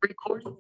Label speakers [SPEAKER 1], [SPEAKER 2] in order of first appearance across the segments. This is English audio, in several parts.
[SPEAKER 1] Recording.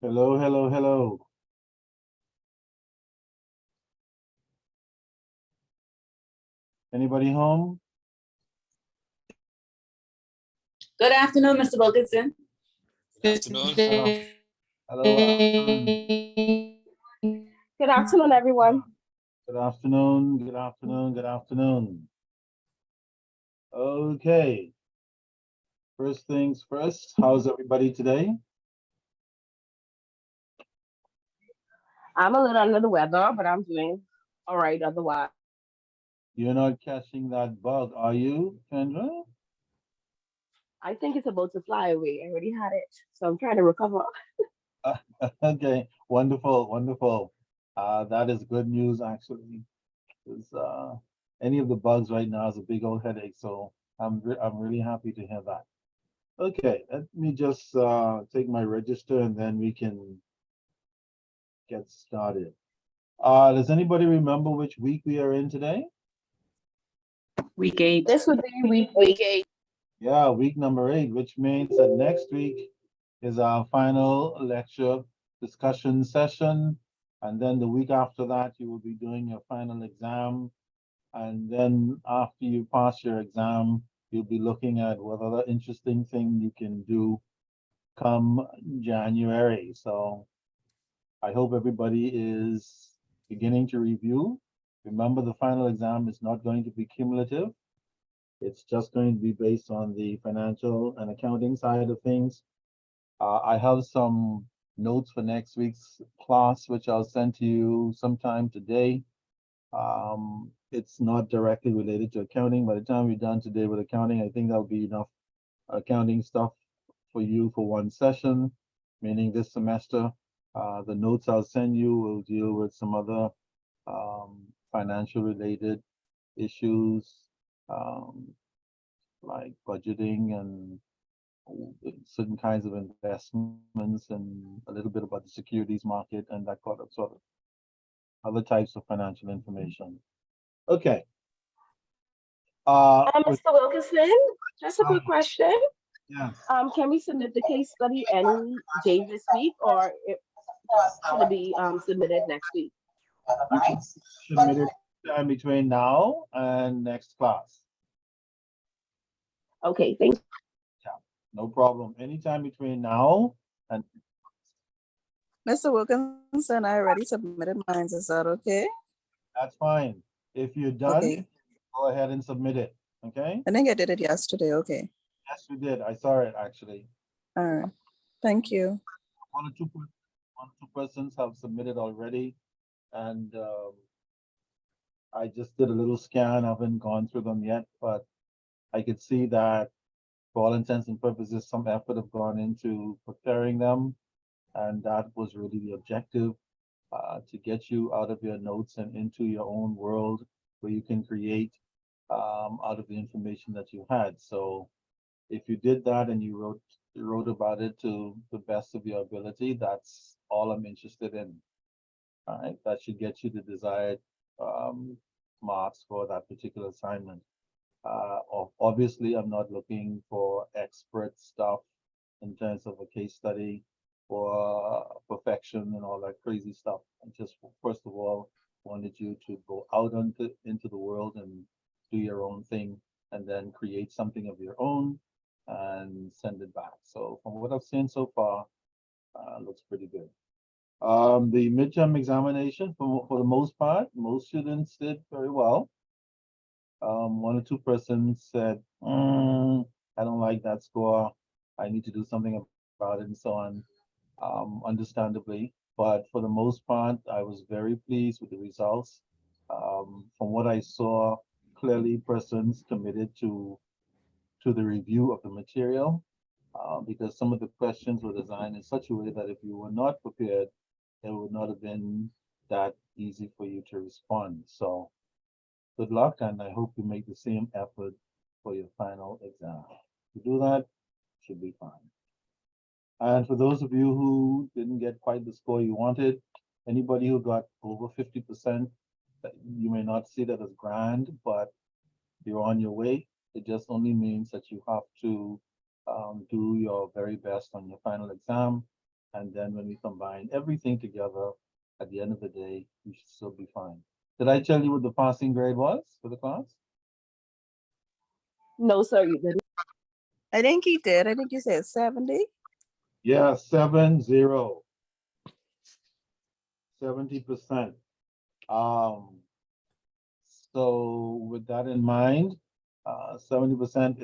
[SPEAKER 1] Hello, hello, hello. Anybody home?
[SPEAKER 2] Good afternoon, Mr. Wilkinson.
[SPEAKER 3] Good afternoon.
[SPEAKER 1] Hello.
[SPEAKER 4] Good afternoon, everyone.
[SPEAKER 1] Good afternoon, good afternoon, good afternoon. Okay. First things first, how's everybody today?
[SPEAKER 4] I'm a little under the weather, but I'm doing all right otherwise.
[SPEAKER 1] You're not catching that bug, are you, Kendra?
[SPEAKER 4] I think it's about to fly away. I already had it, so I'm trying to recover.
[SPEAKER 1] Okay, wonderful, wonderful. That is good news actually. 'Cause, any of the bugs right now is a big old headache, so I'm really happy to hear that. Okay, let me just take my register and then we can get started. Does anybody remember which week we are in today?
[SPEAKER 2] Week 8.
[SPEAKER 4] This would be week 8.
[SPEAKER 1] Yeah, week number 8, which means that next week is our final lecture discussion session. And then the week after that, you will be doing your final exam. And then after you pass your exam, you'll be looking at what other interesting thing you can do come January. So I hope everybody is beginning to review. Remember, the final exam is not going to be cumulative. It's just going to be based on the financial and accounting side of things. I have some notes for next week's class, which I'll send to you sometime today. It's not directly related to accounting. By the time we're done today with accounting, I think that'll be enough accounting stuff for you for one session, meaning this semester. The notes I'll send you will deal with some other financial related issues, like budgeting and certain kinds of investments and a little bit about the securities market and that kind of sort of other types of financial information. Okay.
[SPEAKER 4] Mr. Wilkinson, just a quick question.
[SPEAKER 1] Yes.
[SPEAKER 4] Can we submit the case study any day this week, or should it be submitted next week?
[SPEAKER 1] You can submit it time between now and next class.
[SPEAKER 4] Okay, thank you.
[SPEAKER 1] No problem. Anytime between now and
[SPEAKER 3] Mr. Wilkinson, I already submitted mine. Is that okay?
[SPEAKER 1] that's fine. If you're done,
[SPEAKER 3] Okay.
[SPEAKER 1] go ahead and submit it. Okay?
[SPEAKER 3] I think I did it yesterday. Okay.
[SPEAKER 1] Yes, you did. I saw it actually.
[SPEAKER 3] All right. Thank you.
[SPEAKER 1] One or two persons have submitted already, and I just did a little scan. I haven't gone through them yet, but I could see that for all intents and purposes, some effort have gone into preparing them, and that was really the objective, to get you out of your notes and into your own world where you can create out of the information that you had. So if you did that and you wrote about it to the best of your ability, that's all I'm interested in. All right, that should get you the desired marks for that particular assignment. Obviously, I'm not looking for expert stuff in terms of a case study or perfection and all that crazy stuff. I just, first of all, wanted you to go out into the world and do your own thing and then create something of your own and send it back. So from what I've seen so far, looks pretty good. The midterm examination, for the most part, most students did very well. One or two persons said, I don't like that score. I need to do something about it and so on, understandably. But for the most part, I was very pleased with the results. From what I saw, clearly persons committed to the review of the material, because some of the questions were designed in such a way that if you were not prepared, it would not have been that easy for you to respond. So good luck, and I hope you make the same effort for your final exam. If you do that, should be fine. And for those of you who didn't get quite the score you wanted, anybody who got over 50%, you may not see that as grand, but you're on your way. It just only means that you have to do your very best on your final exam. And then when we combine everything together, at the end of the day, you should still be fine. Did I tell you what the passing grade was for the class?
[SPEAKER 4] No, sir, you didn't.
[SPEAKER 3] I think he did. I think you said 70.
[SPEAKER 1] Yeah, 70. 70%. So with that in mind, 70%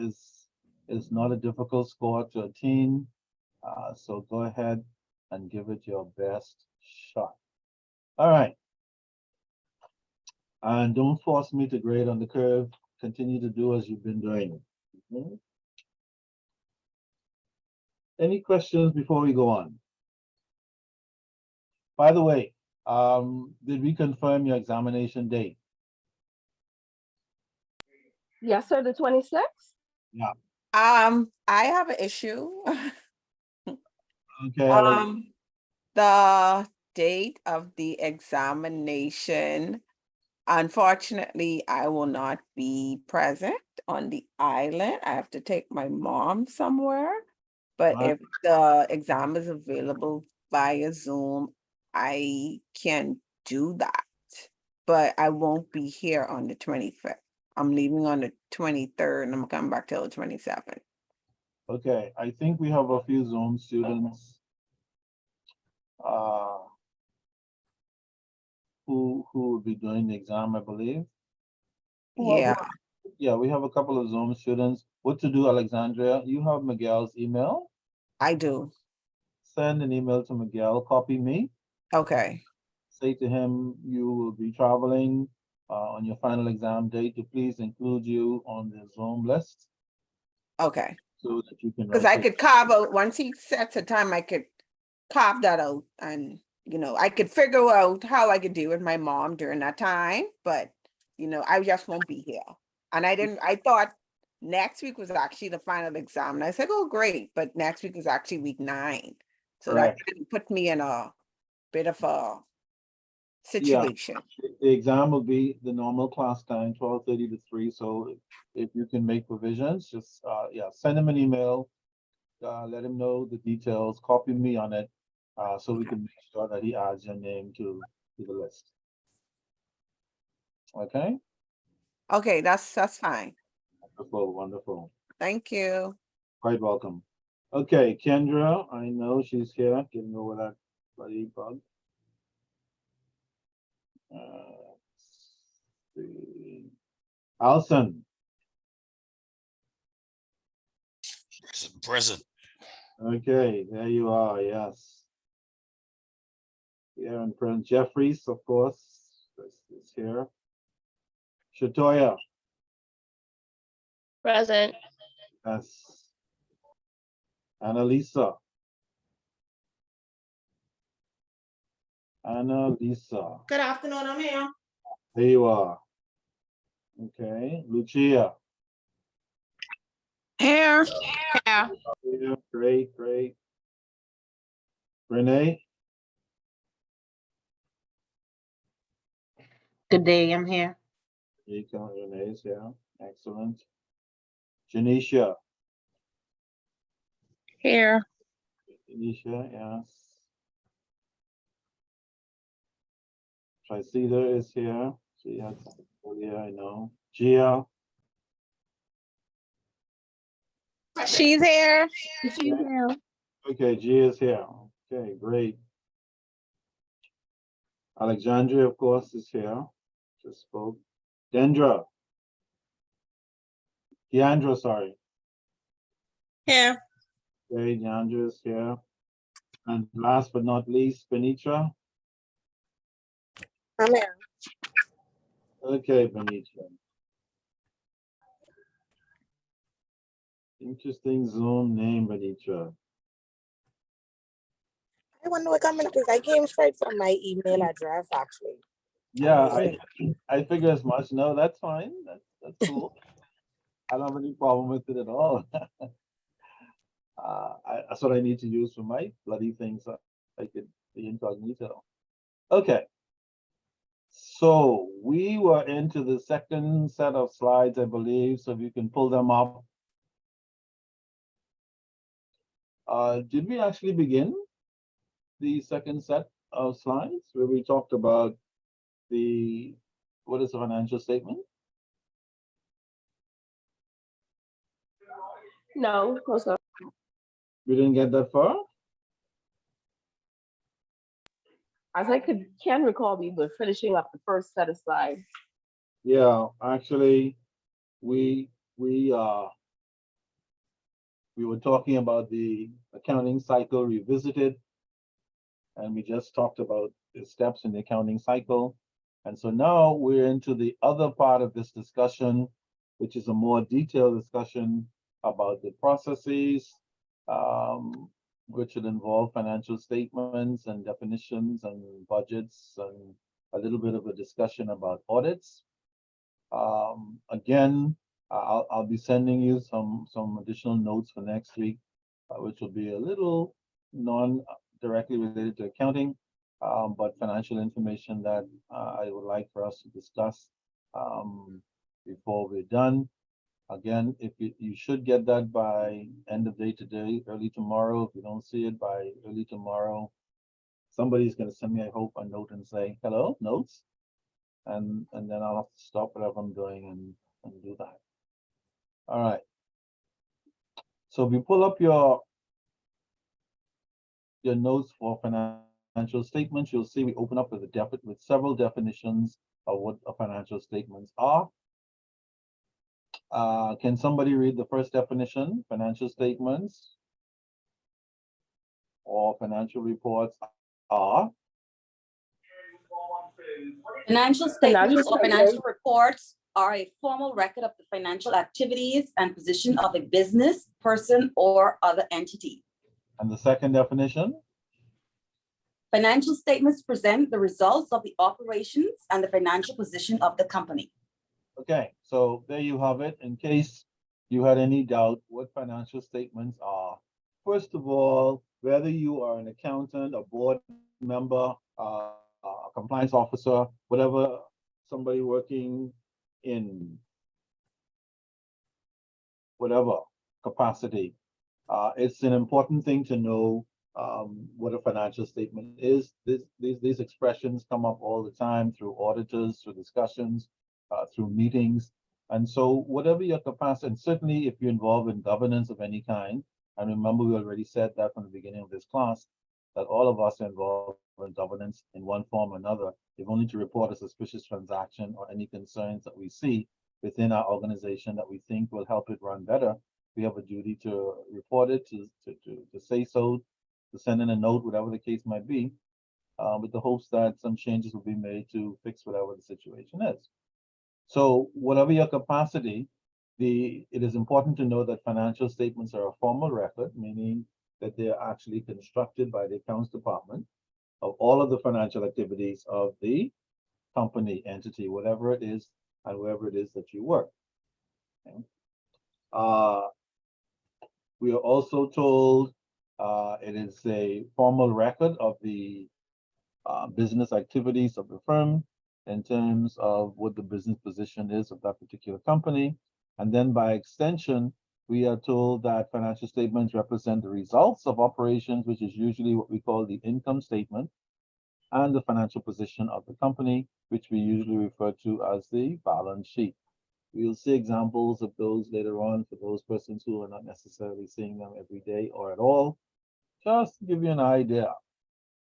[SPEAKER 1] is not a difficult score to attain. So go ahead and give it your best shot. All right. And don't force me to grade on the curve. Continue to do as you've been doing. Mhm. Any questions before we go on? By the way, did we confirm your examination date?
[SPEAKER 4] Yes, sir, the 26th?
[SPEAKER 1] Yeah.
[SPEAKER 5] I have an issue.
[SPEAKER 1] Okay, Alex,
[SPEAKER 5] The date of the examination, unfortunately, I will not be present on the island. I have to take my mom somewhere. But
[SPEAKER 1] Right.
[SPEAKER 5] if the exam is available via Zoom, I can do that. But I won't be here on the 25th. I'm leaving on the 23rd and I'm coming back till the 27th.
[SPEAKER 1] Okay, I think we have a few Zoom students uh, who will be doing the exam, I believe.
[SPEAKER 5] Yeah,
[SPEAKER 1] Yeah, we have a couple of Zoom students. What to do, Alexandria? You have Miguel's email.
[SPEAKER 5] I do.
[SPEAKER 1] Send an email to Miguel, copy me,
[SPEAKER 5] Okay.
[SPEAKER 1] say to him you will be traveling on your final exam date to please include you on the Zoom list
[SPEAKER 5] Okay.
[SPEAKER 1] so that you can
[SPEAKER 5] Because
[SPEAKER 1] write.
[SPEAKER 5] I could carve out, once he sets a time, I could carve that out and, I could figure out how I could deal with my mom during that time, but, I just won't be here. And I thought next week was actually the final exam. And I said, oh, great, but next week is actually week 9. So that
[SPEAKER 1] Correct.
[SPEAKER 5] kinda put me in a bit of a
[SPEAKER 1] Yeah,
[SPEAKER 5] situation.
[SPEAKER 1] the exam will be the normal class time, 12:30 to 3. So if you can make provisions, just send him an email, let him know the details, copy me on it, so we can make sure that he adds your name to the list. Okay,
[SPEAKER 5] Okay, that's fine.
[SPEAKER 1] wonderful, wonderful.
[SPEAKER 5] Thank you.
[SPEAKER 1] Quite welcome. Okay, Kendra, I know she's here, getting over that bloody bug. Let's see. Alison,
[SPEAKER 6] Present.
[SPEAKER 1] okay, there you are, yes. Here and Prince Jeffries, of course, is here. Shatoya,
[SPEAKER 7] Present.
[SPEAKER 1] yes. Annalisa. Annalisa,
[SPEAKER 8] Good afternoon, I'm here.
[SPEAKER 1] there you are. Okay, Lucia.
[SPEAKER 2] Here.
[SPEAKER 8] Yeah.
[SPEAKER 1] Yeah, great, great. Renee,
[SPEAKER 8] Good day, I'm here.
[SPEAKER 1] Renee's here, excellent. Janisha,
[SPEAKER 7] Here.
[SPEAKER 1] Janisha, yes. Tricida is here. She had something earlier, I know. Gia,
[SPEAKER 7] She's here.
[SPEAKER 4] She's here.
[SPEAKER 1] okay, Gia is here. Okay, great. Alexandria, of course, is here. Just spoke. Deandra, sorry.
[SPEAKER 8] Here.
[SPEAKER 1] Okay, Deandra is here. And last but not least, Benitra.
[SPEAKER 3] I'm here.
[SPEAKER 1] Okay, Benitra. Interesting Zoom name, Benitra.
[SPEAKER 9] I wonder what coming up is. I came straight from my email address, actually.
[SPEAKER 1] Yeah, I figure as much. No, that's fine. That's cool. I don't have any problem with it at all. That's what I need to use for my bloody things. So I could be incognito. Okay. So we were into the second set of slides, I believe. So if you can pull them up. Did we actually begin the second set of slides where we talked about what is a financial statement?
[SPEAKER 4] No, close up.
[SPEAKER 1] We didn't get that far?
[SPEAKER 4] As I can recall, we were finishing up the first set of slides.
[SPEAKER 1] Yeah, actually, we were talking about the accounting cycle revisited, and we just talked about the steps in the accounting cycle. And so now we're into the other part of this discussion, which is a more detailed discussion about the processes, which would involve financial statements and definitions and budgets and a little bit of a discussion about audits. Again, I'll be sending you some additional notes for next week, which will be a little non-directly related to accounting, but financial information that I would like for us to discuss before we're done. Again, if you should get that by end of day today, early tomorrow. If you don't see it by early tomorrow, somebody's going to send me, I hope, a note and say, hello, notes. And then I'll have to stop whatever I'm doing and do that. All right. So if you pull up your notes for financial statements, you'll see we open up with with several definitions of what a financial statements are. Can somebody read the first definition? Financial statements or financial reports are.
[SPEAKER 6] Financial statements or
[SPEAKER 4] statements.
[SPEAKER 6] financial reports are a formal record of the financial activities and position of a business, person, or other entity.
[SPEAKER 1] And the second definition?
[SPEAKER 6] Financial statements present the results of the operations and the financial position of the company.
[SPEAKER 1] Okay, so there you have it. In case you had any doubt what financial statements are, first of all, whether you are an accountant, a board member, a compliance officer, whatever, somebody working in whatever capacity, it's an important thing to know what a financial statement is. These expressions come up all the time through auditors, through discussions, through meetings. And so whatever your capacity, and certainly if you're involved in governance of any kind, and remember we already said that from the beginning of this class, that all of us are involved in governance in one form or another, if only to report a suspicious transaction or any concerns that we see within our organization that we think will help it run better, we have a duty to report it, to say so, to send in a note, whatever the case might be, with the hopes that some changes will be made to fix whatever the situation is. So whatever your capacity, it is important to know that financial statements are a formal record, meaning that they are actually constructed by the accounts department of all of the financial activities of the company, entity, whatever it is, and wherever it is that you work. Okay. We are also told it is a formal record of the business activities of the firm in terms of what the business position is of that particular company. And then by extension, we are told that financial statements represent the results of operations, which is usually what we call the income statement, and the financial position of the company, which we usually refer to as the balance sheet. We'll see examples of those later on for those persons who are not necessarily seeing them every day or at all, just to give you an idea.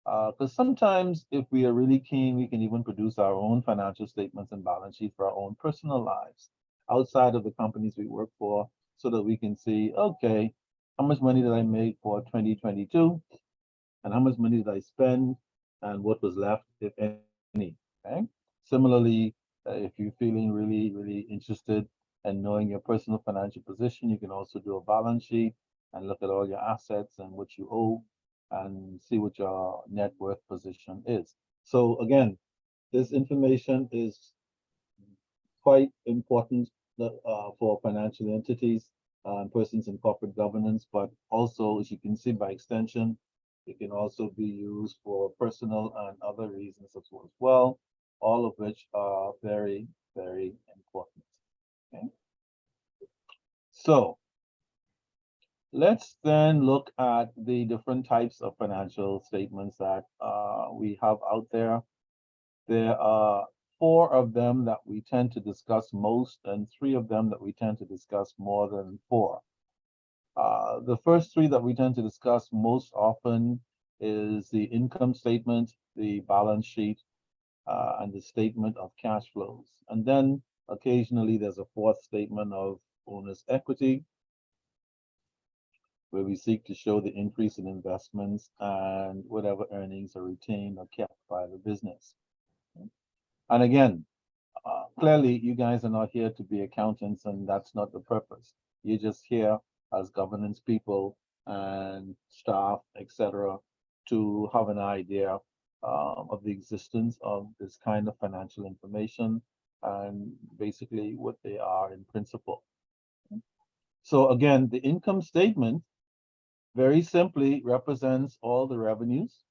[SPEAKER 1] Because sometimes if we are really keen, we can even produce our own financial statements and balance sheet for our own personal lives outside of the companies we work for, so that we can see, okay, how much money did I make for 2022? And how much money did I spend? And what was left, if any, okay? Similarly, if you're feeling really, really interested in knowing your personal financial position, you can also do a balance sheet and look at all your assets and what you owe and see what your net worth position is. So again, this information is quite important for financial entities and persons in corporate governance, but also, as you can see by extension, it can also be used for personal and other reasons as well, all of which are very, very important. Okay. So let's then look at the different types of financial statements that we have out there. There are 4 of them that we tend to discuss most, and 3 of them that we tend to discuss more than 4. The first 3 that we tend to discuss most often is the income statement, the balance sheet, and the statement of cash flows. And then occasionally there's a 4th statement of owner's equity, where we seek to show the increase in investments and whatever earnings are retained or kept by the business. And again, clearly you guys are not here to be accountants, and that's not the purpose. You're just here as governance people and staff, etc., to have an idea of the existence of this kind of financial information and basically what they are in principle. So again, the income statement very simply represents all the revenues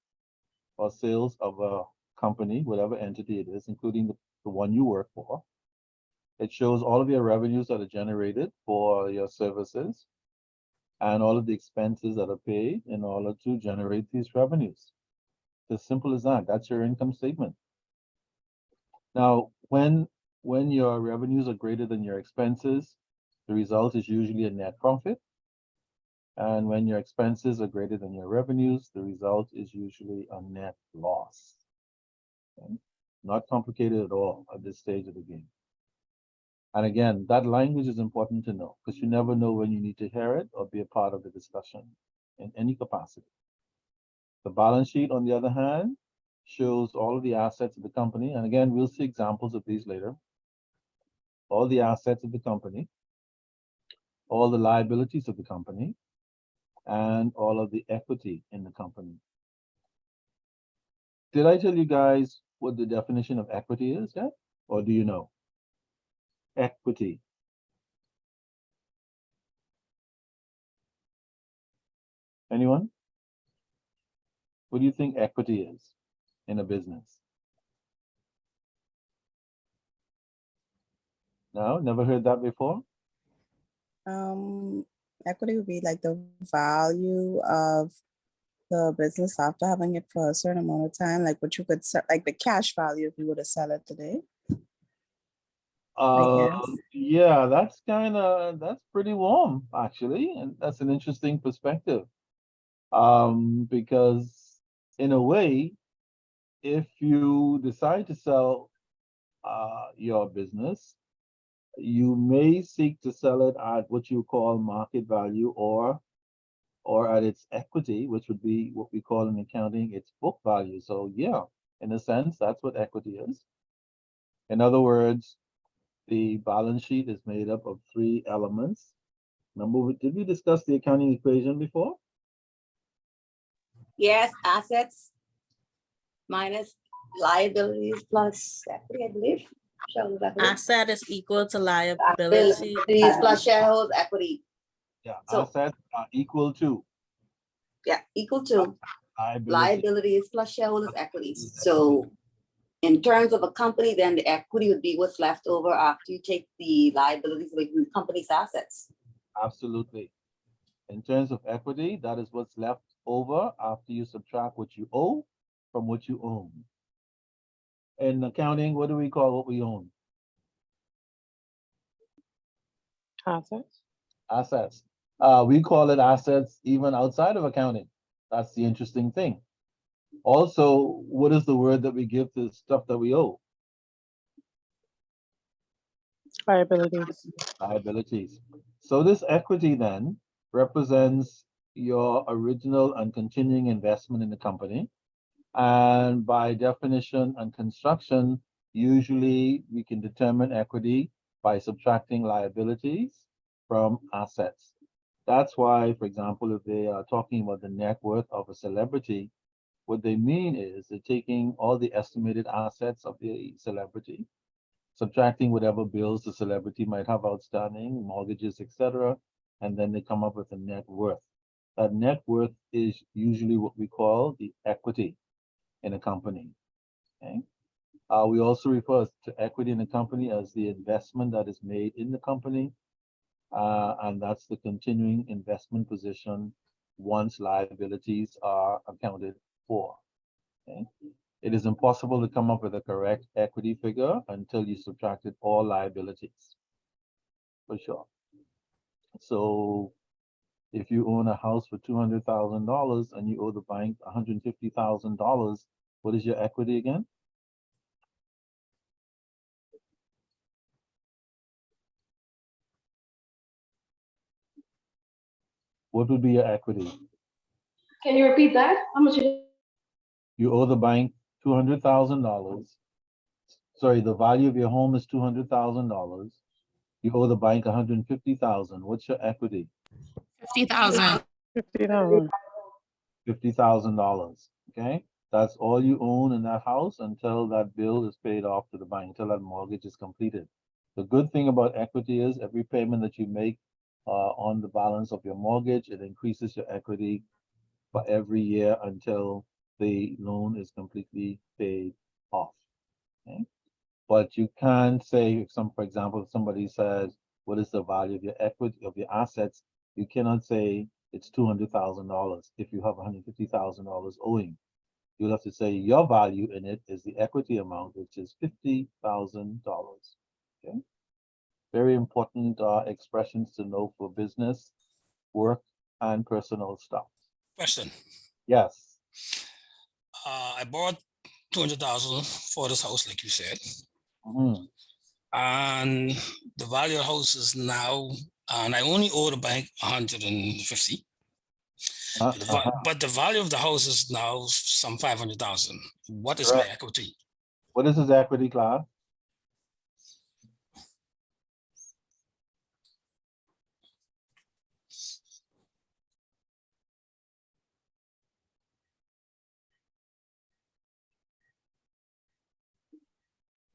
[SPEAKER 1] or sales of a company, whatever entity it is, including the one you work for. It shows all of your revenues that are generated for your services and all of the expenses that are paid in order to generate these revenues. As simple as that. That's your income statement. Now, when your revenues are greater than your expenses, the result is usually a net profit. And when your expenses are greater than your revenues, the result is usually a net loss. Okay? Not complicated at all at this stage of the game. And again, that language is important to know because you never know when you need to hear it or be a part of the discussion in any capacity. The balance sheet, on the other hand, shows all of the assets of the company. And again, we'll see examples of these later. All the assets of the company, all the liabilities of the company, and all of the equity in the company. Did I tell you guys what the definition of equity is yet? Or do you know? Equity. Anyone? What do you think equity is in a business? No, never heard that before?
[SPEAKER 3] Equity would be like the value of the business after having it for a certain amount of time, like what you could sell, like the cash value if you were to sell it today. guess.
[SPEAKER 1] Yeah, that's pretty warm actually, and that's an interesting perspective. Because in a way, if you decide to sell your business, you may seek to sell it at what you call market value or at its equity, which would be what we call in accounting its book value. So yeah, in a sense, that's what equity is. In other words, the balance sheet is made up of three elements. Remember, did we discuss the accounting equation before?
[SPEAKER 6] Yes, assets minus liabilities plus equity, I believe. Shareholders' equity.
[SPEAKER 8] Asset is equal to liability.
[SPEAKER 6] Liabilities plus shareholders' equity.
[SPEAKER 1] Yeah,
[SPEAKER 6] So-
[SPEAKER 1] assets are equal to
[SPEAKER 6] Yeah, equal to
[SPEAKER 1] liability.
[SPEAKER 6] liabilities plus shareholders' equities. So in terms of a company, then the equity would be what's left over after you take the liabilities away from the company's assets.
[SPEAKER 1] Absolutely. In terms of equity, that is what's left over after you subtract what you owe from what you own. In accounting, what do we call what we own?
[SPEAKER 8] Assets.
[SPEAKER 1] Assets. We call it assets even outside of accounting. That's the interesting thing. Also, what is the word that we give to stuff that we owe?
[SPEAKER 8] Liabilities.
[SPEAKER 1] Liabilities. So this equity then represents your original and continuing investment in the company. And by definition and construction, usually we can determine equity by subtracting liabilities from assets. That's why, for example, if they are talking about the net worth of a celebrity, what they mean is they're taking all the estimated assets of the celebrity, subtracting whatever bills the celebrity might have outstanding, mortgages, etc., and then they come up with a net worth. That net worth is usually what we call the equity in a company. Okay. We also refer to equity in a company as the investment that is made in the company, and that's the continuing investment position once liabilities are accounted for. Okay. It is impossible to come up with a correct equity figure until you subtracted all liabilities, for sure. So if you own a house for $200,000 and you owe the bank $150,000, what is your equity again? What would be your equity?
[SPEAKER 4] Can you repeat that? How much?
[SPEAKER 1] You owe the bank $200,000. Sorry, the value of your home is $200,000. You owe the bank $150,000. What's your equity?
[SPEAKER 7] 50,000.
[SPEAKER 8] 50,000.
[SPEAKER 1] $50,000. Okay, that's all you own in that house until that bill is paid off to the bank, until that mortgage is completed. The good thing about equity is every payment that you make on the balance of your mortgage. It increases your equity for every year until the loan is completely paid off. Okay? But you can't say, if for example, if somebody says, what is the value of your equity, of your assets? You cannot say it's $200,000 if you have $150,000 owing. You'll have to say your value in it is the equity amount, which is $50,000. Okay. Very important expressions to know for business, work, and personal stuff.
[SPEAKER 10] Question.
[SPEAKER 1] Yes.
[SPEAKER 10] I borrowed 200,000 for this house, like you said,
[SPEAKER 1] Mhm.
[SPEAKER 10] and the value of the house is now, and I only owe the bank 150. But the value of the house is now some 500,000. What is my
[SPEAKER 1] Correct.
[SPEAKER 10] equity?
[SPEAKER 1] What is his equity class?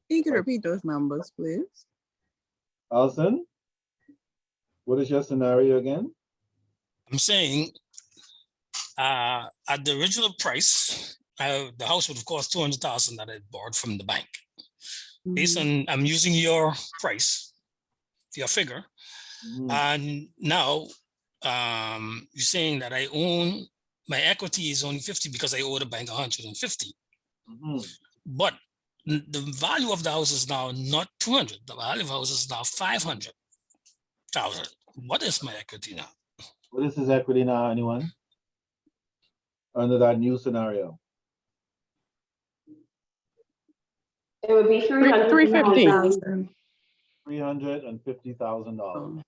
[SPEAKER 3] You can repeat those numbers, please.
[SPEAKER 1] Alison, what is your scenario again?
[SPEAKER 10] I'm saying at the original price, the house would have cost 200,000 that I borrowed from the bank. Based on, I'm using your price, your figure, and now you're saying that I own, my equity is only 50 because I owe the bank 150. But the value of the house is now not 200. The value of the house is now 500,000. What is my equity now?
[SPEAKER 1] What is his equity now, anyone? Under that new scenario?
[SPEAKER 4] It would be
[SPEAKER 8] 350.
[SPEAKER 1] $350,000.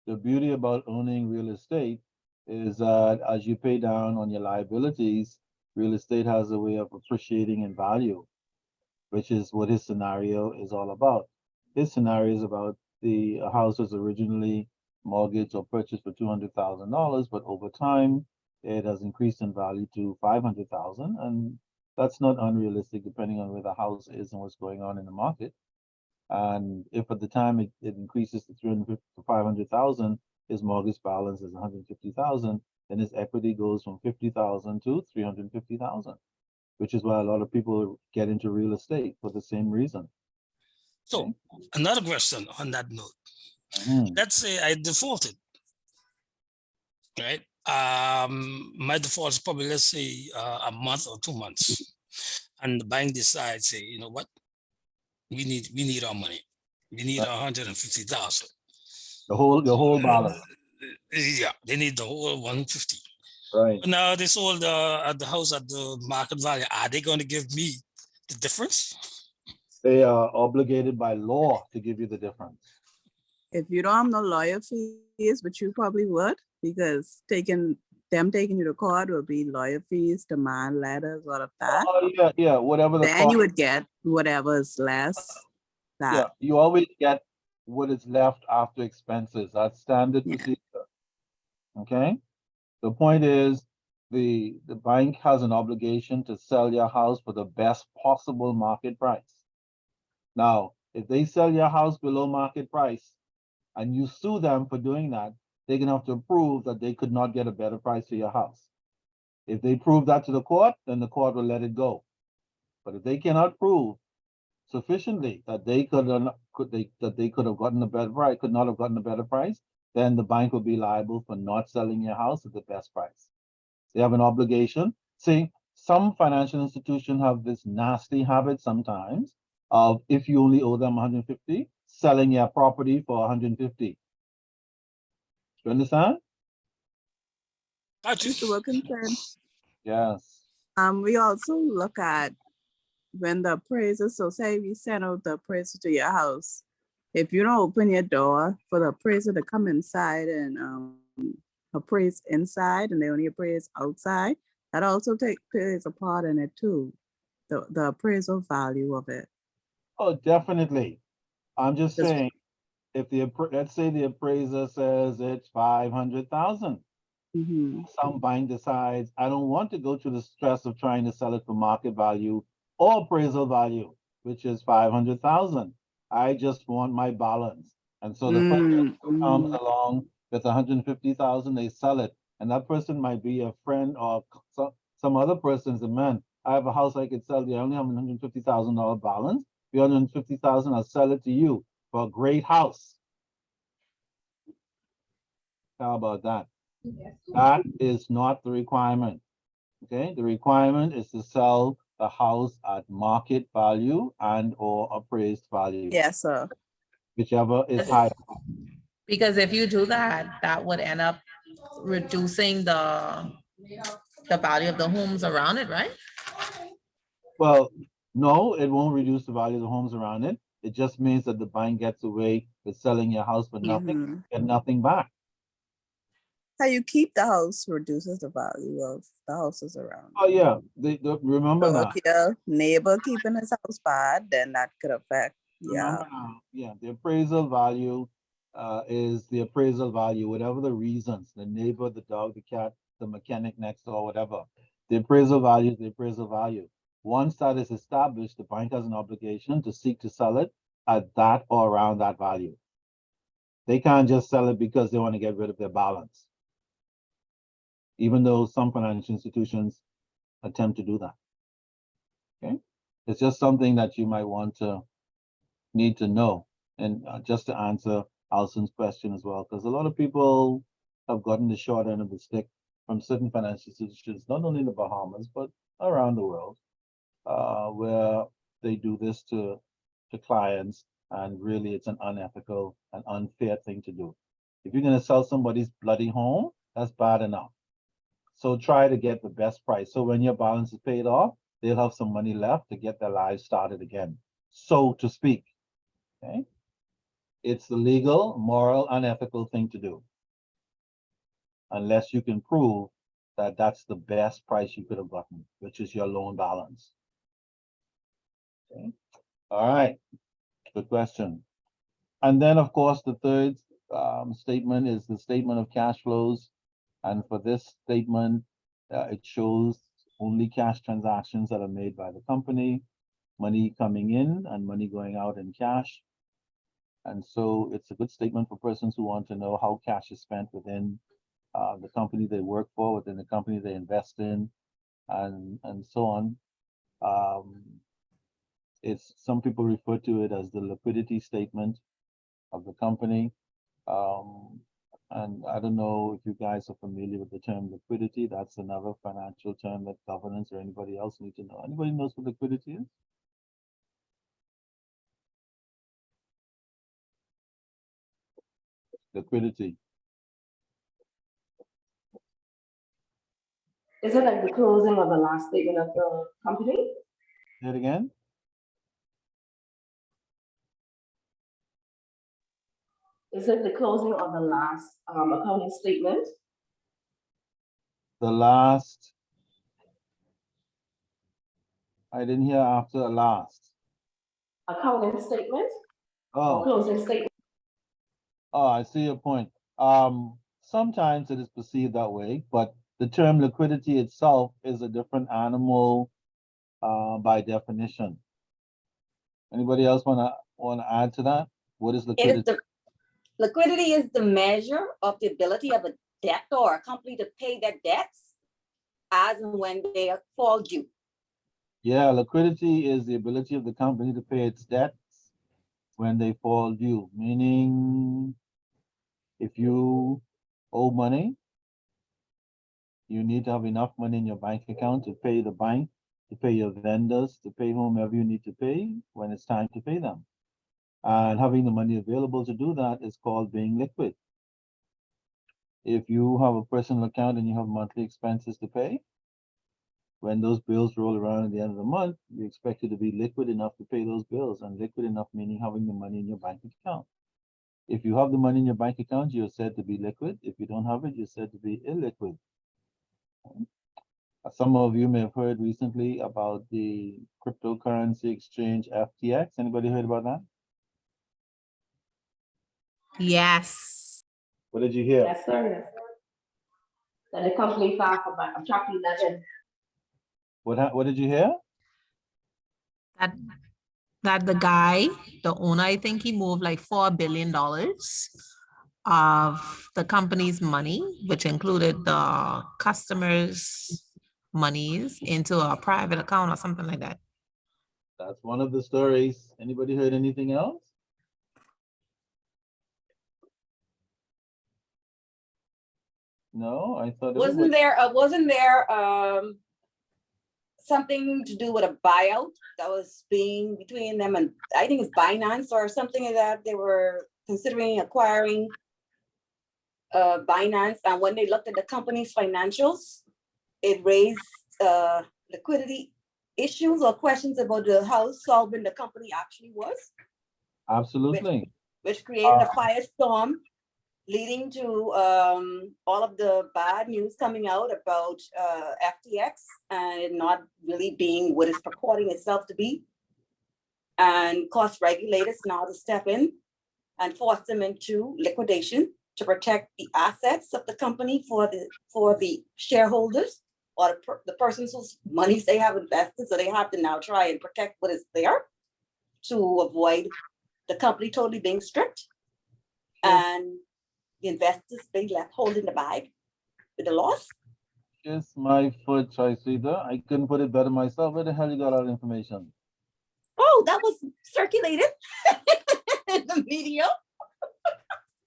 [SPEAKER 1] The beauty about owning real estate is that as you pay down on your liabilities, real estate has a way of appreciating in value, which is what his scenario is all about. His scenario is about the house was originally mortgaged or purchased for $200,000, but over time it has increased in value to $500,000, and that's not unrealistic depending on where the house is and what's going on in the market. And if at the time it increases to 350 to 500,000, his mortgage balance is 150,000, then his equity goes from 50,000 to 350,000, which is why a lot of people get into real estate for the same reason.
[SPEAKER 10] So another question on that note. Let's say I defaulted, right? My default is probably, let's say, a month or 2 months, and the bank decides, say, you know what, we need our money. We need 150,000.
[SPEAKER 1] The whole balance.
[SPEAKER 10] Yeah, they need the whole 150.
[SPEAKER 1] Right.
[SPEAKER 10] Now they sold the house at the market value. Are they going to give me the difference?
[SPEAKER 1] They are obligated by law to give you the difference.
[SPEAKER 3] If you don't have no lawyer fees, which you probably would, because taking you to court will be lawyer fees, demand letters, all of that.
[SPEAKER 1] Oh yeah, whatever the
[SPEAKER 3] Then
[SPEAKER 1] cost.
[SPEAKER 3] you would get whatever is less.
[SPEAKER 1] Yeah, you always get what is left after expenses. That's standard procedure. Okay. The point is, the bank has an obligation to sell your house for the best possible market price. Now, if they sell your house below market price and you sue them for doing that, they're gonna have to prove that they could not get a better price for your house. If they prove that to the court, then the court will let it go. But if they cannot prove sufficiently that they could have gotten a better price, could not have gotten a better price, then the bank will be liable for not selling your house at the best price. They have an obligation. See, some financial institutions have this nasty habit sometimes of, if you only owe them 150, selling your property for 150. You understand?
[SPEAKER 3] Mr. Wilkinson,
[SPEAKER 1] Yes.
[SPEAKER 3] we also look at when the appraiser, so say we send out the appraiser to your house, if you don't open your door for the appraiser to come inside and appraise inside and they only appraise outside, that also plays a part in it too, the appraisal value of it.
[SPEAKER 1] Oh, definitely. I'm just saying, if let's say the appraiser says it's 500,000. Some bank decides, I don't want to go through the stress of trying to sell it for market value or appraisal value, which is 500,000. I just want my balance. And so the person
[SPEAKER 3] Mm,
[SPEAKER 1] who comes
[SPEAKER 3] mm.
[SPEAKER 1] along with 150,000, they sell it. And that person might be a friend or some other person's a man. I have a house I could sell you. I only have $150,000 balance. The 150,000, I'll sell it to you for a great house. How about that? That is not the requirement. Okay, the requirement is to sell the house at market value and or appraised value,
[SPEAKER 3] Yes, sir.
[SPEAKER 1] whichever is
[SPEAKER 7] Yes.
[SPEAKER 1] higher.
[SPEAKER 7] Because if you do that, that would end up reducing the value of the homes around it, right?
[SPEAKER 1] Well, no, it won't reduce the value of the homes around it. It just means that the bank gets away with selling your house for nothing,
[SPEAKER 3] Mhm.
[SPEAKER 1] and nothing back.
[SPEAKER 3] How you keep the house reduces the value of the houses around.
[SPEAKER 1] Oh yeah, remember
[SPEAKER 3] So
[SPEAKER 1] now.
[SPEAKER 3] if your neighbor keeping his house bad, then that could affect. Yeah.
[SPEAKER 1] Remember now, yeah, the appraisal value is the appraisal value, whatever the reasons, the neighbor, the dog, the cat, the mechanic next door, whatever. The appraisal value is the appraisal value. Once that is established, the bank has an obligation to seek to sell it at that or around that value. They can't just sell it because they want to get rid of their balance. Even though some financial institutions attempt to do that. Okay, it's just something that you might need to know. And just to answer Alson's question as well, because a lot of people have gotten the short end of the stick from certain financial institutions, not only in the Bahamas, but around the world, where they do this to clients, and really it's an unethical and unfair thing to do. If you're going to sell somebody's bloody home, that's bad enough. So try to get the best price. So when your balance is paid off, they'll have some money left to get their lives started again, so to speak. Okay, it's the legal, moral, unethical thing to do, unless you can prove that that's the best price you could have gotten, which is your loan balance. Okay, all right, good question. And then, of course, the third statement is the statement of cash flows. And for this statement, it shows only cash transactions that are made by the company, money coming in and money going out in cash. And so it's a good statement for persons who want to know how cash is spent within the company they work for, within the company they invest in, and so on. It's some people refer to it as the liquidity statement of the company. And I don't know if you guys are familiar with the term liquidity. That's another financial term that governance or anybody else need to know. Anybody knows what liquidity is? Liquidity.
[SPEAKER 4] Is it like the closing of the last statement of the company?
[SPEAKER 1] Say it again.
[SPEAKER 4] Is it the closing of the last accounting statement?
[SPEAKER 1] The last. I didn't hear after last.
[SPEAKER 4] Accounting statement or
[SPEAKER 1] Oh,
[SPEAKER 4] closing statement?
[SPEAKER 1] oh, I see your point. Sometimes it is perceived that way, but the term liquidity itself is a different animal by definition. Anybody else wanna add to that? What is
[SPEAKER 6] It is
[SPEAKER 1] liquidity?
[SPEAKER 6] liquidity is the measure of the ability of a debtor or a company to pay their debts as and when they fall due.
[SPEAKER 1] Yeah, liquidity is the ability of the company to pay its debts when they fall due, meaning if you owe money, you need to have enough money in your bank account to pay the bank, to pay your vendors, to pay whomever you need to pay when it's time to pay them. And having the money available to do that is called being liquid. If you have a personal account and you have monthly expenses to pay, when those bills roll around at the end of the month, you expect you to be liquid enough to pay those bills, and liquid enough meaning having the money in your bank account. If you have the money in your bank account, you're said to be liquid. If you don't have it, you're said to be illiquid. Some of you may have heard recently about the cryptocurrency exchange FTX. Anybody heard about that?
[SPEAKER 7] Yes.
[SPEAKER 1] What did you hear?
[SPEAKER 4] Yes, sir. Yes, sir. That the company filed for Chapter 11.
[SPEAKER 1] What did you hear?
[SPEAKER 7] That that the guy, the owner, I think he moved like $4 billion of the company's money, which included the customers' monies, into a private account or something like that.
[SPEAKER 1] That's one of the stories. Anybody heard anything else? No, I thought
[SPEAKER 6] Wasn't there something to do with a buyout that was being between them and I think it's Binance or something like that? They were considering acquiring Binance, and when they looked at the company's financials, it raised liquidity issues or questions about how solvent the company actually was,
[SPEAKER 1] Absolutely.
[SPEAKER 6] which created a firestorm, leading to all of the bad news coming out about FTX and it not really being what it's purporting itself to be, and caused regulators now to step in and force them into liquidation to protect the assets of the company for the shareholders or the persons whose monies they have invested. So they have to now try and protect what is there to avoid the company totally being stripped. And the investors being left holding the bag with the loss.
[SPEAKER 1] Kiss my foot, Traicida. I couldn't put it better myself. Where the hell you got all the information?
[SPEAKER 6] Oh, that was circulated in the media.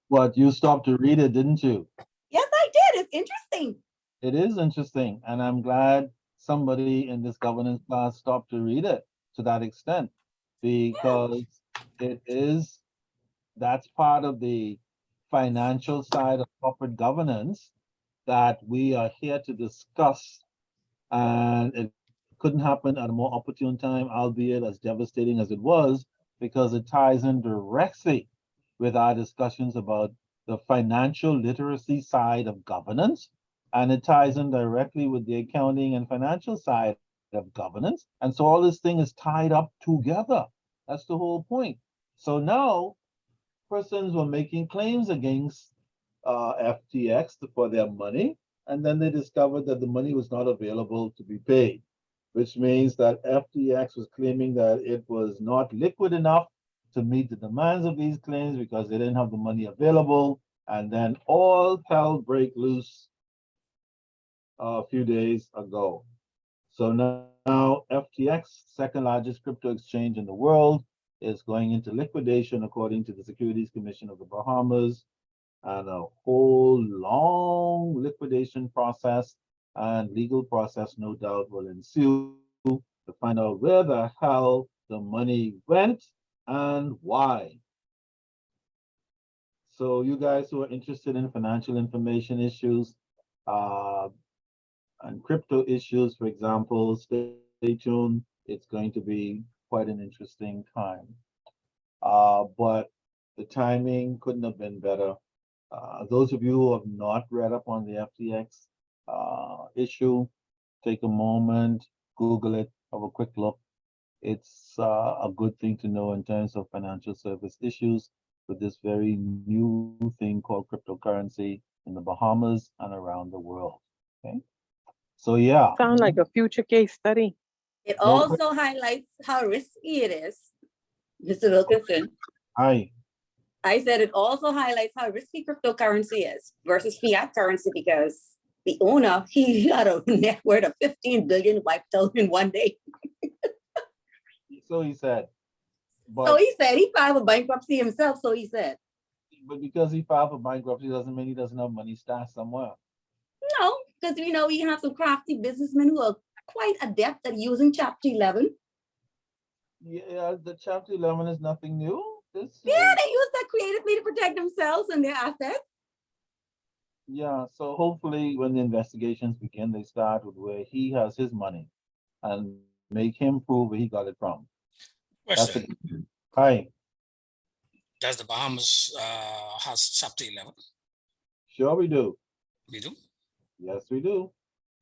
[SPEAKER 1] What, you stopped to read it, didn't you?
[SPEAKER 6] Yes, I did. It's interesting.
[SPEAKER 1] It is interesting, and I'm glad somebody in this governance class stopped to read it to that extent, because that's part of the financial side of corporate governance that we are here to discuss. And it couldn't happen at a more opportune time, albeit as devastating as it was, because it ties in directly with our discussions about the financial literacy side of governance. And it ties in directly with the accounting and financial side of governance. And so all this thing is tied up together. That's the whole point. So now persons were making claims against FTX for their money, and then they discovered that the money was not available to be paid, which means that FTX was claiming that it was not liquid enough to meet the demands of these claims because they didn't have the money available. And then all hell break loose a few days ago. So now FTX, second largest crypto exchange in the world, is going into liquidation according to the Securities Commission of the Bahamas, and a whole long liquidation process and legal process, no doubt, will ensue to find out where the hell the money went and why. So you guys who are interested in financial information issues and crypto issues, for example, stay tuned. It's going to be quite an interesting time. But the timing couldn't have been better. Those of you who have not read up on the FTX issue, take a moment, Google it, have a quick look. It's a good thing to know in terms of financial service issues with this very new thing called cryptocurrency in the Bahamas and around the world. Okay, so yeah.
[SPEAKER 8] Sound like a future case study.
[SPEAKER 6] It also highlights how risky it is, Mr. Wilkinson.
[SPEAKER 1] Hi.
[SPEAKER 6] I said it also highlights how risky cryptocurrency is versus fiat currency, because the owner, he got a net worth of 15 billion wiped out in one day.
[SPEAKER 1] So he said. But,
[SPEAKER 6] so he said he filed for bankruptcy himself, so he said.
[SPEAKER 1] But because he filed for bankruptcy doesn't mean he doesn't have money stashed somewhere.
[SPEAKER 6] No, because we know we have some crafty businessmen who are quite adept at using Chapter 11.
[SPEAKER 1] Yeah, the Chapter 11 is nothing new.
[SPEAKER 6] Yeah, they use that creatively to protect themselves and their assets.
[SPEAKER 1] Yeah, so hopefully when the investigations begin, they start with where he has his money and make him prove where he got it from.
[SPEAKER 10] Question.
[SPEAKER 1] Hi.
[SPEAKER 10] Does the Bahamas has Chapter 11?
[SPEAKER 1] Sure we do.
[SPEAKER 10] We do?
[SPEAKER 1] Yes, we do.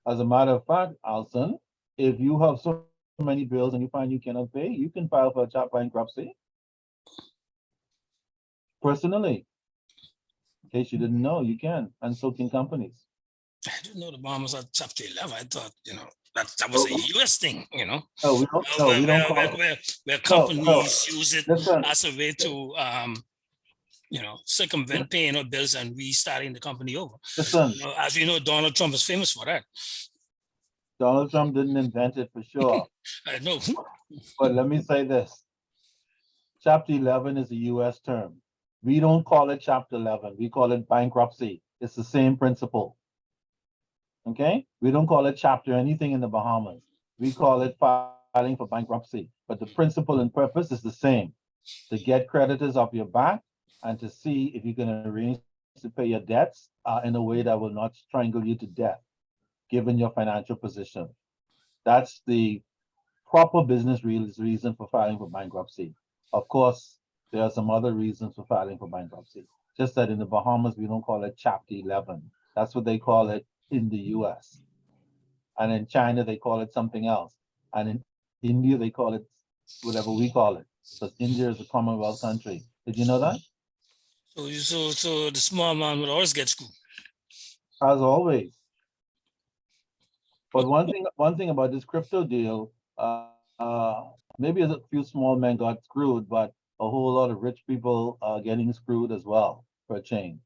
[SPEAKER 1] As a matter of fact, Alson, if you have so many bills and you find you cannot pay, you can file for a chapter bankruptcy. Personally. In case you didn't know, you can, and so can companies.
[SPEAKER 10] I didn't know the Bahamas had Chapter 11. I thought, That was a US thing, you know.
[SPEAKER 1] No, we don't. No, we don't call it.
[SPEAKER 10] Where
[SPEAKER 1] No,
[SPEAKER 10] companies use it
[SPEAKER 1] listen.
[SPEAKER 10] as a way to circumvent paying our bills and restarting the company over.
[SPEAKER 1] Listen.
[SPEAKER 10] You know, as we know, Donald Trump is famous for that.
[SPEAKER 1] Donald Trump didn't invent it for sure.
[SPEAKER 10] I know.
[SPEAKER 1] But let me say this. Chapter 11 is a US term. We don't call it Chapter 11. We call it bankruptcy. It's the same principle. Okay? We don't call it chapter anything in the Bahamas. We call it filing for bankruptcy. But the principle and purpose is the same. To get creditors off your back and to see if you can arrange to pay your debts in a way that will not strangle you to death, given your financial position. That's the proper business reason for filing for bankruptcy. Of course, there are some other reasons for filing for bankruptcy. Just that in the Bahamas, we don't call it Chapter 11. That's what they call it in the US. And in China, they call it something else. And in India, they call it whatever we call it. Because India is a Commonwealth country. Did you know that?
[SPEAKER 10] So the small man will always get screwed.
[SPEAKER 1] As always. But one thing about this crypto deal, maybe a few small men got screwed, but a whole lot of rich people are getting screwed as well for a change,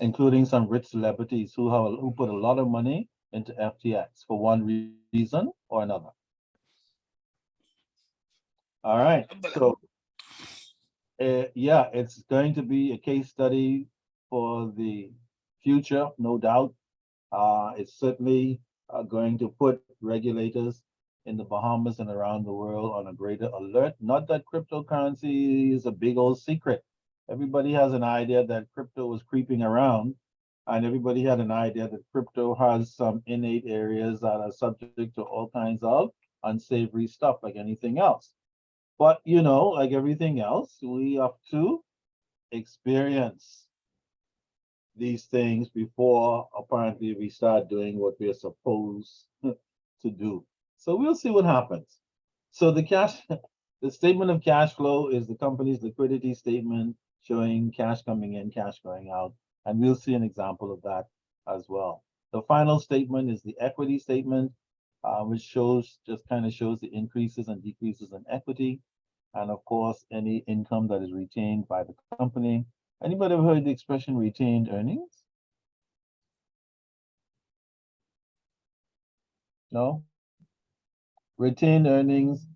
[SPEAKER 1] including some rich celebrities who put a lot of money into FTX for one reason or another. All right, so yeah, it's going to be a case study for the future, no doubt. It's certainly going to put regulators in the Bahamas and around the world on a greater alert. Not that cryptocurrency is a big old secret. Everybody has an idea that crypto was creeping around, and everybody had an idea that crypto has some innate areas that are subject to all kinds of unsavory stuff like anything else. But, you know, like everything else, we have to experience these things before apparently we start doing what we're supposed to do. So we'll see what happens. So the statement of cash flow is the company's liquidity statement showing cash coming in, cash going out, and we'll see an example of that as well. The final statement is the equity statement, which just kind of shows the increases and decreases in equity, and of course, any income that is retained by the company. Anybody ever heard the expression retained earnings? No? Retained earnings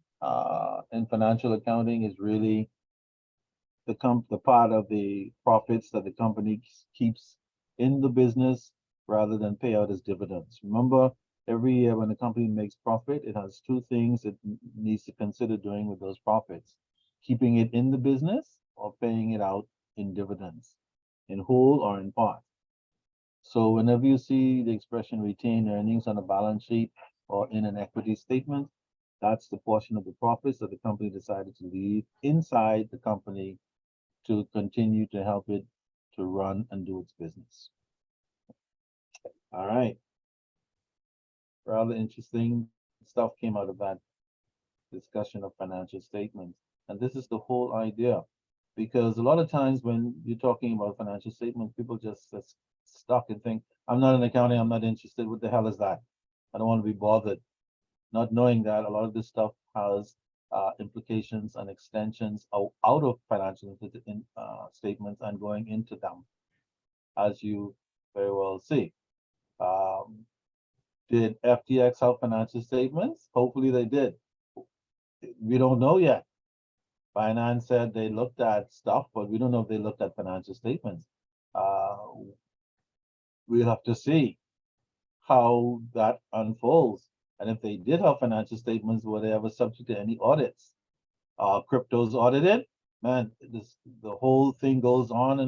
[SPEAKER 1] in financial accounting is really the part of the profits that the company keeps in the business rather than pay out as dividends. Remember, every year when the company makes profit, it has two things it needs to consider doing with those profits: keeping it in the business or paying it out in dividends, in whole or in part. So whenever you see the expression retained earnings on a balance sheet or in an equity statement, that's the portion of the profits that the company decided to leave inside the company to continue to help it to run and do its business. All right. Rather interesting stuff came out of that discussion of financial statements. And this is the whole idea. Because a lot of times when you're talking about financial statements, people just stuck and think, I'm not in accounting, I'm not interested. What the hell is that? I don't want to be bothered. Not knowing that a lot of this stuff has implications and extensions out of financial statements and going into them, as you very well see. Did FTX have financial statements? Hopefully they did. We don't know yet. Finance said they looked at stuff, but we don't know if they looked at financial statements. We'll have to see how that unfolds. And if they did have financial statements, were they ever subject to any audits? Crypto's audited? Man, the whole thing goes on.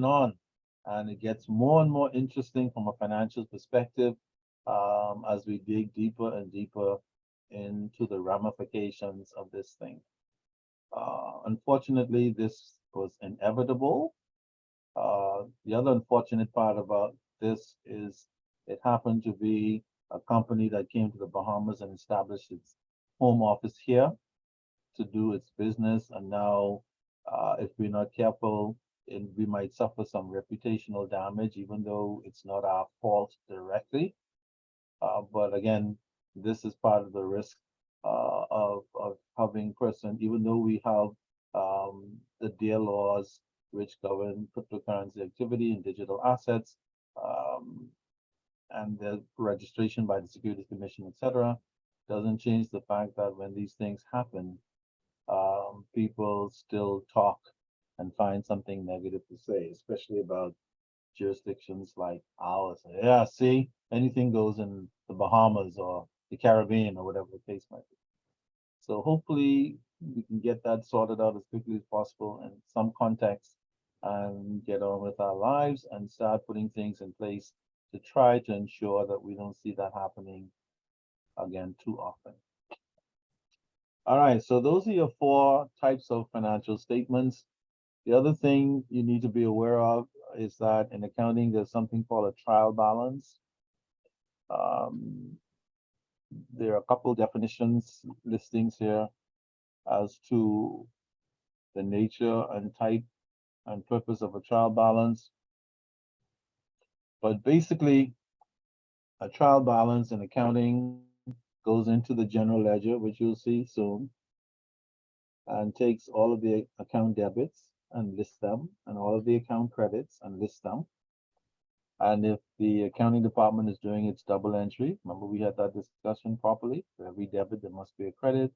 [SPEAKER 1] And it gets more and more interesting from a financial perspective as we dig deeper and deeper into the ramifications of this thing. Unfortunately, this was inevitable. The other unfortunate part about this is it happened to be a company that came to the Bahamas and established its home office here to do its business. And now, if we're not careful, we might suffer some reputational damage, even though it's not our fault directly. But again, this is part of the risk of having person, even though we have the DIA laws which govern cryptocurrency activity and digital assets, um, and the registration by the Securities Commission, etc., doesn't change the fact that when these things happen, people still talk and find something negative to say, especially about jurisdictions like ours. Yeah, see, anything goes in the Bahamas or the Caribbean or whatever the case might be. So hopefully we can get that sorted out as quickly as possible in some context and get on with our lives and start putting things in place to try to ensure that we don't see that happening again too often. All right, so those are your 4 types of financial statements. The other thing you need to be aware of is that in accounting, there's something called a trial balance. There are a couple definitions listings here as to the nature and type and purpose of a trial balance. But basically, a trial balance in accounting goes into the general ledger, which you'll see soon, and takes all of the account debits and lists them, and all of the account credits and lists them. And if the accounting department is doing its double entry, remember we had that discussion properly, for every debit there must be a credit,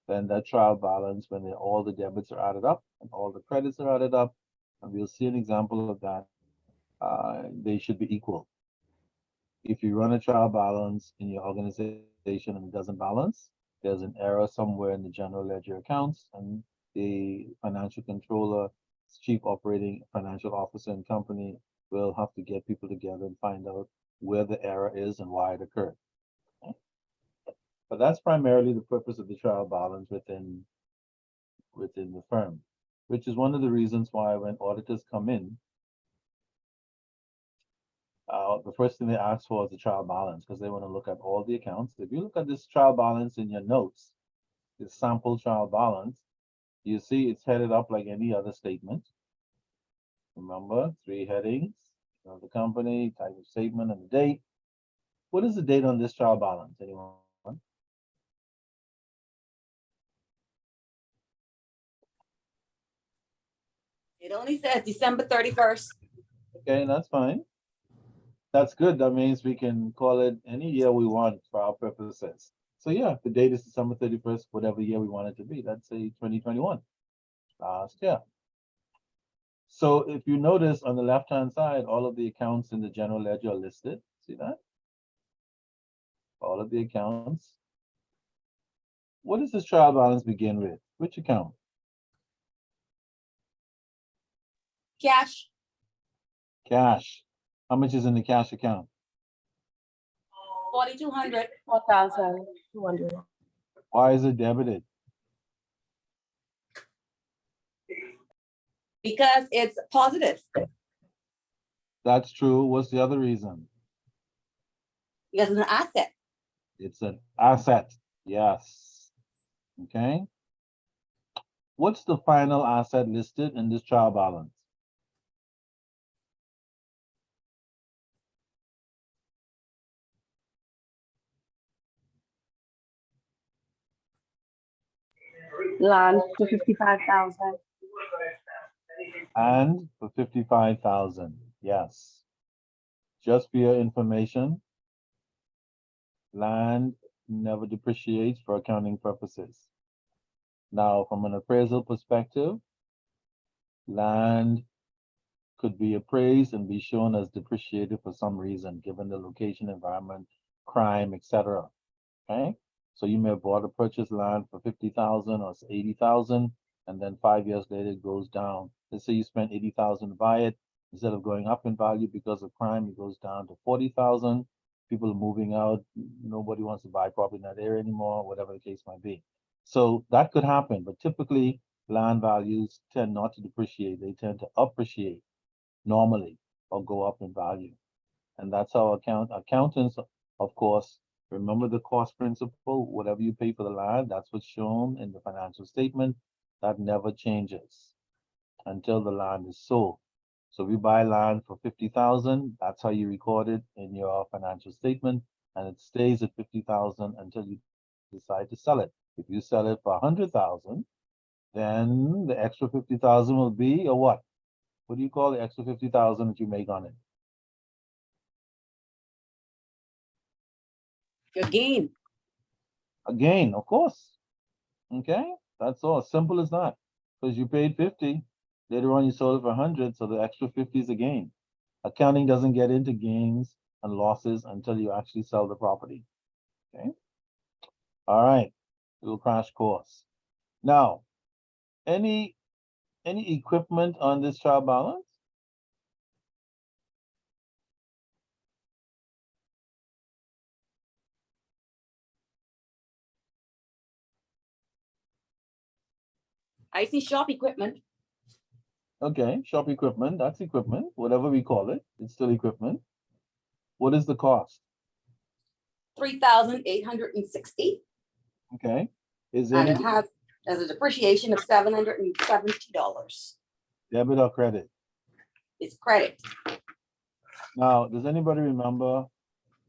[SPEAKER 1] then that trial balance, when all the debits are added up and all the credits are added up, and we'll see an example of that, they should be equal. If you run a trial balance in your organization and it doesn't balance, there's an error somewhere in the general ledger accounts, and the financial controller, chief operating financial officer and company will have to get people together and find out where the error is and why it occurred. But that's primarily the purpose of the trial balance within the firm, which is one of the reasons why when auditors come in, the first thing they ask for is the trial balance, because they want to look at all the accounts. If you look at this trial balance in your notes, this sample trial balance, you see it's headed up like any other statement. Remember, 3 headings, the company, type of statement, and the date. What is the date on this trial balance? Anyone?
[SPEAKER 6] It only says December 31st.
[SPEAKER 1] Okay, that's fine. That's good. That means we can call it any year we want for our purposes. So yeah, the date is December 31st, whatever year we want it to be. Let's say 2021, last year. So if you notice on the left-hand side, all of the accounts in the general ledger are listed. See that? All of the accounts. What does this trial balance begin with? Which account?
[SPEAKER 6] Cash.
[SPEAKER 1] Cash. How much is in the cash account?
[SPEAKER 6] 4,200.
[SPEAKER 4] 4,200.
[SPEAKER 1] Why is it debited?
[SPEAKER 6] Because it's positive.
[SPEAKER 1] That's true. What's the other reason?
[SPEAKER 6] Because it's an asset.
[SPEAKER 1] It's an asset. Yes. Okay. What's the final asset listed in this trial balance?
[SPEAKER 4] Land for 55,000.
[SPEAKER 1] And for 55,000. Yes. Just for your information, land never depreciates for accounting purposes. Now, from an appraisal perspective, land could be appraised and be shown as depreciated for some reason, given the location, environment, crime, etc. Okay, so you may have bought or purchased land for 50,000 or 80,000, and then 5 years later it goes down. Let's say you spent 80,000 to buy it. Instead of going up in value because of crime, it goes down to 40,000. People are moving out. Nobody wants to buy property in that area anymore, whatever the case might be. So that could happen, but typically land values tend not to depreciate. They tend to appreciate normally or go up in value. And that's how accountants, of course, remember the cost principle. Whatever you pay for the land, that's what's shown in the financial statement. That never changes until the land is sold. So if you buy land for 50,000, that's how you record it in your financial statement. and it stays at 50,000 until you decide to sell it. If you sell it for 100,000, then the extra 50,000 will be a what? What do you call the extra 50,000 that you make on it?
[SPEAKER 6] Your gain.
[SPEAKER 1] A gain, of course. Okay, that's all. Simple as that. Because you paid 50, later on you sold it for 100, so the extra 50 is a gain. Accounting doesn't get into gains and losses until you actually sell the property. Okay. All right. Little crash course. Now, any equipment on this trial balance?
[SPEAKER 6] I see shop equipment,
[SPEAKER 1] Okay, shop equipment, that's equipment, whatever we call it, it's still equipment. What is the cost?
[SPEAKER 6] 3,860,
[SPEAKER 1] Okay, is
[SPEAKER 6] and
[SPEAKER 1] any
[SPEAKER 6] it has a depreciation of $770.
[SPEAKER 1] debit or credit?
[SPEAKER 6] It's credit.
[SPEAKER 1] Now, does anybody remember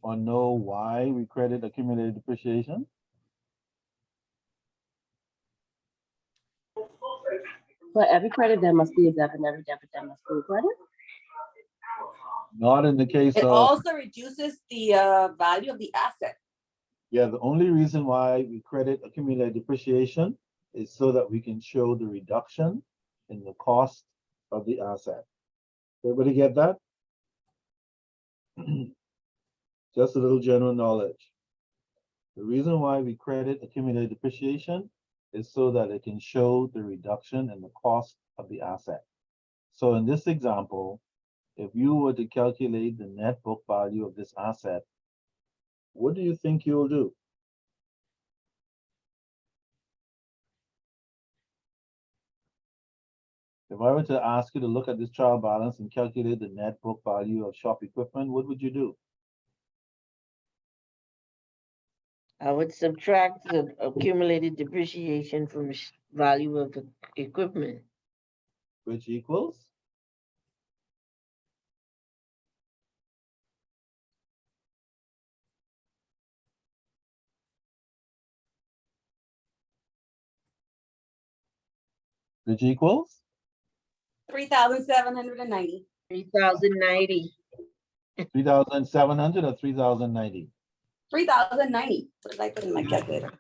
[SPEAKER 1] or know why we credit accumulated depreciation?
[SPEAKER 4] For every credit, there must be a debit, and every debit, there must be a credit.
[SPEAKER 1] Not in the case
[SPEAKER 6] It
[SPEAKER 1] of,
[SPEAKER 6] also reduces the value of the asset.
[SPEAKER 1] yeah, the only reason why we credit accumulated depreciation is so that we can show the reduction in the cost of the asset. Everybody get that? Just a little general knowledge. The reason why we credit accumulated depreciation is so that it can show the reduction in the cost of the asset. So in this example, if you were to calculate the net book value of this asset, what do you think you'll do? If I were to ask you to look at this trial balance and calculate the net book value of shop equipment, what would you do?
[SPEAKER 11] I would subtract the accumulated depreciation from value of the equipment.
[SPEAKER 1] Which equals? Which equals?
[SPEAKER 6] 3,790.
[SPEAKER 11] 3,090.
[SPEAKER 1] 3,700 or 3,090?
[SPEAKER 6] 3,090. What did I put in my calculator?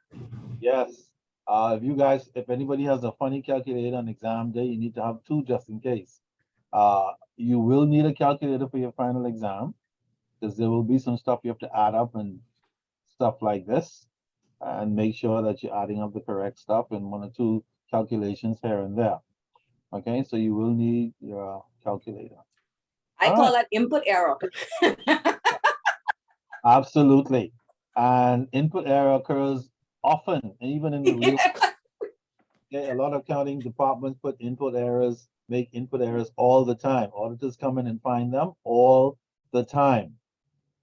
[SPEAKER 1] Yes. If anybody has a funny calculator on exam day, you need to have two just in case. You will need a calculator for your final exam because there will be some stuff you have to add up and stuff like this, and make sure that you're adding up the correct stuff in one or two calculations here and there. Okay, so you will need your calculator.
[SPEAKER 6] I
[SPEAKER 1] All
[SPEAKER 6] call
[SPEAKER 1] right.
[SPEAKER 6] that input error.
[SPEAKER 1] Absolutely. And input error occurs often, and even in the real. Okay, a lot of accounting departments put input errors, make input errors all the time. Auditors come in and find them all the time.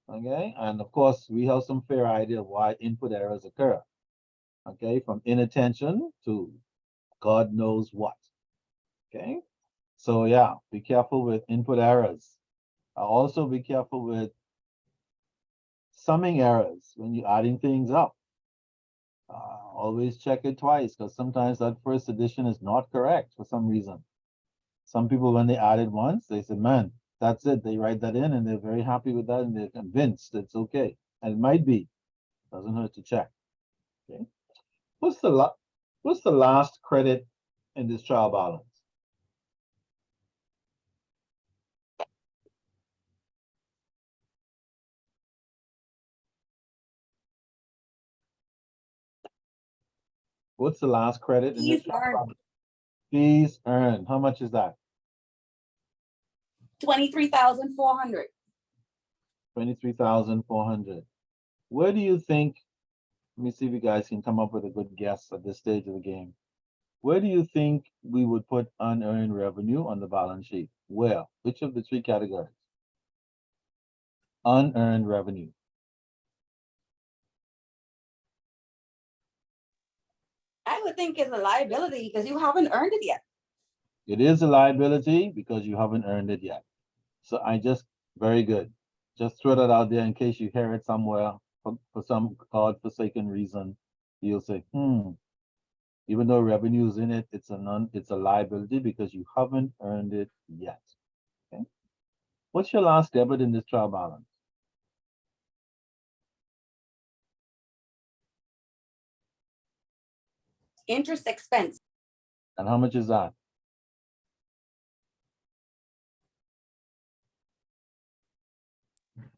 [SPEAKER 1] Okay, and of course, we have some fair idea of why input errors occur. Okay, from inattention to God knows what. Okay, so yeah, be careful with input errors. Also be careful with summing errors when you're adding things up. Always check it twice because sometimes that first addition is not correct for some reason. Some people, when they add it once, they say, man, that's it. They write that in and they're very happy with that and they're convinced it's okay. And it might be. Doesn't hurt to check. Okay. What's the last credit in this trial balance? What's the last credit in this
[SPEAKER 6] Fees
[SPEAKER 1] trial
[SPEAKER 6] earned.
[SPEAKER 1] balance? Fees earned. How much is that?
[SPEAKER 6] 23,400.
[SPEAKER 1] 23,400. Where do you think, let me see if you guys can come up with a good guess at this stage of the game. Where do you think we would put unearned revenue on the balance sheet? Where? Which of the three categories? Unearned revenue.
[SPEAKER 6] I would think it's a liability because you haven't earned it yet.
[SPEAKER 1] It is a liability because you haven't earned it yet. So very good. Just throw that out there in case you hear it somewhere for some godforsaken reason, you'll say, even though revenue is in it, it's a liability because you haven't earned it yet. Okay. What's your last debit in this trial balance?
[SPEAKER 6] Interest expense,
[SPEAKER 1] And how much is that?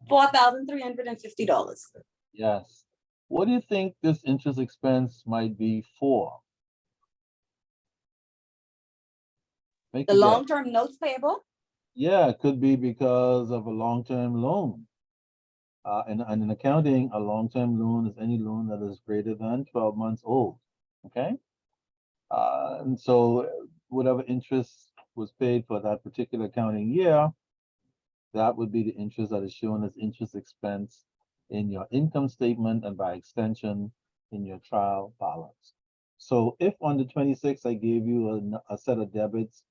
[SPEAKER 6] $4,350.
[SPEAKER 1] Yes. What do you think this interest expense might be for? Make
[SPEAKER 6] The
[SPEAKER 1] a guess.
[SPEAKER 6] long-term notes payable,
[SPEAKER 1] Yeah, it could be because of a long-term loan. And in accounting, a long-term loan is any loan that is greater than 12 months old. Okay. And so whatever interest was paid for that particular accounting year, that would be the interest that is shown as interest expense in your income statement and by extension in your trial balance. So if on the 26th I gave you a set of debits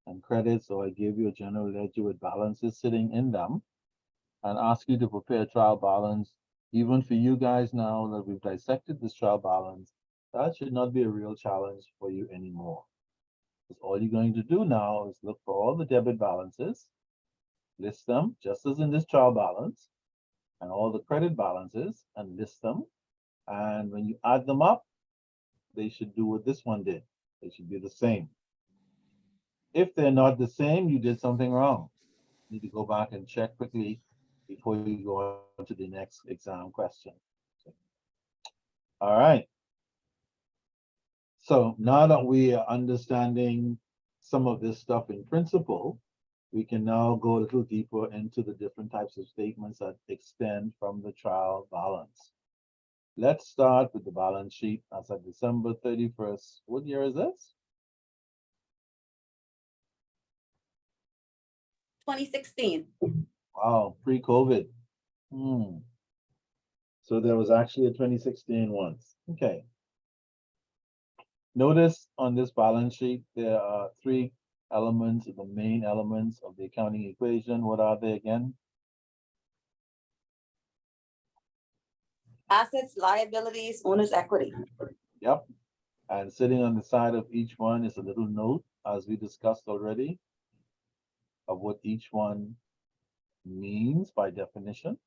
[SPEAKER 1] and credits, or I gave you a general ledger with balances sitting in them, and ask you to prepare a trial balance, even for you guys now that we've dissected this trial balance, that should not be a real challenge for you anymore. Because all you're going to do now is look for all the debit balances, list them just as in this trial balance, and all the credit balances, and list them. And when you add them up, they should do what this one did. They should be the same. If they're not the same, you did something wrong. You need to go back and check quickly before you go on to the next exam question. All right. So now that we are understanding some of this stuff in principle, we can now go a little deeper into the different types of statements that extend from the trial balance. Let's start with the balance sheet as of December 31st. What year is this?
[SPEAKER 6] 2016.
[SPEAKER 1] Wow, pre-COVID. So there was actually a 2016 once. Okay. Notice on this balance sheet, there are three elements, the main elements of the accounting equation. What are they again?
[SPEAKER 6] Assets, liabilities, owner's equity.
[SPEAKER 1] Yep. And sitting on the side of each one is a little note, as we discussed already, of what each one means by definition.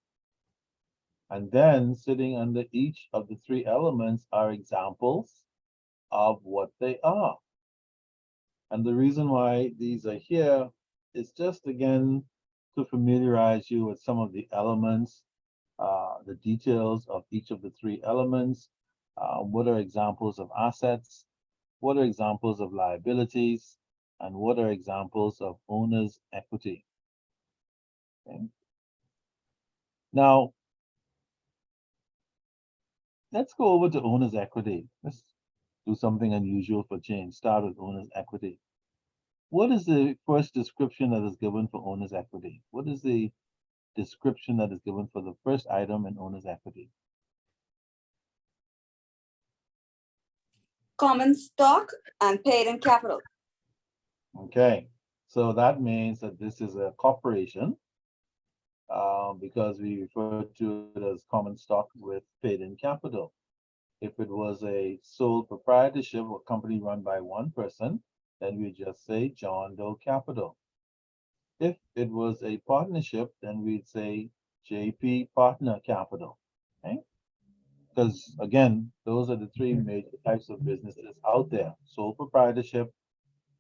[SPEAKER 1] And then sitting under each of the three elements are examples of what they are. And the reason why these are here is just, again, to familiarize you with some of the elements, the details of each of the three elements. What are examples of assets? What are examples of liabilities? And what are examples of owner's equity? Okay. Now, let's go over to owner's equity. Let's do something unusual for change. Start with owner's equity. What is the first description that is given for owner's equity? What is the description that is given for the first item in owner's equity?
[SPEAKER 6] Common stock and paid in capital.
[SPEAKER 1] Okay, so that means that this is a corporation because we refer to it as common stock with paid in capital. If it was a sole proprietorship or company run by one person, then we just say John Doe Capital. If it was a partnership, then we'd say JP Partner Capital. Okay? Because again, those are the three major types of businesses out there: sole proprietorship,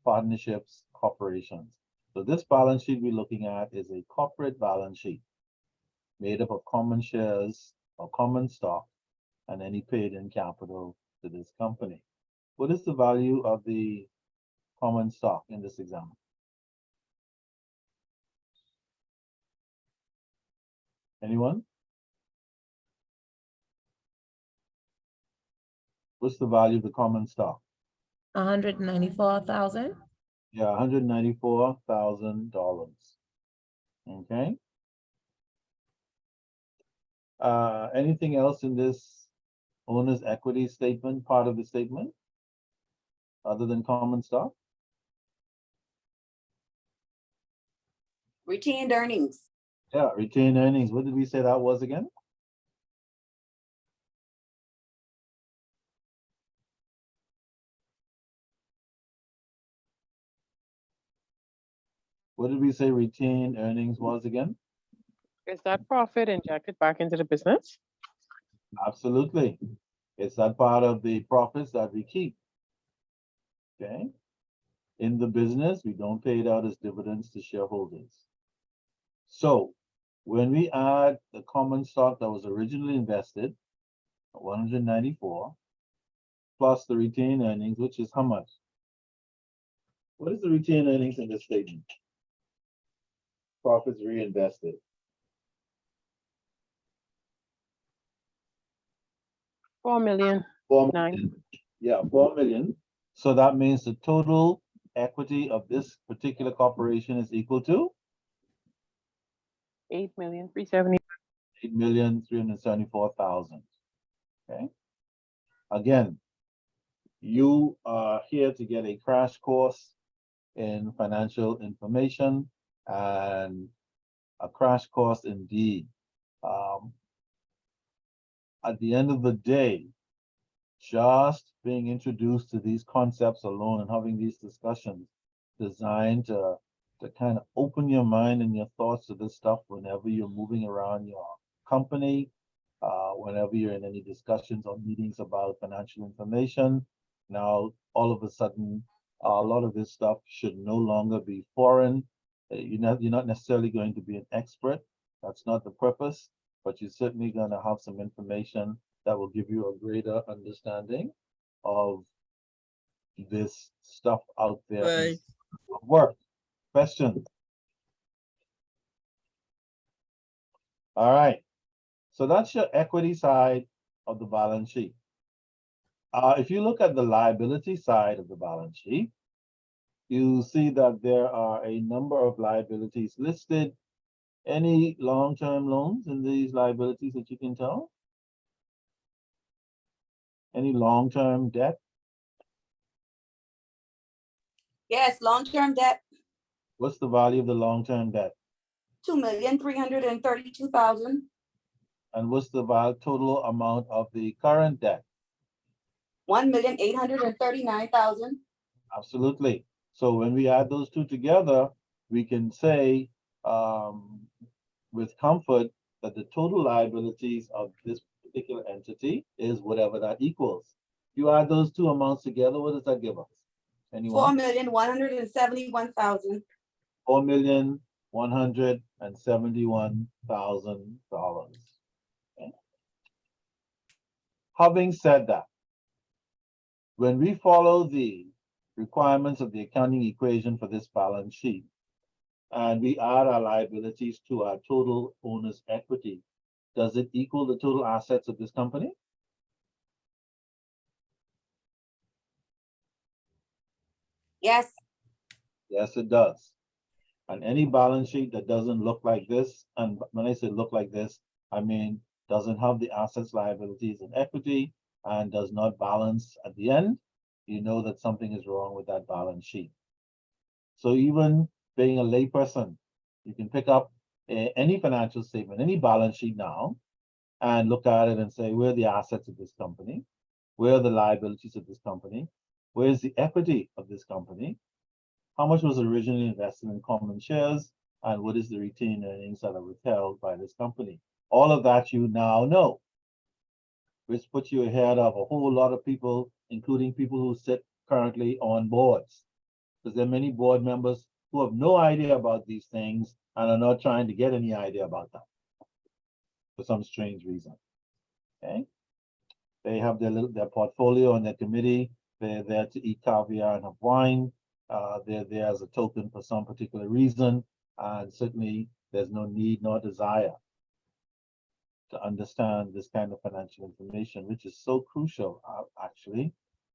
[SPEAKER 1] partnerships, corporations. So this balance sheet we're looking at is a corporate balance sheet made up of common shares or common stock and any paid-in capital to this company. What is the value of the common stock in this example? Anyone? What's the value of the common stock?
[SPEAKER 7] 194,000.
[SPEAKER 1] Yeah, $194,000. Okay. Anything else in this owner's equity statement, part of the statement, other than common stock?
[SPEAKER 6] Retained earnings.
[SPEAKER 1] Yeah, retained earnings. What did we say that was again? What did we say retained earnings was again?
[SPEAKER 8] Is that profit injected back into the business?
[SPEAKER 1] Absolutely. It's that part of the profits that we keep. Okay. In the business, we don't pay it out as dividends to shareholders. So when we add the common stock that was originally invested, 194, plus the retained earnings, which is how much? What is the retained earnings in this statement? Profits reinvested.
[SPEAKER 8] 4 million.
[SPEAKER 1] 4
[SPEAKER 8] Nine.
[SPEAKER 1] million. Yeah, 4 million. So that means the total equity of this particular corporation is equal to
[SPEAKER 8] 8,370,000.
[SPEAKER 1] 8,374,000. Okay. Again, you are here to get a crash course in financial information and a crash course indeed. At the end of the day, just being introduced to these concepts alone and having these discussions designed to kind of open your mind and your thoughts to this stuff whenever you're moving around your company, whenever you're in any discussions or meetings about financial information. Now, all of a sudden, a lot of this stuff should no longer be foreign. You're not necessarily going to be an expert. That's not the purpose, but you're certainly going to have some information that will give you a greater understanding of this stuff out there in
[SPEAKER 3] Right.
[SPEAKER 1] work. Questions? All right. So that's your equity side of the balance sheet. If you look at the liability side of the balance sheet, you see that there are a number of liabilities listed. Any long-term loans in these liabilities that you can tell? Any long-term debt?
[SPEAKER 6] Yes, long-term debt,
[SPEAKER 1] What's the value of the long-term debt?
[SPEAKER 6] 2,332,000.
[SPEAKER 1] And what's the total amount of the current debt?
[SPEAKER 6] 1,839,000.
[SPEAKER 1] Absolutely. So when we add those two together, we can say with comfort that the total liabilities of this particular entity is whatever that equals. You add those two amounts together, what does that give us? Anyone?
[SPEAKER 6] 4,171,000.
[SPEAKER 1] $4,171,000. Okay. Having said that, when we follow the requirements of the accounting equation for this balance sheet, and we add our liabilities to our total owner's equity, does it equal the total assets of this company?
[SPEAKER 6] Yes,
[SPEAKER 1] Yes, it does. And any balance sheet that doesn't look like this, and when I say look like this, I mean doesn't have the assets, liabilities, and equity, and does not balance at the end, you know that something is wrong with that balance sheet. So even being a layperson, you can pick up any financial statement, any balance sheet now, and look at it and say, where are the assets of this company? Where are the liabilities of this company? Where's the equity of this company? How much was originally invested in common shares? And what is the retained earnings that are withheld by this company? All of that you now know, which puts you ahead of a whole lot of people, including people who sit currently on boards. Because there are many board members who have no idea about these things and are not trying to get any idea about them for some strange reason. Okay. They have their portfolio and their committee. They're there to eat caviar and have wine. They're there as a token for some particular reason. And certainly there's no need nor desire to understand this kind of financial information, which is so crucial actually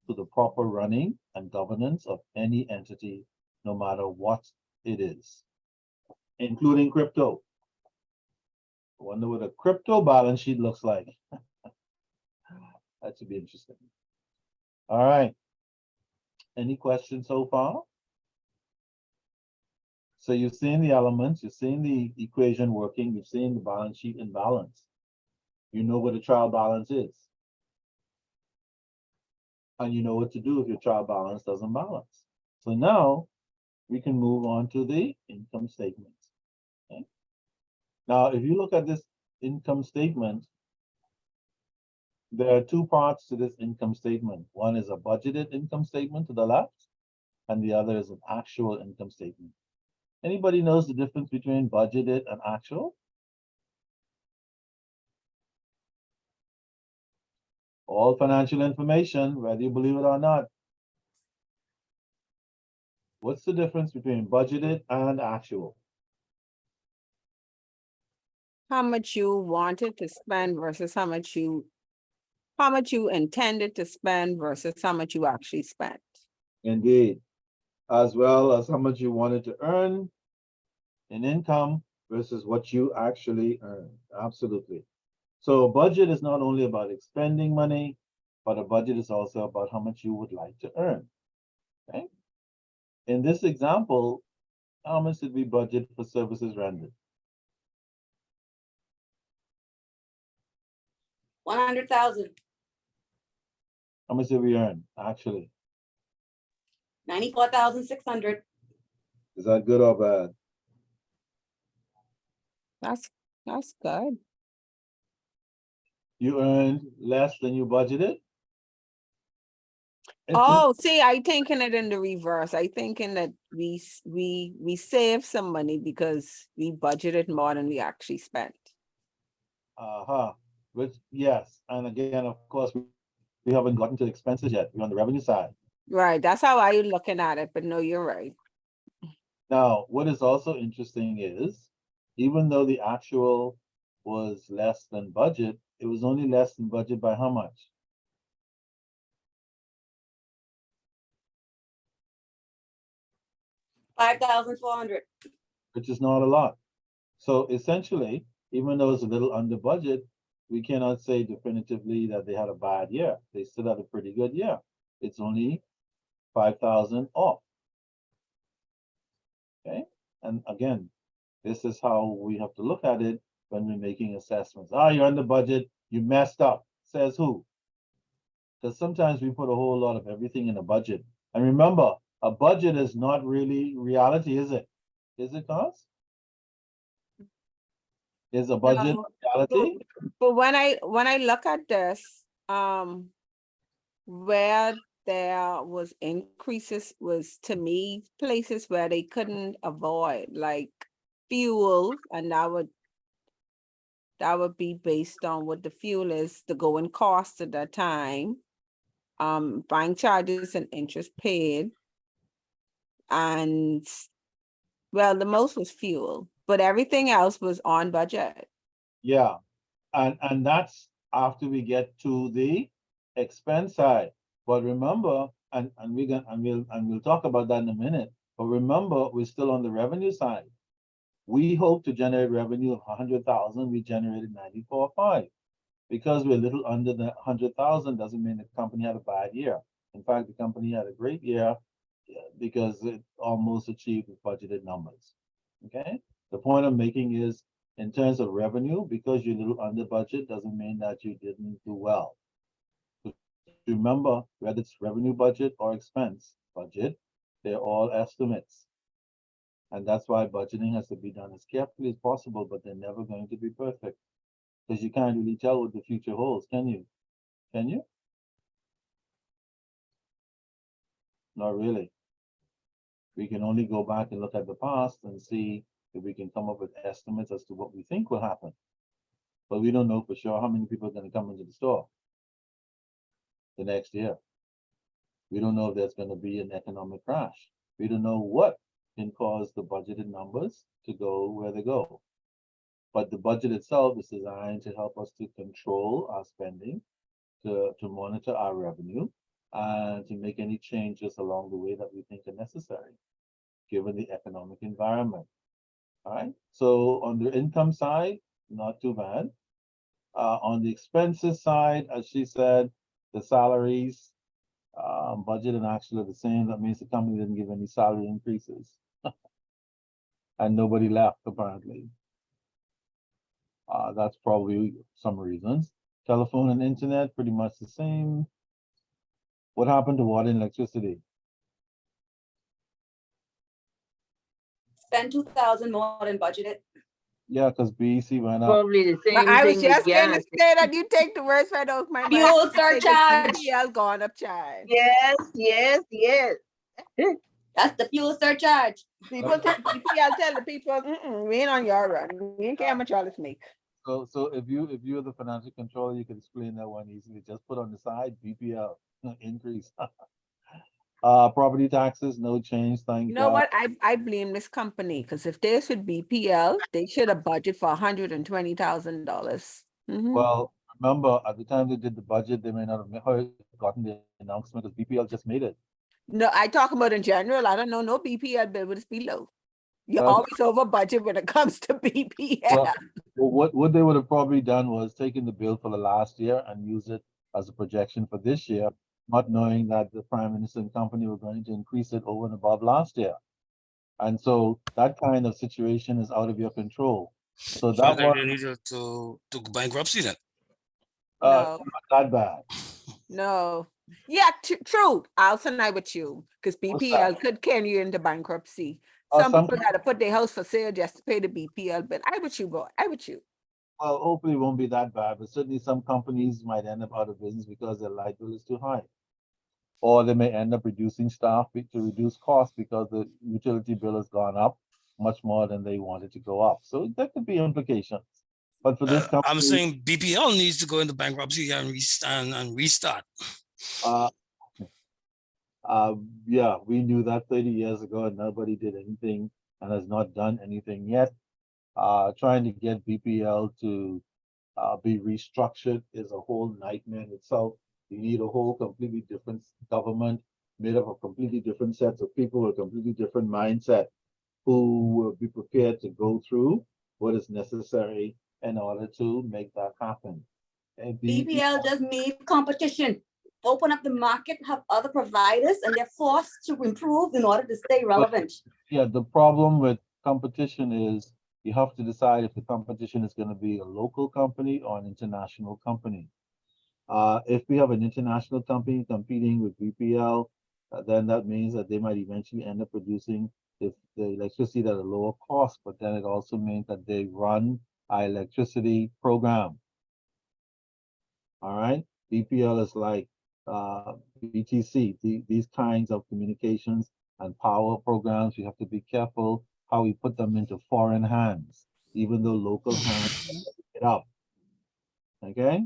[SPEAKER 1] to the proper running and governance of any entity, no matter what it is, including crypto. I wonder what a crypto balance sheet looks like. That should be interesting. All right. Any questions so far? So you've seen the elements, you've seen the equation working, you've seen the balance sheet in balance. You know what a trial balance is. And you know what to do if your trial balance doesn't balance. So now we can move on to the income statement. Okay? Now, if you look at this income statement, there are two parts to this income statement. One is a budgeted income statement to the left, and the other is an actual income statement. Anybody knows the difference between budgeted and actual? All financial information, whether you believe it or not. What's the difference between budgeted and actual?
[SPEAKER 5] How much you wanted to spend versus how much you intended to spend versus how much you actually spent.
[SPEAKER 1] Indeed. As well as how much you wanted to earn in income versus what you actually earn. Absolutely. So a budget is not only about expending money, but a budget is also about how much you would like to earn. Okay. In this example, how much did we budget for services rendered?
[SPEAKER 6] 100,000,
[SPEAKER 1] How much did we earn, actually?
[SPEAKER 6] 94,600.
[SPEAKER 1] Is that good or bad?
[SPEAKER 5] That's good.
[SPEAKER 1] You earned less than you budgeted?
[SPEAKER 5] Oh, see, I thinking it in the reverse. I thinking that we saved some money because we budgeted more than we actually spent.
[SPEAKER 1] Uh-huh. Which, yes, and again, of course, we haven't gotten to expenses yet. We're on the revenue side.
[SPEAKER 5] Right, that's how I looking at it, but no, you're right.
[SPEAKER 1] Now, what is also interesting is, even though the actual was less than budget, it was only less than budget by how much?
[SPEAKER 6] $5,400.
[SPEAKER 1] Which is not a lot. So essentially, even though it's a little under budget, we cannot say definitively that they had a bad year. They still had a pretty good year. It's only 5,000 off. Okay, and again, this is how we have to look at it when we're making assessments. Ah, you're under budget, you messed up. Says who? Because sometimes we put a whole lot of everything in a budget. And remember, a budget is not really reality, is it? Is it, Cos? Is a budget
[SPEAKER 5] No,
[SPEAKER 1] reality?
[SPEAKER 5] But when I look at this, where there was increases was to me places where they couldn't avoid, like fuel, and that would be based on what the fuel is, the going cost at that time, bank charges and interest paid, and well, the most was fuel, but everything else was on budget.
[SPEAKER 1] Yeah, and that's after we get to the expense side. But remember, and we'll talk about that in a minute. But remember, we're still on the revenue side. We hope to generate revenue of 100,000. We generated 94.5. Because we're a little under the 100,000 doesn't mean the company had a bad year. In fact, the company had a great year because it almost achieved its budgeted numbers. Okay. The point I'm making is, in terms of revenue, because you're a little under budget doesn't mean that you didn't do well. So remember, whether it's revenue budget or expense budget, they're all estimates. And that's why budgeting has to be done as carefully as possible, but they're never going to be perfect. Because you can't really tell what the future holds, can you? Can you? Not really. We can only go back and look at the past and see if we can come up with estimates as to what we think will happen. But we don't know for sure how many people are going to come into the store the next year. We don't know if there's going to be an economic crash. We don't know what can cause the budgeted numbers to go where they go. But the budget itself is designed to help us to control our spending, to monitor our revenue, and to make any changes along the way that we think are necessary, given the economic environment. All right. So on the income side, not too bad. On the expenses side, as she said, the salaries, budget and actual are the same. That means the company didn't give any salary increases. And nobody left, apparently. That's probably some reasons. Telephone and internet, pretty much the same. What happened to water and electricity?
[SPEAKER 6] spend 2,000 more than budgeted.
[SPEAKER 1] Yeah, because BEC went up.
[SPEAKER 11] Probably the
[SPEAKER 5] But
[SPEAKER 11] same
[SPEAKER 5] I was
[SPEAKER 11] thing with
[SPEAKER 5] just gonna
[SPEAKER 11] gas.
[SPEAKER 5] say that you take the words right out my mouth.
[SPEAKER 6] Fuel
[SPEAKER 5] I said the
[SPEAKER 6] surcharge.
[SPEAKER 5] BPL gone up, child.
[SPEAKER 11] Yes, yes, yes.
[SPEAKER 6] That's the fuel surcharge.
[SPEAKER 5] People tell BPL tell the people, we ain't on your run. We ain't care how much all this make.
[SPEAKER 1] So if you're the financial controller, you can explain that one easily. Just put on the side BPL increase. Property taxes, no change, thank
[SPEAKER 5] You know
[SPEAKER 1] God.
[SPEAKER 5] what? I blame this company because if they should BPL, they should have budgeted for $120,000.
[SPEAKER 1] Well, remember at the time they did the budget, they may not have gotten the announcement because BPL just made it.
[SPEAKER 5] No, I talk about in general. I don't know no BPL bill was below. You're
[SPEAKER 1] Well-
[SPEAKER 5] always over budget when it comes to BPL.
[SPEAKER 1] Well, what they would have probably done was taken the bill for the last year and use it as a projection for this year, not knowing that the Prime Minister and company were going to increase it over and above last year. And so that kind of situation is out of your control. So
[SPEAKER 10] So
[SPEAKER 1] that
[SPEAKER 10] they
[SPEAKER 1] was
[SPEAKER 10] needed to bankruptcy then.
[SPEAKER 5] No.
[SPEAKER 1] not that bad.
[SPEAKER 5] No. Yeah, true. I'll side with you because
[SPEAKER 1] What's
[SPEAKER 5] BPL
[SPEAKER 1] that?
[SPEAKER 5] could carry you into bankruptcy.
[SPEAKER 1] Some
[SPEAKER 5] Some people got to put their house for sale just to pay the BPL bill. I with you, boy. I with you.
[SPEAKER 1] Well, hopefully it won't be that bad, but certainly some companies might end up out of business because their light bill is too high. Or they may end up reducing staff to reduce costs because the utility bill has gone up much more than they wanted to go up. So there could be implications. But for this company,
[SPEAKER 10] I'm saying BPL needs to go into bankruptcy and restart.
[SPEAKER 1] Yeah, we knew that 30 years ago and nobody did anything and has not done anything yet. Trying to get BPL to be restructured is a whole nightmare in itself. You need a whole completely different government made up of completely different sets of people with a completely different mindset who will be prepared to go through what is necessary in order to make that happen. And
[SPEAKER 6] BPL does need competition. Open up the market, have other providers, and they're forced to improve in order to stay relevant.
[SPEAKER 1] Yeah, the problem with competition is you have to decide if the competition is going to be a local company or an international company. If we have an international company competing with BPL, then that means that they might eventually end up producing the electricity at a lower cost, but then it also means that they run our electricity program. All right, BPL is like BTC, these kinds of communications and power programs. We have to be careful how we put them into foreign hands, even though local hands can pick it up. Okay.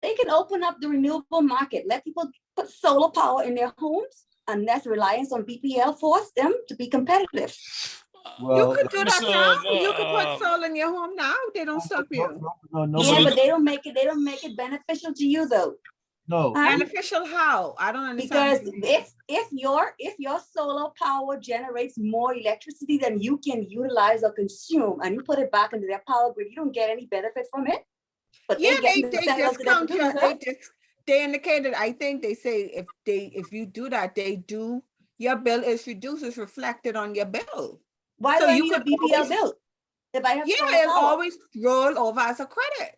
[SPEAKER 6] They can open up the renewable market, let people put solar power in their homes, and that's reliance on BPL force them to be competitive.
[SPEAKER 1] Well,
[SPEAKER 5] you could do that now. You could put
[SPEAKER 10] uh,
[SPEAKER 5] solar in your home now. They don't stop you.
[SPEAKER 1] No,
[SPEAKER 6] Yeah, but they don't make it beneficial to you though.
[SPEAKER 1] no.
[SPEAKER 6] Huh?
[SPEAKER 5] Beneficial how? I don't understand.
[SPEAKER 6] Because if your solar power generates more electricity than you can utilize or consume, and you put it back into their power grid, you don't get any benefit from it. But
[SPEAKER 5] Yeah,
[SPEAKER 6] they
[SPEAKER 5] they
[SPEAKER 6] sell to their
[SPEAKER 5] discount you.
[SPEAKER 6] producer.
[SPEAKER 5] They indicated. I think they say if you do that, they do your bill is reduced, is reflected on your bill.
[SPEAKER 6] Why
[SPEAKER 5] So
[SPEAKER 6] do I
[SPEAKER 5] you
[SPEAKER 6] need a
[SPEAKER 5] could
[SPEAKER 6] BPL
[SPEAKER 5] always-
[SPEAKER 6] bill if I have solar
[SPEAKER 5] Yeah, it'll
[SPEAKER 6] power?
[SPEAKER 5] always roll over as a credit.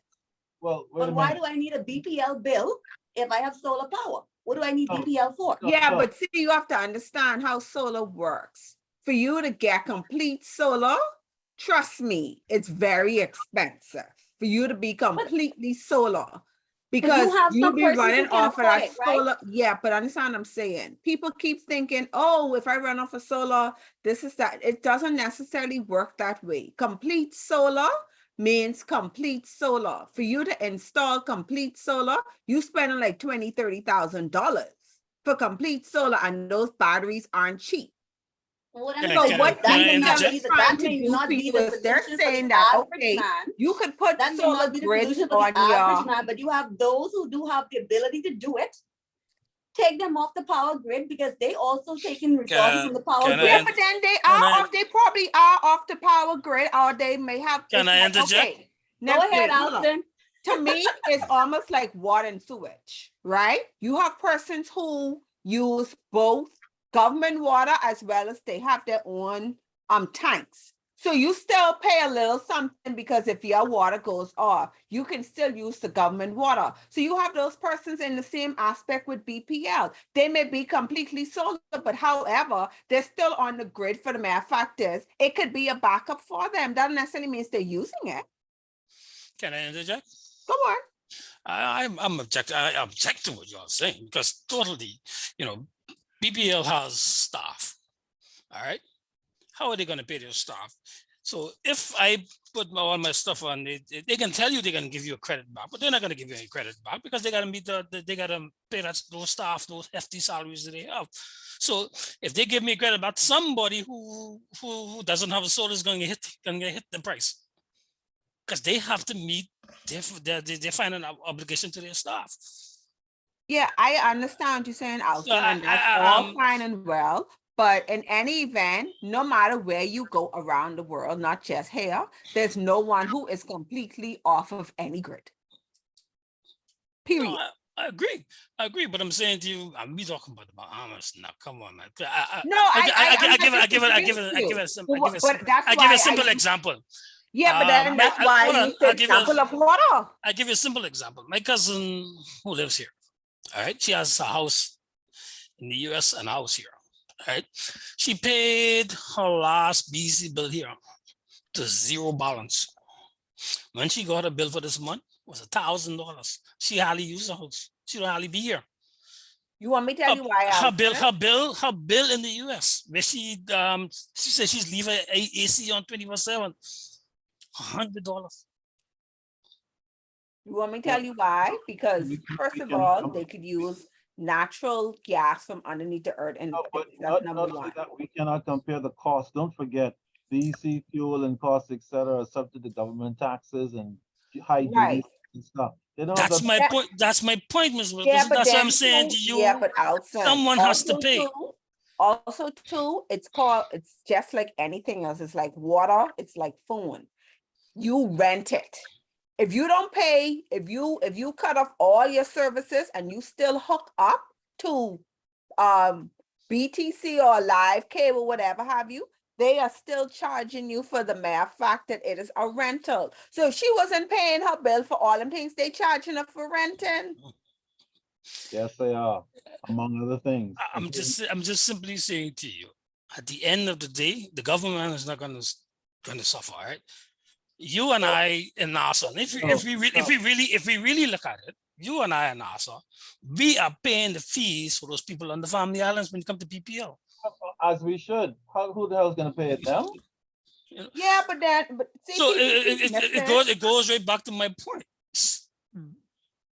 [SPEAKER 1] Well, wait a
[SPEAKER 6] But why
[SPEAKER 1] minute.
[SPEAKER 6] do I need a BPL bill if I have solar power? What do I need
[SPEAKER 1] No.
[SPEAKER 6] BPL for?
[SPEAKER 5] Yeah,
[SPEAKER 1] no.
[SPEAKER 5] but see, you have to understand how solar works. For you to get complete solar, trust me, it's very expensive for you to be completely solar. Because
[SPEAKER 6] have
[SPEAKER 5] you'll
[SPEAKER 6] some
[SPEAKER 5] be
[SPEAKER 6] persons who
[SPEAKER 5] running
[SPEAKER 6] can
[SPEAKER 5] off of that
[SPEAKER 6] afford it, right?
[SPEAKER 5] solar. Yeah, but understand what I'm saying. People keep thinking, oh, if I run off of solar, this is that. It doesn't necessarily work that way. Complete solar means complete solar. For you to install complete solar, you spending like $20,000-$30,000 for complete solar, and those batteries aren't cheap.
[SPEAKER 6] What
[SPEAKER 10] Can I-
[SPEAKER 5] So
[SPEAKER 10] can I-
[SPEAKER 5] what
[SPEAKER 10] can I
[SPEAKER 5] BPL
[SPEAKER 10] interject?
[SPEAKER 5] is trying to
[SPEAKER 6] may
[SPEAKER 5] do
[SPEAKER 6] not
[SPEAKER 5] for
[SPEAKER 6] be
[SPEAKER 5] you
[SPEAKER 6] the
[SPEAKER 5] is they're
[SPEAKER 6] solution for
[SPEAKER 5] saying
[SPEAKER 6] the
[SPEAKER 5] that,
[SPEAKER 6] average
[SPEAKER 5] okay,
[SPEAKER 6] man.
[SPEAKER 5] you could put
[SPEAKER 6] That may
[SPEAKER 5] solar
[SPEAKER 6] not be the
[SPEAKER 5] grids
[SPEAKER 6] solution for
[SPEAKER 5] on
[SPEAKER 6] the average
[SPEAKER 5] your,
[SPEAKER 6] man, but you have those who do have the ability to do it. Take them off the power grid because they also taking resources from the power
[SPEAKER 10] can I-
[SPEAKER 6] grid.
[SPEAKER 5] yeah, but then they
[SPEAKER 10] Can
[SPEAKER 5] are
[SPEAKER 10] I-
[SPEAKER 5] off, they probably are off the power grid, or they may have.
[SPEAKER 10] Can
[SPEAKER 5] it's
[SPEAKER 10] I
[SPEAKER 5] like,
[SPEAKER 10] interject?
[SPEAKER 5] okay,
[SPEAKER 6] Go
[SPEAKER 5] now,
[SPEAKER 6] ahead,
[SPEAKER 5] wait, hold on.
[SPEAKER 6] Alton.
[SPEAKER 5] To me, it's almost like water and sewage, right? You have persons who use both government water as well as they have their own tanks. So you still pay a little something because if your water goes off, you can still use the government water. So you have those persons in the same aspect with BPL. They may be completely solar, but however, they're still on the grid for the mere fact is, it could be a backup for them. Doesn't necessarily mean they're using it.
[SPEAKER 10] Can I interject?
[SPEAKER 5] Go on.
[SPEAKER 10] I object to what you're saying because totally, BPL has staff. All right. How are they going to pay their staff? So if I put all my stuff on, they can tell you they're going to give you a credit back, but they're not going to give you any credit back because they got to meet they got to pay those staff, those hefty salaries that they have. So if they give me credit back, somebody who doesn't have a solar is going to hit the price because they have to meet their final obligation to their staff.
[SPEAKER 5] Yeah, I understand what you're saying, Alton,
[SPEAKER 10] So
[SPEAKER 5] and that's all fine and well. But in any event, no matter where you go around the world, not just here, there's no one who is completely off of any grid. Period.
[SPEAKER 10] No, I agree. But I'm saying to you, we talking about the Bahamas now. Come on, man. I give a simple example.
[SPEAKER 5] Yeah, but then that's why I use the example of water.
[SPEAKER 10] I give you a simple example. My cousin who lives here, all right, she has a house in the US and a house here. Right, she paid her last BC bill here to zero balance. When she got a bill for this month, it was $1,000. She hardly used the house. She don't hardly be here.
[SPEAKER 5] You want me to tell you why?
[SPEAKER 10] Her bill in the US, where she said she's leaving AC on 24/7, $100.
[SPEAKER 5] You want me to tell you why? Because first of all, they could use natural gas from underneath the earth, and that's number one.
[SPEAKER 1] We cannot compare the cost. Don't forget, DC fuel and costs, etc., are subject to government taxes and high duties and stuff.
[SPEAKER 10] That's my point. That's my point, Ms. Wilkerson.
[SPEAKER 5] Yeah, but
[SPEAKER 10] that's what I'm saying to you.
[SPEAKER 5] Yeah, but Alton,
[SPEAKER 10] someone has to pay.
[SPEAKER 5] Also, too, it's just like anything else. It's like water. It's like phone. You rent it. If you don't pay, if you cut off all your services and you still hook up to BTC or live cable, whatever have you, they are still charging you for the mere fact that it is a rental. So if she wasn't paying her bill for all them things, they charging her for renting.
[SPEAKER 1] Yes, they are, among other things.
[SPEAKER 10] I'm just simply saying to you, at the end of the day, the government is not going to suffer, right? You and I in NASA, and if we really look at it, you and I in NASA, we are paying the fees for those people on the family islands when it comes to PPL.
[SPEAKER 1] As we should. Who the hell is going to pay it now?
[SPEAKER 5] Yeah, but see,
[SPEAKER 10] so it goes right back to my point.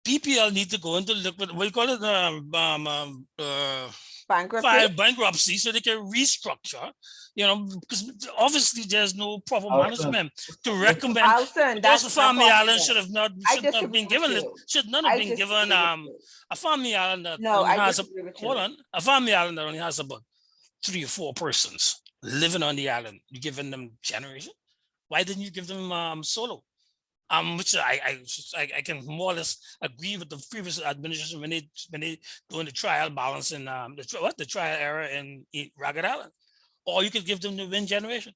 [SPEAKER 10] PPL need to go into what you call it, bankruptcy, so they can restructure. Because obviously there's no proper management to recommend. Those family islands should not have been given a family island that only has a family island that only has about 3 or 4 persons living on the island. You're giving them generation. Why didn't you give them solo? Which I can more or less agree with the previous administration when they doing the trial balance in the trial error in Ragged Island. Or you could give them the wind generation.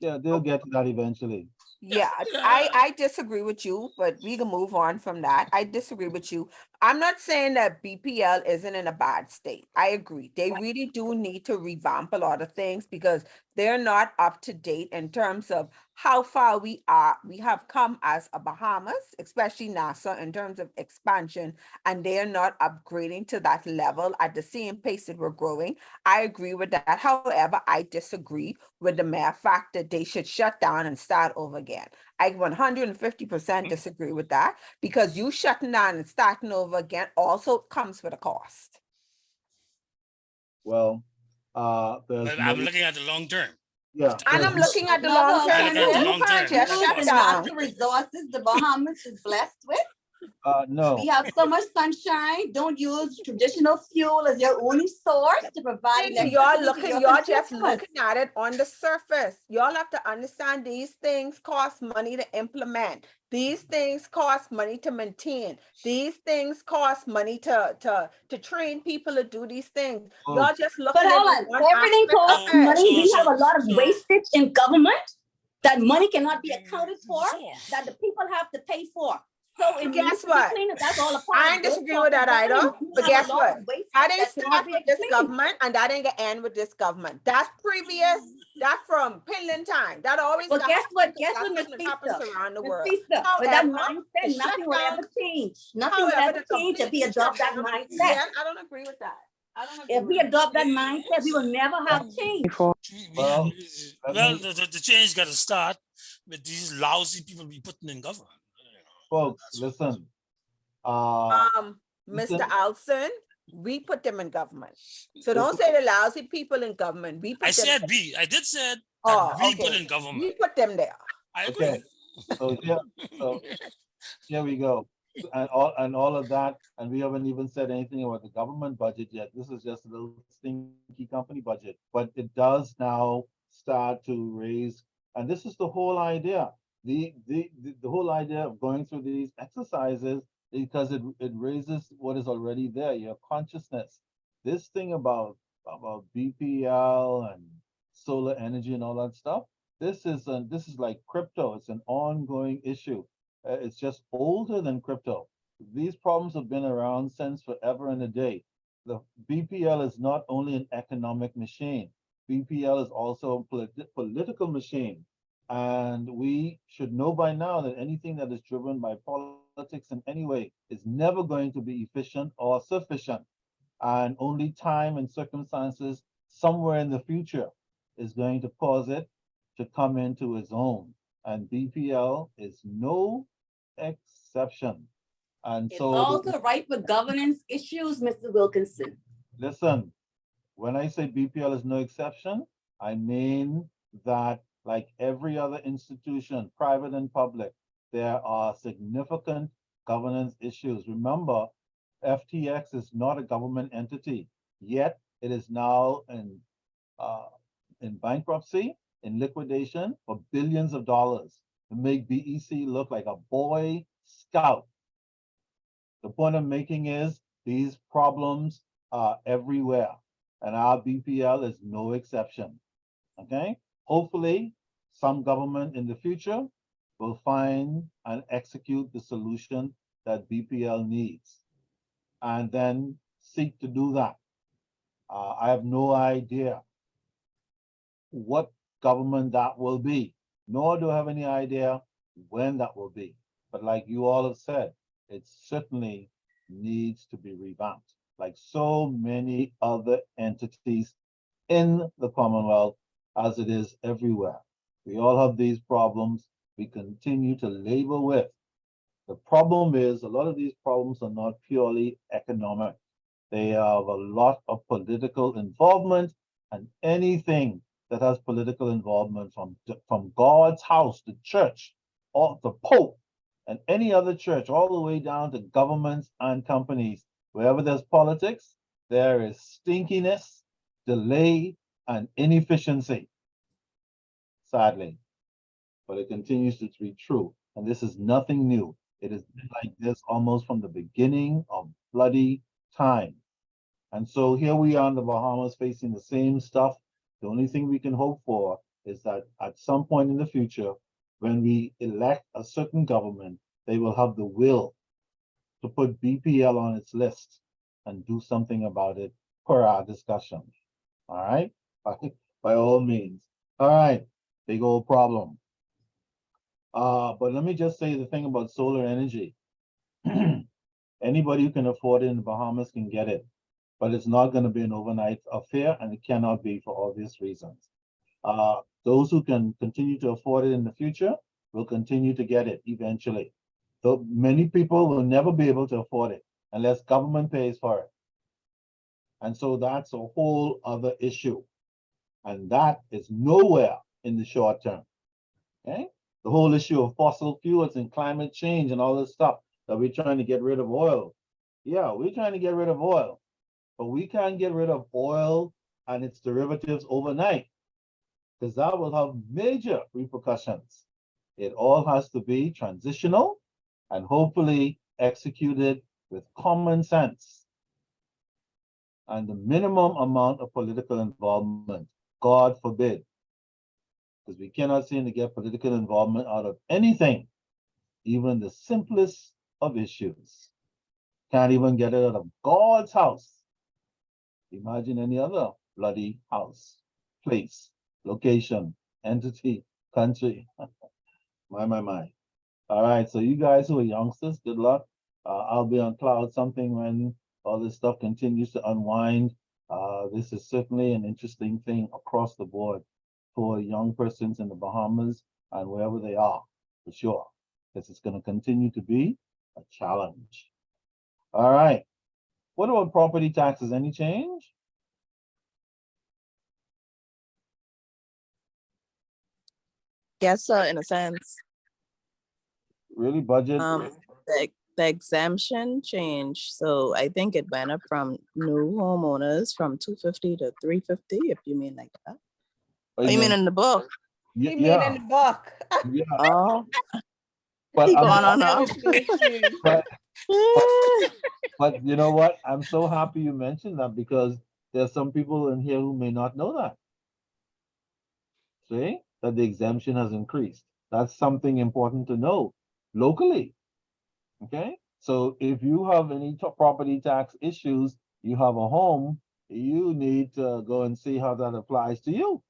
[SPEAKER 1] Yeah, they'll get to that eventually.
[SPEAKER 5] Yeah, I disagree with you, but we can move on from that. I disagree with you. I'm not saying that BPL isn't in a bad state. I agree. They really do need to revamp a lot of things because they're not up to date in terms of how far we have come as a Bahamas, especially NASA, in terms of expansion, and they are not upgrading to that level at the same pace that we're growing. I agree with that. However, I disagree with the mere fact that they should shut down and start over again. I 150% disagree with that because you shutting down and starting over again also comes with a cost.
[SPEAKER 1] Well,
[SPEAKER 10] I'm looking at the long term.
[SPEAKER 1] Yeah,
[SPEAKER 5] and I'm looking at the long term.
[SPEAKER 6] Not the resources the Bahamas is blessed with.
[SPEAKER 1] No.
[SPEAKER 6] We have so much sunshine. Don't use traditional fuel as your only source to provide
[SPEAKER 5] Thing, y'all
[SPEAKER 6] electricity to
[SPEAKER 5] looking,
[SPEAKER 6] your
[SPEAKER 5] y'all just
[SPEAKER 6] consumers.
[SPEAKER 5] looking at it on the surface. Y'all have to understand these things cost money to implement. These things cost money to maintain. These things cost money to train people to do these things. Y'all just
[SPEAKER 6] But
[SPEAKER 5] looking at
[SPEAKER 6] hold on,
[SPEAKER 5] one
[SPEAKER 6] everything
[SPEAKER 5] aspect
[SPEAKER 6] costs
[SPEAKER 5] of it.
[SPEAKER 6] money. We have a lot of wastage in government that money cannot be accounted for, that the people have to pay for. So it needs
[SPEAKER 5] Guess
[SPEAKER 6] to be
[SPEAKER 5] what?
[SPEAKER 6] cleaned up. That's all a part
[SPEAKER 5] I
[SPEAKER 6] of
[SPEAKER 5] ain't
[SPEAKER 6] good
[SPEAKER 5] disagree with that
[SPEAKER 6] corporate
[SPEAKER 5] either.
[SPEAKER 6] governance. We
[SPEAKER 5] But
[SPEAKER 6] have
[SPEAKER 5] guess
[SPEAKER 6] a lot
[SPEAKER 5] what?
[SPEAKER 6] of wastage
[SPEAKER 5] That ain't
[SPEAKER 6] that
[SPEAKER 5] start
[SPEAKER 6] cannot be
[SPEAKER 5] with this
[SPEAKER 6] explained.
[SPEAKER 5] government, and that ain't gonna end with this government. That's previous. That's from Pinland time. That always.
[SPEAKER 6] Well,
[SPEAKER 5] got
[SPEAKER 6] guess what?
[SPEAKER 5] happens.
[SPEAKER 6] Guess
[SPEAKER 5] That's
[SPEAKER 6] what, Miss
[SPEAKER 5] something that happens
[SPEAKER 6] Fista?
[SPEAKER 5] around the
[SPEAKER 6] Miss
[SPEAKER 5] world.
[SPEAKER 6] Fista, with that
[SPEAKER 5] However, the
[SPEAKER 6] mindset, nothing will
[SPEAKER 5] shutdown.
[SPEAKER 6] ever change. Nothing will
[SPEAKER 5] However,
[SPEAKER 6] ever
[SPEAKER 5] the
[SPEAKER 6] change if we
[SPEAKER 5] completely
[SPEAKER 6] adopt that
[SPEAKER 5] shutdown.
[SPEAKER 6] mindset.
[SPEAKER 5] Yeah, I don't agree with that. I don't agree
[SPEAKER 6] If
[SPEAKER 5] with
[SPEAKER 6] we
[SPEAKER 5] that.
[SPEAKER 6] adopt that mindset, we will never have change.
[SPEAKER 1] Well,
[SPEAKER 10] Well,
[SPEAKER 1] let me-
[SPEAKER 10] the change got to start with these lousy people be putting in government.
[SPEAKER 1] folks, listen.
[SPEAKER 5] Mr.
[SPEAKER 1] listen,
[SPEAKER 5] Alson, we put them in government. So don't
[SPEAKER 1] listen.
[SPEAKER 5] say the lousy people in government. We put
[SPEAKER 10] I
[SPEAKER 5] them.
[SPEAKER 10] said we. I did said that
[SPEAKER 5] Oh,
[SPEAKER 10] we
[SPEAKER 5] okay.
[SPEAKER 10] put in government.
[SPEAKER 5] We put them there.
[SPEAKER 10] I agree.
[SPEAKER 1] Okay. So here we go. And all of that, and we haven't even said anything about the government budget yet. This is just a little stinky company budget, but it does now start to raise, and this is the whole idea. The whole idea of going through these exercises is because it raises what is already there, your consciousness. This thing about BPL and solar energy and all that stuff, this is like crypto. It's an ongoing issue. It's just older than crypto. These problems have been around since forever and a day. The BPL is not only an economic machine. BPL is also a political machine. And we should know by now that anything that is driven by politics in any way is never going to be efficient or sufficient. And only time and circumstances somewhere in the future is going to cause it to come into its own. And BPL is no exception. And
[SPEAKER 6] It's
[SPEAKER 1] so,
[SPEAKER 6] also ripe with governance issues, Mr. Wilkinson.
[SPEAKER 1] listen, when I say BPL is no exception, I mean that like every other institution, private and public, there are significant governance issues. Remember, FTX is not a government entity, yet it is now in bankruptcy, in liquidation for billions of dollars to make BEC look like a Boy Scout. The point I'm making is these problems are everywhere, and our BPL is no exception. Okay? Hopefully, some government in the future will find and execute the solution that BPL needs, and then seek to do that. I have no idea what government that will be, nor do I have any idea when that will be. But like you all have said, it certainly needs to be revamped, like so many other entities in the Commonwealth, as it is everywhere. We all have these problems we continue to labor with. The problem is a lot of these problems are not purely economic. They have a lot of political involvement, and anything that has political involvement from God's house, the church, or the Pope, and any other church, all the way down to governments and companies. Wherever there's politics, there is stinkiness, delay, and inefficiency, sadly. But it continues to be true. And this is nothing new. It has been like this almost from the beginning of bloody time. And so here we are in the Bahamas facing the same stuff. The only thing we can hope for is that at some point in the future, when we elect a certain government, they will have the will to put BPL on its list and do something about it per our discussion. All right? By all means. All right, big old problem. But let me just say the thing about solar energy. Anybody who can afford it in the Bahamas can get it, but it's not going to be an overnight affair, and it cannot be for obvious reasons. Those who can continue to afford it in the future will continue to get it eventually. Though many people will never be able to afford it unless government pays for it. And so that's a whole other issue. And that is nowhere in the short term. Okay? The whole issue of fossil fuels and climate change and all this stuff, that we're trying to get rid of oil. Yeah, we're trying to get rid of oil, but we can't get rid of oil and its derivatives overnight, because that will have major repercussions. It all has to be transitional and hopefully executed with common sense and the minimum amount of political involvement. God forbid, because we cannot seem to get political involvement out of anything, even the simplest of issues. Can't even get it out of God's house. Imagine any other bloody house, place, location, entity, country. My. All right, so you guys who are youngsters, good luck. I'll be on cloud something when all this stuff continues to unwind. This is certainly an interesting thing across the board for young persons in the Bahamas and wherever they are, for sure, because it's going to continue to be a challenge. All right. What about property taxes? Any change?
[SPEAKER 9] Yes, sir, in a sense.
[SPEAKER 1] Really, budget?
[SPEAKER 9] The exemption changed, so I think it went up from new homeowners from 250 to 350, if you mean like that. Oh, you mean in the book?
[SPEAKER 1] Yeah,
[SPEAKER 5] You mean in the book?
[SPEAKER 1] yeah.
[SPEAKER 9] Oh,
[SPEAKER 1] But
[SPEAKER 9] he
[SPEAKER 1] I'm
[SPEAKER 9] going
[SPEAKER 5] No,
[SPEAKER 9] on
[SPEAKER 5] that
[SPEAKER 9] up.
[SPEAKER 5] was me too.
[SPEAKER 1] but you know what? I'm so happy you mentioned that, because there's some people in here who may not know that. See, that the exemption has increased. That's something important to know locally. Okay. So if you have any property tax issues, you have a home, you need to go and see how that applies to you.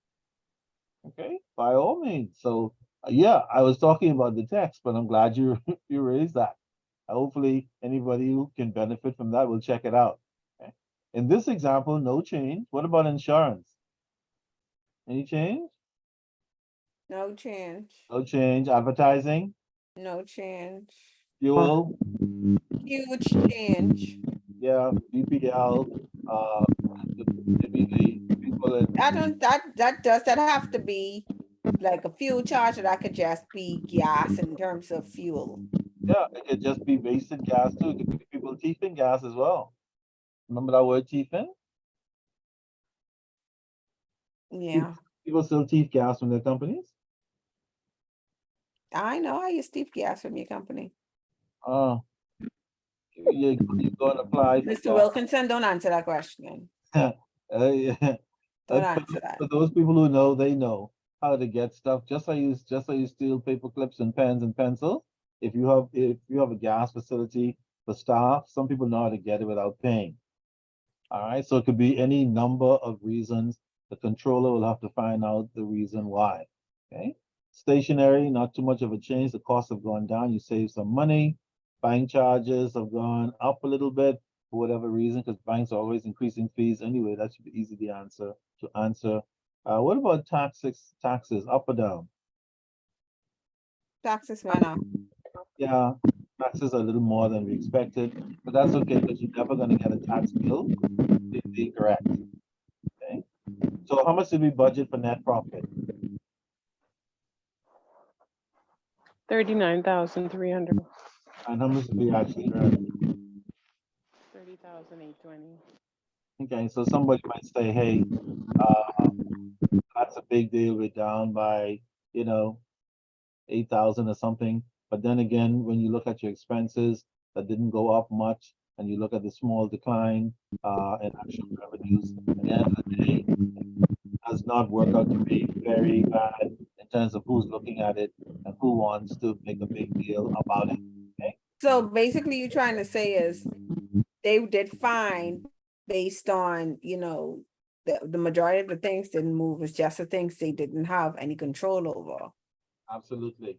[SPEAKER 1] Okay, by all means. So yeah, I was talking about the text, but I'm glad you you raised that. Hopefully, anybody who can benefit from that will check it out. Okay. In this example, no change. What about insurance? Any change?
[SPEAKER 5] No change.
[SPEAKER 1] No change. Advertising,
[SPEAKER 5] No change.
[SPEAKER 1] fuel,
[SPEAKER 5] Huge change.
[SPEAKER 1] yeah, BPL, maybe the people in,
[SPEAKER 5] Does that have to be like a fuel charge, or that could just be gas in terms of fuel?
[SPEAKER 1] yeah, it could just be basic gas too. It could be people teething gas as well. Remember that word teething?
[SPEAKER 5] Yeah,
[SPEAKER 1] People still teeth gas from their companies.
[SPEAKER 5] I know. I use Steve gas from your company.
[SPEAKER 1] Oh, you go and apply for
[SPEAKER 5] Mr.
[SPEAKER 1] gas.
[SPEAKER 5] Wilkinson, don't answer that question.
[SPEAKER 1] Yeah.
[SPEAKER 5] Don't
[SPEAKER 1] For
[SPEAKER 5] answer that.
[SPEAKER 1] for those people who know, they know how to get stuff. Just like you steal paper clips and pens and pencils. If you have a gas facility for staff, some people know how to get it without paying. All right, so it could be any number of reasons. The controller will have to find out the reason why. Okay, stationary, not too much of a change. The costs have gone down. You save some money. Bank charges have gone up a little bit for whatever reason, because banks are always increasing fees anyway. That should be easy to answer. What about taxes, up or down?
[SPEAKER 5] Taxes went up.
[SPEAKER 1] Yeah, taxes are a little more than we expected, but that's okay, because you're never going to get a tax bill completely correct. Okay, so how much did we budget for net profit?
[SPEAKER 8] 39,300.
[SPEAKER 1] And how much did we actually earn?
[SPEAKER 8] 30,820.
[SPEAKER 1] Okay, so somebody might say, hey, that's a big deal. We're down by, 8,000 or something. But then again, when you look at your expenses, that didn't go up much, and you look at the small decline in actual revenues, at the end of the day, it does not work out to be very bad in terms of who's looking at it and who wants to make a big deal about it. Okay.
[SPEAKER 5] So basically, you're trying to say is they did fine based on, the majority of the things didn't move. It's just the things they didn't have any control over.
[SPEAKER 1] Absolutely.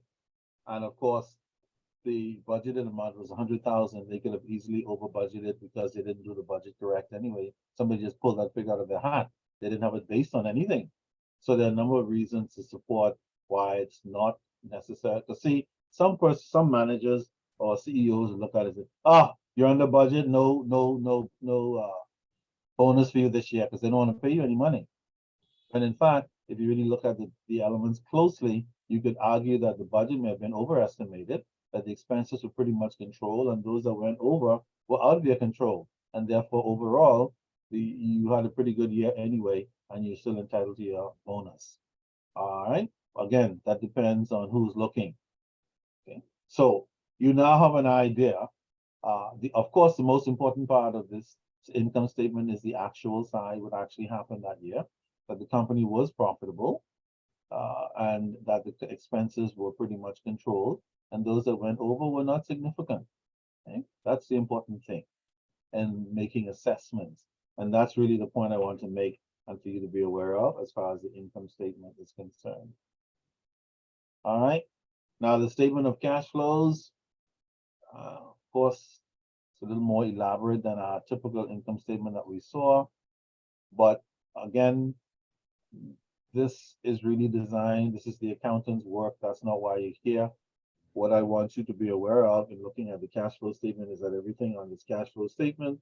[SPEAKER 1] And of course, the budgeted amount was 100,000. They could have easily over budgeted because they didn't do the budget correct anyway. Somebody just pulled that figure out of their hat. They didn't have it based on anything. So there are a number of reasons to support why it's not necessary. To see some managers or CEOs look at it and say, you're under budget, no bonus for you this year, because they don't want to pay you any money. And in fact, if you really look at the elements closely, you could argue that the budget may have been overestimated, that the expenses were pretty much controlled, and those that went over were out of your control. And therefore, overall, you had a pretty good year anyway, and you're still entitled to your bonus. All right. Again, that depends on who's looking. Okay. So you now have an idea. Of course, the most important part of this income statement is the actual side, what actually happened that year, that the company was profitable, and that the expenses were pretty much controlled, and those that went over were not significant. Okay? That's the important thing, and making assessments. And that's really the point I want to make and for you to be aware of as far as the income statement is concerned. All right. Now the statement of cash flows, of course, it's a little more elaborate than our typical income statement that we saw. But again, this is really designed, this is the accountant's work. That's not why you're here. What I want you to be aware of in looking at the cash flow statement is that everything on this cash flow statement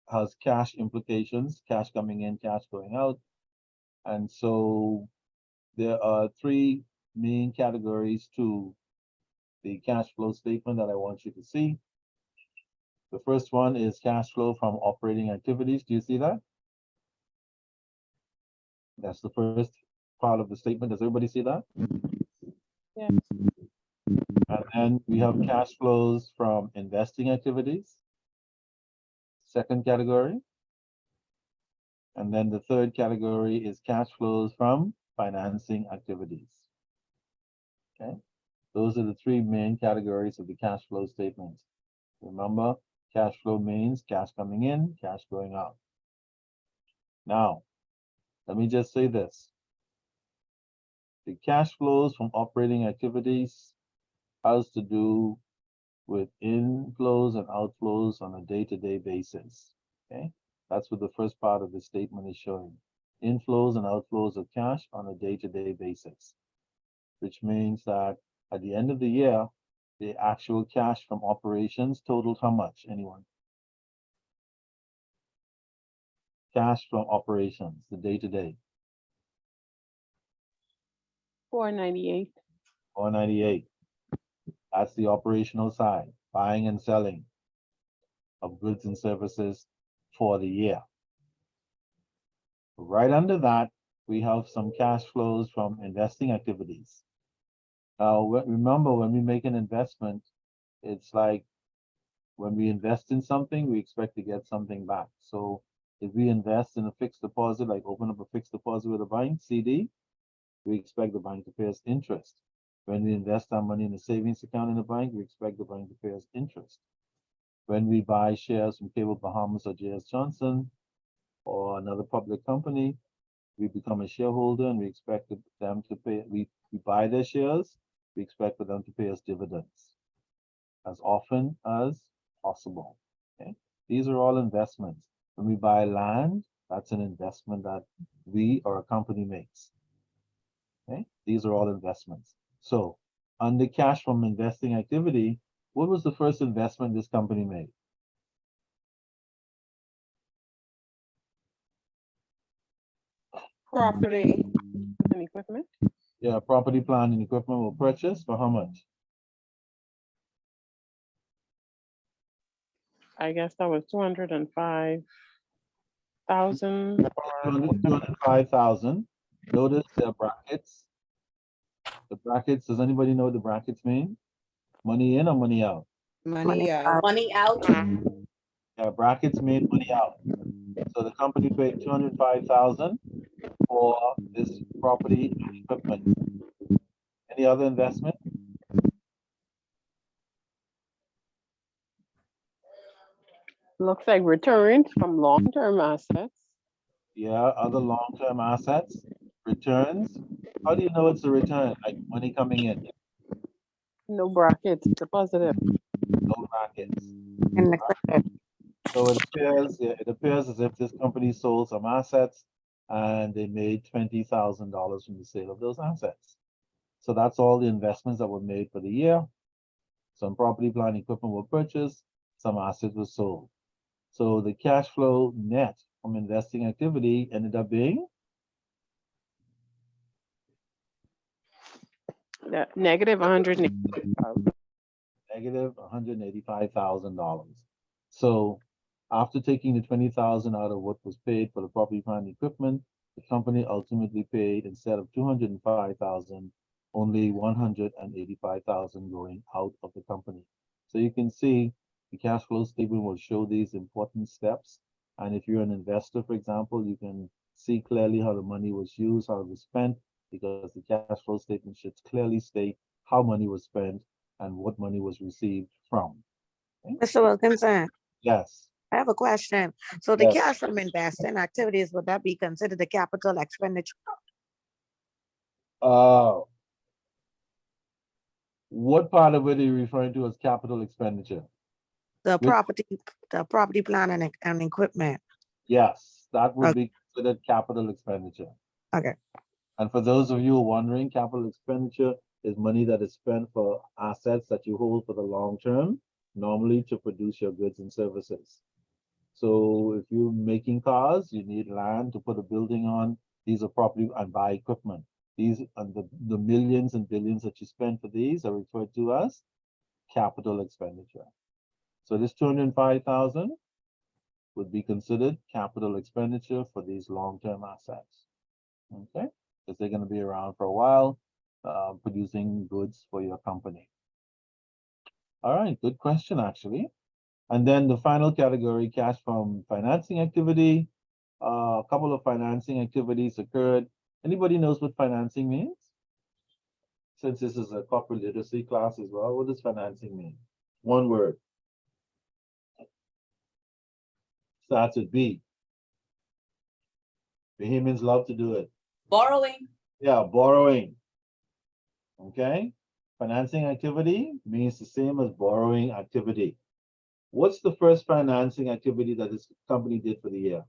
[SPEAKER 1] has cash implications, cash coming in, cash going out. And so there are three main categories to the cash flow statement that I want you to see. The first one is cash flow from operating activities. Do you see that? That's the first part of the statement. Does everybody see that?
[SPEAKER 8] Yeah.
[SPEAKER 1] And then we have cash flows from investing activities. Second category. And then the third category is cash flows from financing activities. Okay. Those are the three main categories of the cash flow statement. Remember, cash flow means cash coming in, cash going out. Now, let me just say this. The cash flows from operating activities has to do with inflows and outflows on a day-to-day basis. Okay, that's what the first part of the statement is showing. Inflows and outflows of cash on a day-to-day basis, which means that at the end of the year, the actual cash from operations totaled how much? Anyone? Cash from operations, the day-to-day.
[SPEAKER 8] 498.
[SPEAKER 1] 498. That's the operational side, buying and selling of goods and services for the year. Right under that, we have some cash flows from investing activities. Now, remember, when we make an investment, it's like when we invest in something, we expect to get something back. So if we invest in a fixed deposit, like open up a fixed deposit with a bank, CD, we expect the bank to pay us interest. When we invest our money in a savings account in a bank, we expect the bank to pay us interest. When we buy shares from Cable Bahamas or J.S. Johnson or another public company, we become a shareholder and we expect them to pay, we buy their shares, we expect for them to pay us dividends as often as possible. Okay, these are all investments. When we buy land, that's an investment that we or a company makes. Okay, these are all investments. So under cash from investing activity, what was the first investment this company made?
[SPEAKER 8] Property and equipment.
[SPEAKER 1] Yeah, property, plant, and equipment were purchased for how much?
[SPEAKER 8] I guess that was 205,000.
[SPEAKER 1] 205,000. Notice the brackets. The brackets, does anybody know what the brackets mean? Money in or money out?
[SPEAKER 5] Money out.
[SPEAKER 6] Money out.
[SPEAKER 1] Yeah, brackets mean money out. So the company paid 205,000 for this property and equipment. Any other investment?
[SPEAKER 8] Looks like returns from long-term assets.
[SPEAKER 1] Yeah, other long-term assets, returns. How do you know it's a return? Like money coming in?
[SPEAKER 8] No brackets, it's a positive.
[SPEAKER 1] No brackets. So it appears as if this company sold some assets and they made $20,000 from the sale of those assets. So that's all the investments that were made for the year. Some property, plant, equipment were purchased, some assets were sold. So the cash flow net from investing activity ended up being
[SPEAKER 8] Negative 180,000.
[SPEAKER 1] Negative $185,000. So after taking the 20,000 out of what was paid for the property, plant, and equipment, the company ultimately paid, instead of 205,000, only 185,000 going out of the company. So you can see the cash flow statement will show these important steps. And if you're an investor, for example, you can see clearly how the money was used, how it was spent, because the cash flow statement should clearly state how money was spent and what money was received from. Okay?
[SPEAKER 12] Mr. Wilkinson,
[SPEAKER 1] Yes.
[SPEAKER 12] I have a question. So the
[SPEAKER 1] Yes.
[SPEAKER 12] cash from investing activities, would that be considered a capital expenditure?
[SPEAKER 1] What part of it are you referring to as capital expenditure?
[SPEAKER 12] The
[SPEAKER 1] Which-
[SPEAKER 12] property plan and equipment.
[SPEAKER 1] Yes, that would
[SPEAKER 12] Okay.
[SPEAKER 1] be considered capital expenditure.
[SPEAKER 12] Okay.
[SPEAKER 1] And for those of you who are wondering, capital expenditure is money that is spent for assets that you hold for the long term, normally to produce your goods and services. So if you're making cars, you need land to put a building on. These are property and buy equipment. These and the millions and billions that you spend for these are referred to as capital expenditure. So this 205,000 would be considered capital expenditure for these long-term assets. Okay, because they're going to be around for a while, producing goods for your company. All right, good question, actually. And then the final category, cash from financing activity. A couple of financing activities occurred. Anybody knows what financing means? Since this is a corporate literacy class as well, what does financing mean? One word. Starts with B. Bahamians love to do it.
[SPEAKER 6] Borrowing.
[SPEAKER 1] Yeah, borrowing. Okay. Financing activity means the same as borrowing activity. What's the first financing activity that this company did for the year?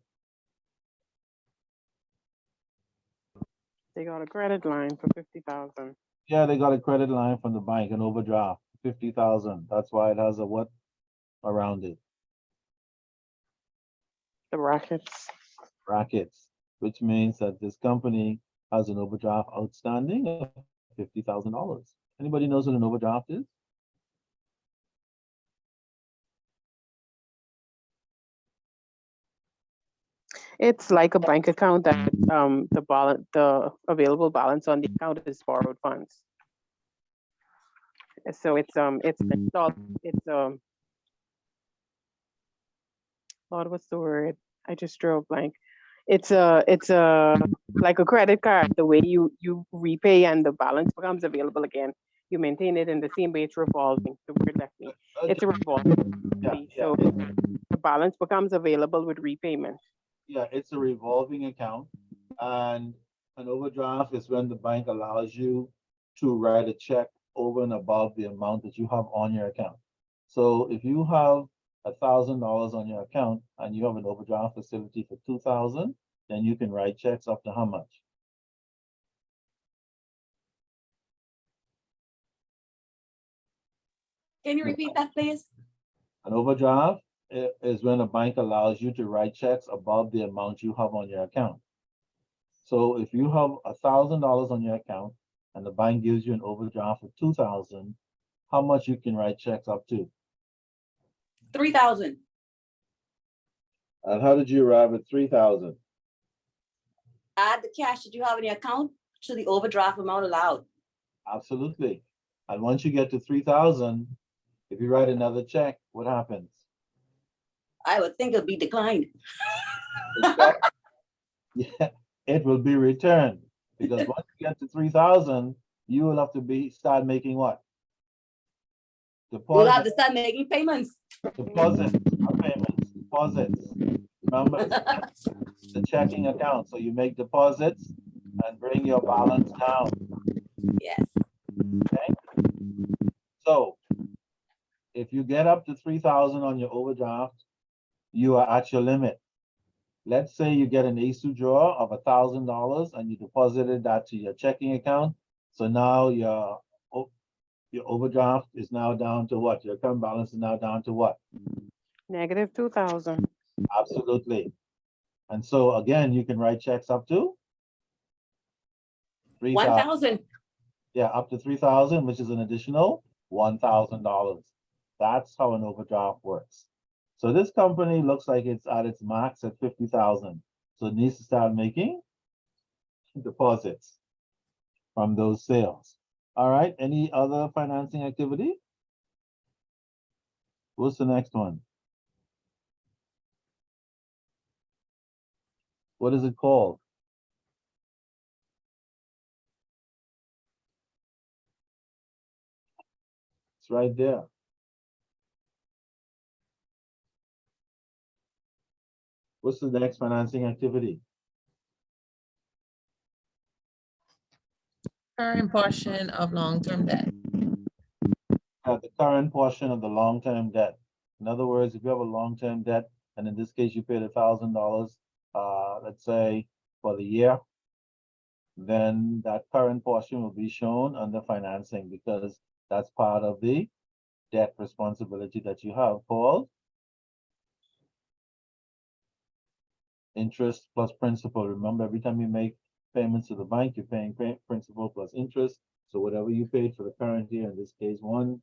[SPEAKER 8] They got a credit line for 50,000.
[SPEAKER 1] Yeah, they got a credit line from the bank, an overdraft, 50,000. That's why it has a what around it?
[SPEAKER 8] The brackets.
[SPEAKER 1] Brackets, which means that this company has an overdraft outstanding of $50,000. Anybody knows what an overdraft is?
[SPEAKER 8] It's like a bank account that the available balance on the account is borrowed funds. So it's Lord, what's the word? I just drew a blank. It's like a credit card. The way you repay and the balance becomes available again. You maintain it in the same way it's revolving. The word left me. It's a revolving. So the balance becomes available with repayment.
[SPEAKER 1] Yeah, it's a revolving account, and an overdraft is when the bank allows you to write a check over and above the amount that you have on your account. So if you have $1,000 on your account and you have an overdraft facility for 2,000, then you can write checks up to how much?
[SPEAKER 6] Can you repeat that, please?
[SPEAKER 1] An overdraft is when a bank allows you to write checks above the amount you have on your account. So if you have $1,000 on your account and the bank gives you an overdraft of 2,000, how much you can write checks up to?
[SPEAKER 6] 3,000.
[SPEAKER 1] And how did you arrive at 3,000?
[SPEAKER 6] Add the cash that you have in your account to the overdraft amount allowed.
[SPEAKER 1] Absolutely. And once you get to 3,000, if you write another check, what happens?
[SPEAKER 6] I would think it'll be declined.
[SPEAKER 1] Yeah, it will be returned, because once you get to 3,000, you will have to start making what?
[SPEAKER 6] We'll have to start making payments.
[SPEAKER 1] Deposits, not payments, deposits. Remember, the checking account. So you make deposits and bring your balance down.
[SPEAKER 6] Yes.
[SPEAKER 1] Okay. So if you get up to 3,000 on your overdraft, you are at your limit. Let's say you get an ASU draw of $1,000 and you deposited that to your checking account. So now your overdraft is now down to what? Your account balance is now down to what?
[SPEAKER 8] Negative 2,000.
[SPEAKER 1] Absolutely. And so again, you can write checks up to 3,000.
[SPEAKER 6] 1,000.
[SPEAKER 1] Yeah, up to 3,000, which is an additional $1,000. That's how an overdraft works. So this company looks like it's at its max at 50,000. So it needs to start making deposits from those sales. All right, any other financing activity? What's the next one? What is it called? It's right there. What's the next financing activity?
[SPEAKER 7] Current portion of long-term debt.
[SPEAKER 1] The current portion of the long-term debt. In other words, if you have a long-term debt, and in this case, you paid $1,000, let's say for the year, then that current portion will be shown under financing because that's part of the debt responsibility that you have called interest plus principal. Remember, every time you make payments to the bank, you're paying principal plus interest. So whatever you paid for the current year, in this case, one,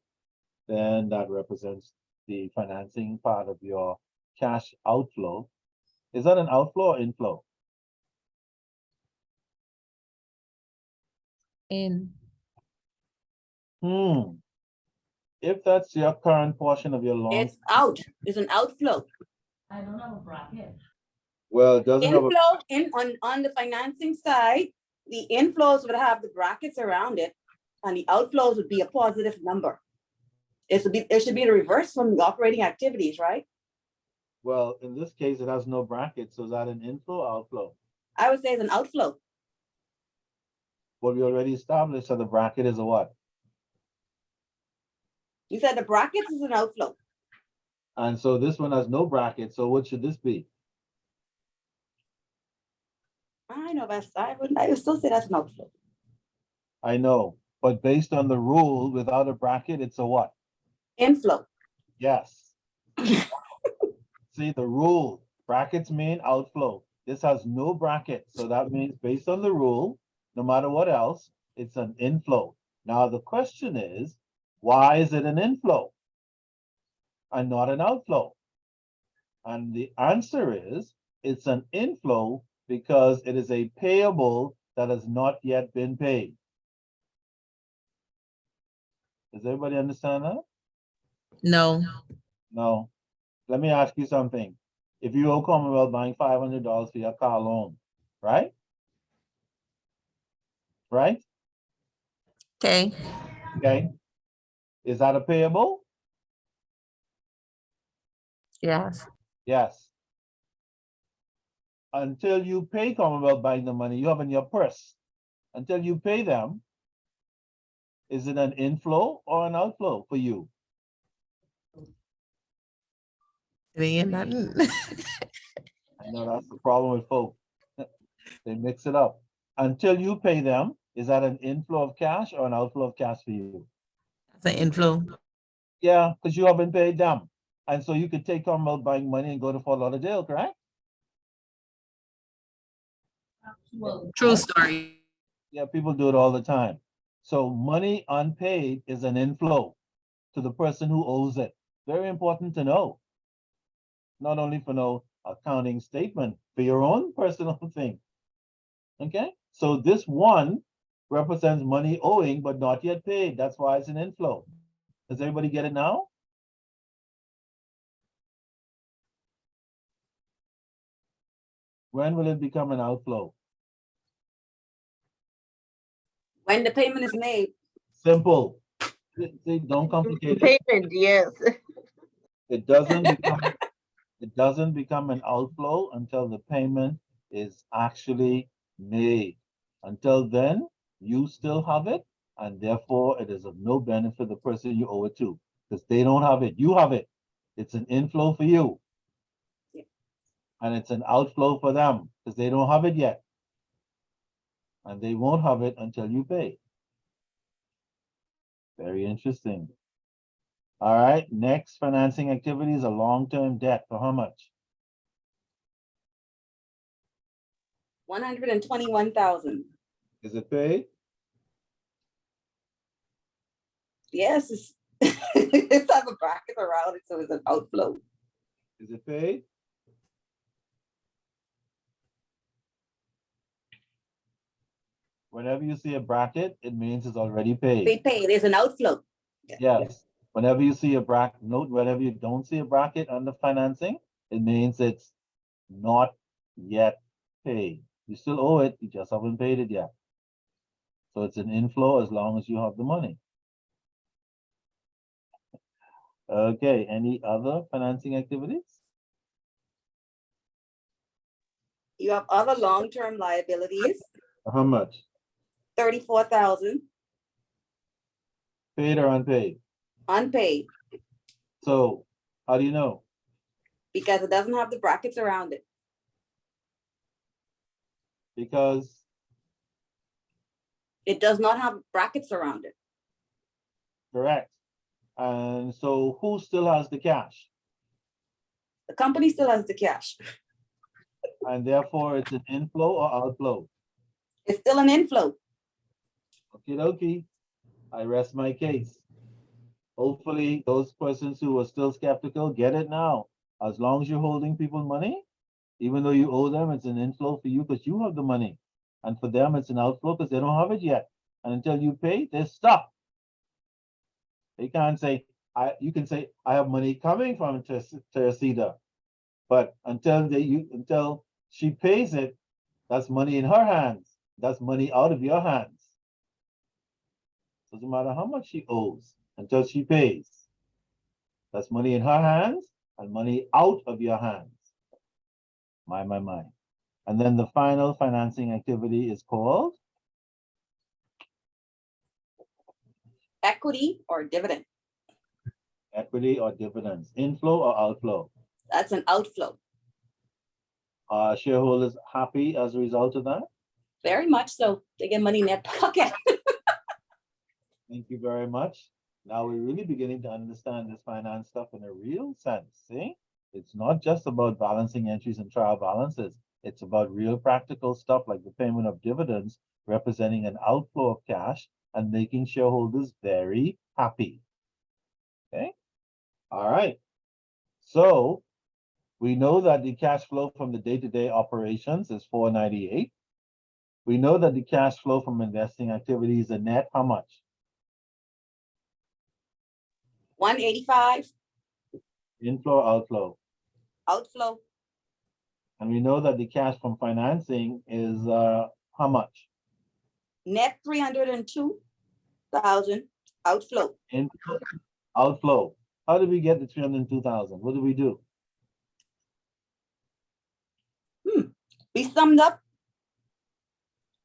[SPEAKER 1] then that represents the financing part of your cash outflow. Is that an outflow or inflow?
[SPEAKER 7] In.
[SPEAKER 1] If that's your current portion of your loan.
[SPEAKER 6] It's out, it's an outflow.
[SPEAKER 7] I don't have a bracket.
[SPEAKER 1] Well, it doesn't have a.
[SPEAKER 6] Inflow on the financing side, the inflows would have the brackets around it, and the outflows would be a positive number. It should be the reverse from the operating activities, right?
[SPEAKER 1] Well, in this case, it has no bracket, so is that an inflow or outflow?
[SPEAKER 6] I would say it's an outflow.
[SPEAKER 1] Well, we already established that the bracket is a what?
[SPEAKER 6] You said the brackets is an outflow.
[SPEAKER 1] And so this one has no bracket, so what should this be?
[SPEAKER 6] I know, but I would still say that's an outflow.
[SPEAKER 1] I know, but based on the rule, without a bracket, it's a what?
[SPEAKER 6] Inflow.
[SPEAKER 1] Yes. See, the rule, brackets mean outflow. This has no bracket, so that means based on the rule, no matter what else, it's an inflow. Now the question is, why is it an inflow and not an outflow? And the answer is, it's an inflow because it is a payable that has not yet been paid. Does everybody understand that?
[SPEAKER 7] No.
[SPEAKER 1] No. Let me ask you something. If you owe Commonwealth Bank $500 for your car loan, right? Right?
[SPEAKER 7] Okay.
[SPEAKER 1] Okay. Is that a payable?
[SPEAKER 7] Yes.
[SPEAKER 1] Yes. Until you pay Commonwealth Bank the money you have in your purse, until you pay them, is it an inflow or an outflow for you?
[SPEAKER 7] It ain't nothing.
[SPEAKER 1] I know that's the problem with folks. They mix it up. Until you pay them, is that an inflow of cash or an outflow of cash for you?
[SPEAKER 7] It's an inflow.
[SPEAKER 1] Yeah, because you haven't paid them. And so you could take Commonwealth Bank money and go to Fort Lauderdale, correct?
[SPEAKER 7] True story.
[SPEAKER 1] Yeah, people do it all the time. So money unpaid is an inflow to the person who owes it. Very important to know. Not only for no accounting statement, for your own personal thing. Okay, so this one represents money owing but not yet paid. That's why it's an inflow. Does everybody get it now? When will it become an outflow?
[SPEAKER 6] When the payment is made.
[SPEAKER 1] Simple. See, don't complicate it.
[SPEAKER 11] Payment, yes.
[SPEAKER 1] It doesn't become an outflow until the payment is actually made. Until then, you still have it, and therefore it is of no benefit the person you owe it to, because they don't have it. You have it. It's an inflow for you. And it's an outflow for them because they don't have it yet. And they won't have it until you pay. Very interesting. All right, next financing activity is a long-term debt for how much?
[SPEAKER 6] 121,000.
[SPEAKER 1] Is it paid?
[SPEAKER 6] Yes, it's, it's have a bracket around it, so it's an outflow.
[SPEAKER 1] Is it paid? Whenever you see a bracket, it means it's already
[SPEAKER 6] They
[SPEAKER 1] paid.
[SPEAKER 6] pay, there's an outflow.
[SPEAKER 1] Yes. Whenever you see a bracket, note whenever you don't see a bracket under financing, it means it's not yet paid. You still owe it, you just haven't paid it yet. So it's an inflow as long as you have the money. Okay, any other financing activities?
[SPEAKER 6] You have other long-term liabilities,
[SPEAKER 1] How much?
[SPEAKER 6] 34,000
[SPEAKER 1] Paid or unpaid?
[SPEAKER 6] unpaid
[SPEAKER 1] So how do you know?
[SPEAKER 6] because it doesn't have the brackets around it.
[SPEAKER 1] Because
[SPEAKER 6] It does not have brackets around it.
[SPEAKER 1] correct. And so who still has the cash?
[SPEAKER 6] The company still has the cash.
[SPEAKER 1] And therefore it's an inflow or outflow?
[SPEAKER 6] It's still an inflow.
[SPEAKER 1] Okie dokie. I rest my case. Hopefully those persons who are still skeptical get it now. As long as you're holding people money, even though you owe them, it's an inflow for you because you have the money. And for them, it's an outflow because they don't have it yet. And until you pay, they're stuck. They can't say, you can say, I have money coming from Teresita. But until she pays it, that's money in her hands. That's money out of your hands. Doesn't matter how much she owes until she pays. That's money in her hands and money out of your hands. My. And then the final financing activity is called
[SPEAKER 6] Equity or dividend.
[SPEAKER 1] equity or dividends. Inflow or outflow?
[SPEAKER 6] That's an outflow.
[SPEAKER 1] Are shareholders happy as a result of that?
[SPEAKER 6] Very much so. They get money in their pocket.
[SPEAKER 1] Thank you very much. Now we're really beginning to understand this finance stuff in a real sense. See, it's not just about balancing entries and trial balances. It's about real practical stuff like the payment of dividends, representing an outflow of cash and making shareholders very happy. Okay. All right. So we know that the cash flow from the day-to-day operations is 498. We know that the cash flow from investing activities are net how much?
[SPEAKER 6] 185
[SPEAKER 1] Inflow, outflow.
[SPEAKER 6] outflow.
[SPEAKER 1] And we know that the cash from financing is how much?
[SPEAKER 6] Net 302,000 outflow.
[SPEAKER 1] Inflow, outflow. How did we get the 302,000? What did we do?
[SPEAKER 6] We summed up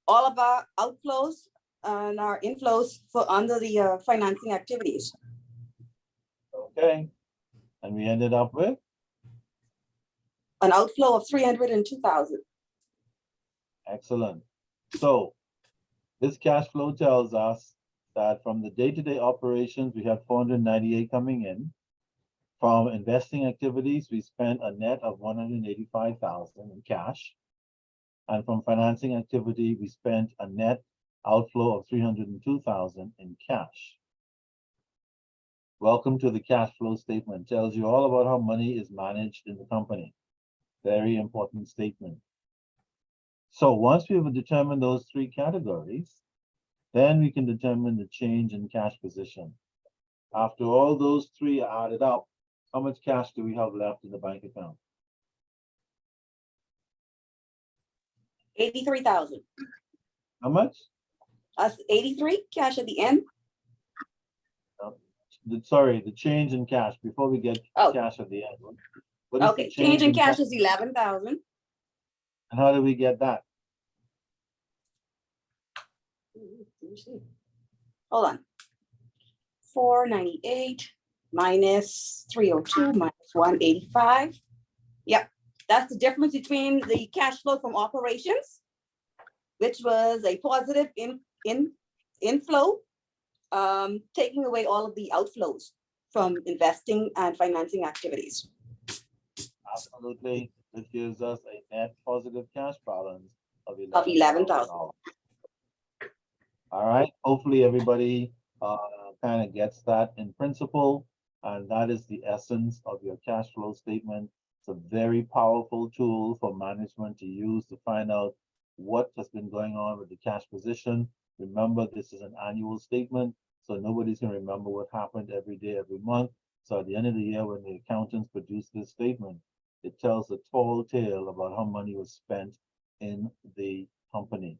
[SPEAKER 6] all of our outflows and our inflows for under the financing activities.
[SPEAKER 1] Okay. And we ended up with?
[SPEAKER 6] An outflow of 302,000.
[SPEAKER 1] Excellent. So this cash flow tells us that from the day-to-day operations, we had 498 coming in. From investing activities, we spent a net of 185,000 in cash. And from financing activity, we spent a net outflow of 302,000 in cash. Welcome to the cash flow statement. Tells you all about how money is managed in the company. Very important statement. So once we've determined those three categories, then we can determine the change in cash position. After all those three are added up, how much cash do we have left in the bank account?
[SPEAKER 6] 83,000.
[SPEAKER 1] How much?
[SPEAKER 6] Us 83 cash at the end.
[SPEAKER 1] Sorry, the change in cash before we get cash at the end. What is the
[SPEAKER 6] Okay, change in cash is 11,000.
[SPEAKER 1] And how do we get that?
[SPEAKER 6] Hold on. 498 minus 302 minus 185. Yep, that's the difference between the cash flow from operations, which was a positive inflow, taking away all of the outflows from investing and financing activities.
[SPEAKER 1] Absolutely. This gives us a net positive cash balance of
[SPEAKER 6] 11,000.
[SPEAKER 1] All right. Hopefully everybody kind of gets that in principle, and that is the essence of your cash flow statement. It's a very powerful tool for management to use to find out what has been going on with the cash position. Remember, this is an annual statement, so nobody's going to remember what happened every day, every month. So at the end of the year, when the accountants produce this statement, it tells a tall tale about how money was spent in the company.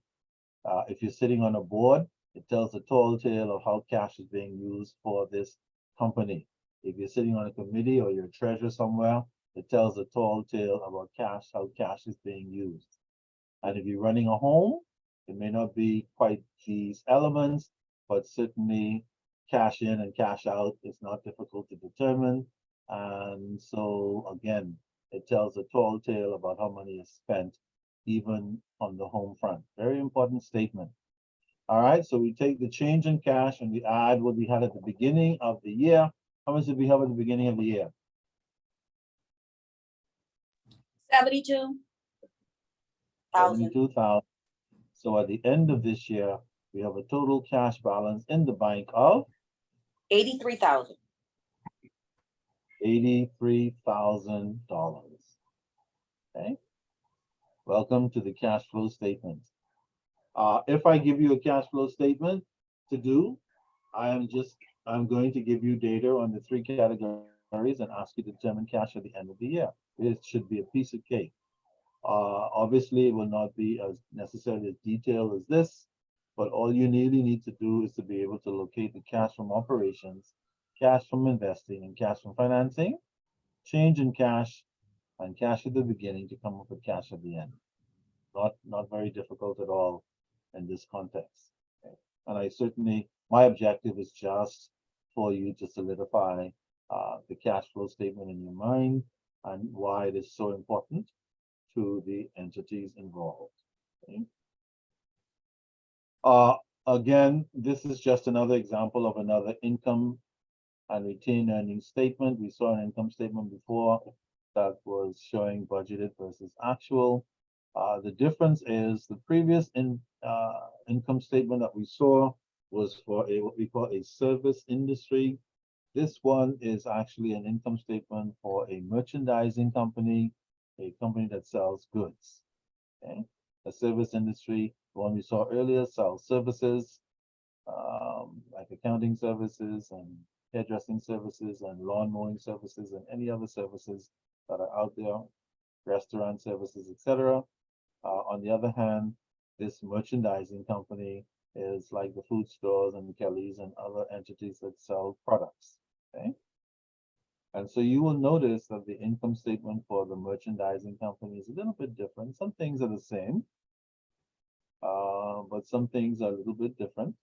[SPEAKER 1] If you're sitting on a board, it tells a tall tale of how cash is being used for this company. If you're sitting on a committee or you're a treasurer somewhere, it tells a tall tale about cash, how cash is being used. And if you're running a home, it may not be quite these elements, but certainly cash in and cash out is not difficult to determine. And so again, it tells a tall tale about how money is spent even on the home front. Very important statement. All right, so we take the change in cash and we add what we had at the beginning of the year. How much did we have at the beginning of the year?
[SPEAKER 6] 72,000.
[SPEAKER 1] 72,000. So at the end of this year, we have a total cash balance in the bank of
[SPEAKER 6] 83,000.
[SPEAKER 1] $83,000. Okay. Welcome to the cash flow statement. If I give you a cash flow statement to do, I'm going to give you data on the three categories and ask you to determine cash at the end of the year. It should be a piece of cake. Obviously, it will not be as necessarily as detailed as this, but all you really need to do is to be able to locate the cash from operations, cash from investing, and cash from financing, change in cash, and cash at the beginning to come up with cash at the end. Not very difficult at all in this context. Okay. And I certainly, my objective is just for you to solidify the cash flow statement in your mind and why it is so important to the entities involved. Okay. Again, this is just another example of another income and retained earnings statement. We saw an income statement before that was showing budgeted versus actual. The difference is the previous income statement that we saw was for what we call a service industry. This one is actually an income statement for a merchandising company, a company that sells goods. Okay, a service industry, the one we saw earlier, sells services like accounting services and hairdressing services and lawn mowing services and any other services that are out there, restaurant services, etc. On the other hand, this merchandising company is like the food stores and the Kellys and other entities that sell products. Okay. And so you will notice that the income statement for the merchandising company is a little bit different. Some things are the same, but some things are a little bit different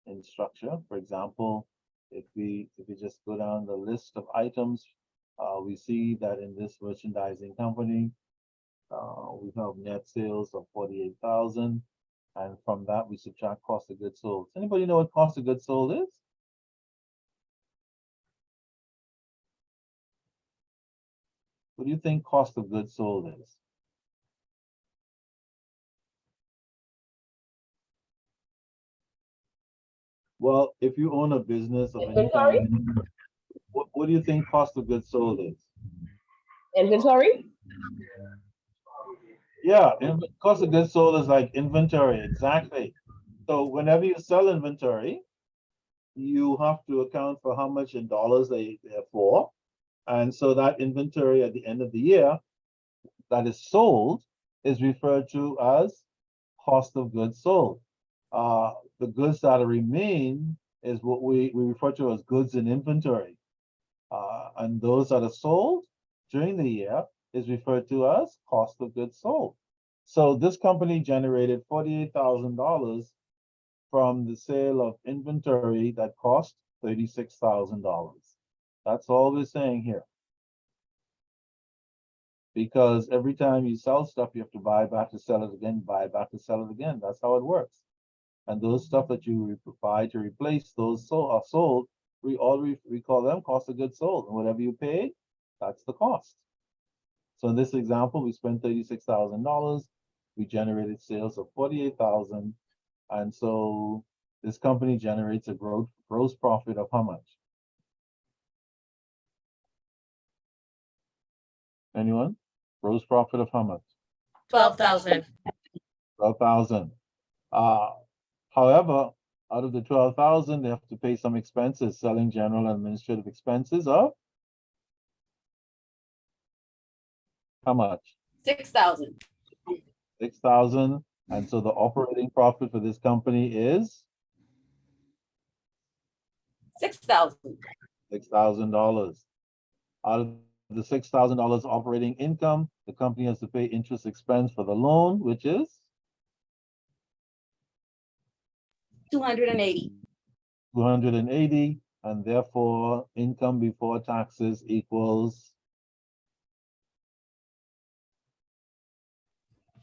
[SPEAKER 1] in structure. For example, if we just go down the list of items, we see that in this merchandising company, we have net sales of 48,000, and from that we subtract cost of goods sold. Does anybody know what cost of goods sold is? What do you think cost of goods sold is? Well, if you own a business of any
[SPEAKER 4] Inventory?
[SPEAKER 1] kind, what do you think cost of goods sold is?
[SPEAKER 4] Inventory?
[SPEAKER 1] Yeah, cost of goods sold is like inventory, exactly. So whenever you sell inventory, you have to account for how much in dollars they're for. And so that inventory at the end of the year that is sold is referred to as cost of goods sold. The goods that remain is what we refer to as goods in inventory. And those that are sold during the year is referred to as cost of goods sold. So this company generated $48,000 from the sale of inventory that cost $36,000. That's all we're saying here. Because every time you sell stuff, you have to buy back to sell it again, buy back to sell it again. That's how it works. And those stuff that you buy to replace those are sold, we call them cost of goods sold. And whatever you paid, that's the cost. So in this example, we spent $36,000. We generated sales of $48,000. And so this company generates a gross profit of how much? Anyone? Gross profit of how much?
[SPEAKER 7] 12,000.
[SPEAKER 1] 12,000. However, out of the 12,000, they have to pay some expenses, selling general and administrative expenses of how much?
[SPEAKER 6] 6,000.
[SPEAKER 1] 6,000. And so the operating profit for this company is
[SPEAKER 6] $6,000.
[SPEAKER 1] $6,000. Out of the $6,000 operating income, the company has to pay interest expense for the loan, which is
[SPEAKER 6] 280.
[SPEAKER 1] 280, and therefore income before taxes equals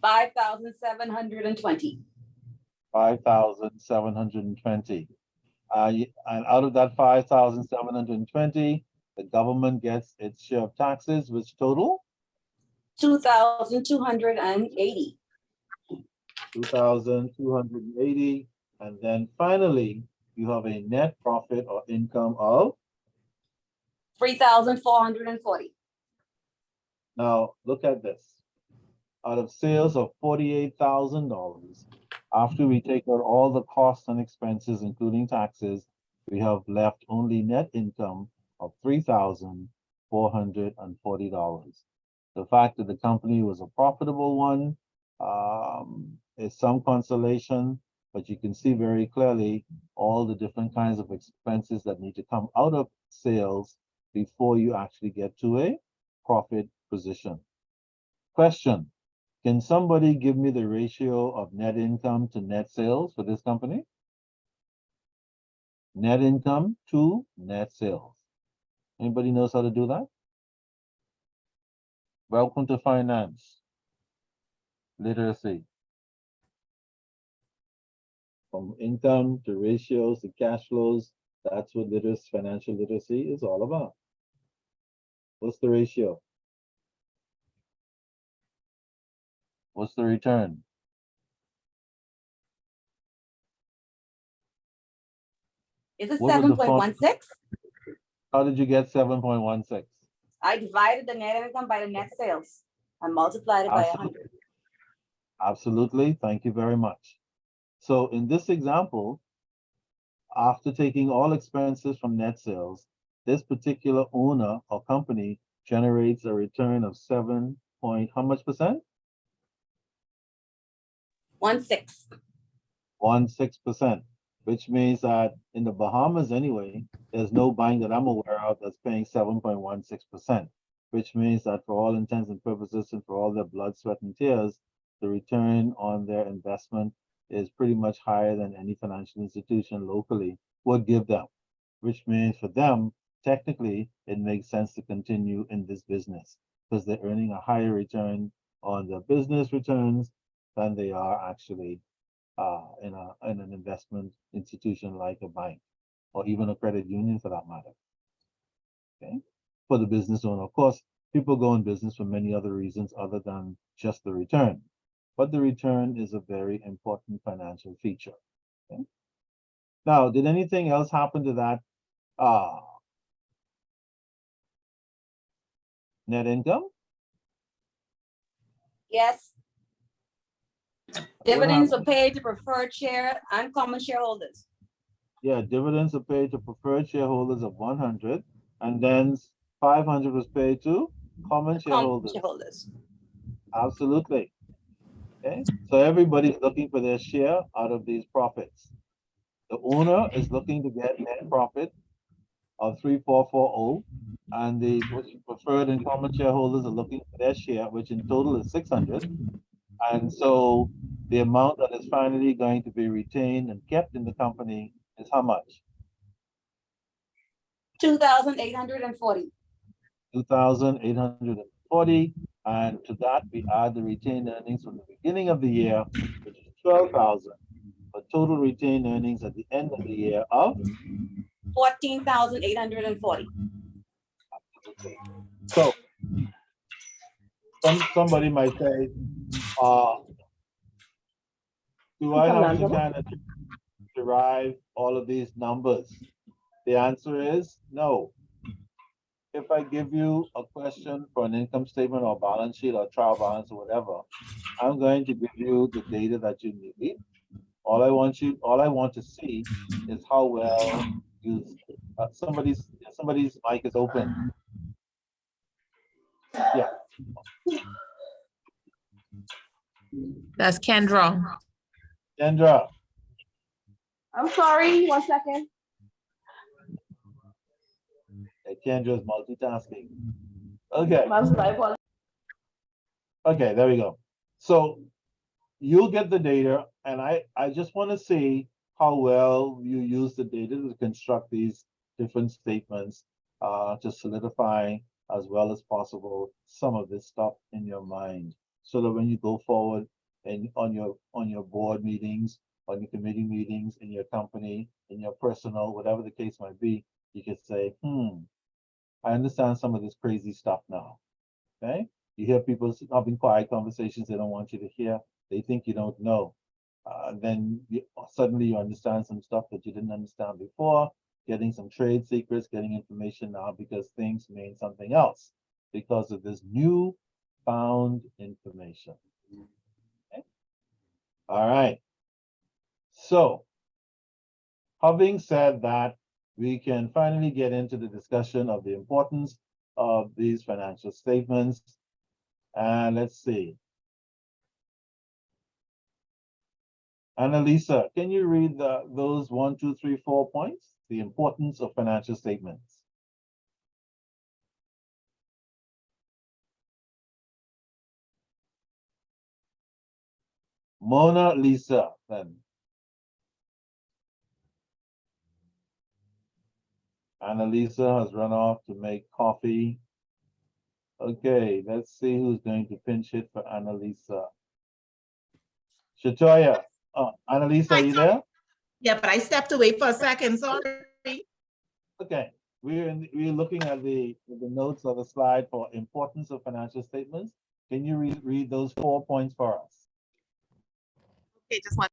[SPEAKER 6] 5,720.
[SPEAKER 1] 5,720. And out of that 5,720, the government gets its share of taxes, which total
[SPEAKER 6] 2,280.
[SPEAKER 1] 2,280. And then finally, you have a net profit or income of
[SPEAKER 6] 3,440.
[SPEAKER 1] Now, look at this. Out of sales of $48,000, after we take out all the costs and expenses, including taxes, we have left only net income of $3,440. The fact that the company was a profitable one is some consolation, but you can see very clearly all the different kinds of expenses that need to come out of sales before you actually get to a profit position. Question, can somebody give me the ratio of net income to net sales for this company? Net income to net sales. Anybody knows how to do that? Welcome to finance literacy. From income to ratios to cash flows, that's what financial literacy is all about. What's the ratio? What's the return?
[SPEAKER 6] Is it
[SPEAKER 1] What was the
[SPEAKER 6] 7.16?
[SPEAKER 1] How did you get 7.16?
[SPEAKER 6] I divided the net income by the net sales and multiplied it by 100.
[SPEAKER 1] Absolutely. Thank you very much. So in this example, after taking all expenses from net sales, this particular owner or company generates a return of 7 point, how much percent? 16%, which means that in the Bahamas anyway, there's no bank that I'm aware of that's paying 7.16%, which means that for all intents and purposes and for all their blood, sweat, and tears, the return on their investment is pretty much higher than any financial institution locally would give them, which means for them, technically, it makes sense to continue in this business because they're earning a higher return on their business returns than they are actually in an investment institution like a bank or even a credit union for that matter. Okay, for the business owner, of course, people go in business for many other reasons other than just the return, but the return is a very important financial feature. Okay? Now, did anything else happen to that net income?
[SPEAKER 6] Yes. Dividends are paid to preferred share and common shareholders.
[SPEAKER 1] Yeah, dividends are paid to preferred shareholders of 100, and then 500 was paid to common shareholders. Absolutely. Okay, so everybody's looking for their share out of these profits. The owner is looking to get net profit of 3,440, and the preferred and common shareholders are looking for their share, which in total is 600. And so the amount that is finally going to be retained and kept in the company is how much?
[SPEAKER 6] 2,840.
[SPEAKER 1] 2,840. And to that, we add the retained earnings from the beginning of the year, which is 12,000. For total retained earnings at the end of the year of
[SPEAKER 6] 14,840.
[SPEAKER 1] So somebody might say, do I have to kind of derive all of these numbers? The answer is no. If I give you a question for an income statement or balance sheet or trial balance or whatever, I'm going to give you the data that you need. All I want to see is how well you, somebody's mic is open. Yeah.
[SPEAKER 7] That's Kendra.
[SPEAKER 1] Kendra,
[SPEAKER 4] I'm sorry, 1 second.
[SPEAKER 1] Kendra's multitasking. Okay.
[SPEAKER 4] My apologies.
[SPEAKER 1] Okay, there we go. So you'll get the data, and I just want to see how well you use the data to construct these different statements to solidify as well as possible some of this stuff in your mind, so that when you go forward and on your board meetings, on your committee meetings, in your company, in your personal, whatever the case might be, you can say, I understand some of this crazy stuff now. Okay? You hear people having quiet conversations they don't want you to hear. They think you don't know. Then suddenly you understand some stuff that you didn't understand before, getting some trade secrets, getting information now because things mean something else because of this new found information. Okay? All right. So, having said that, we can finally get into the discussion of the importance of these financial statements. And let's see. Annalisa, can you read those 1, 2, 3, 4 points? The importance of financial statements. Mona Lisa, then. Annalisa has run off to make coffee. Okay, let's see who's going to pinch hit for Annalisa. Shatoya, Annalisa, are you there?
[SPEAKER 13] Yeah, but I stepped away for a second, sorry.
[SPEAKER 1] Okay, we're looking at the notes of the slide for importance of financial statements. Can you read those 4 points for us?
[SPEAKER 13] Okay, just one.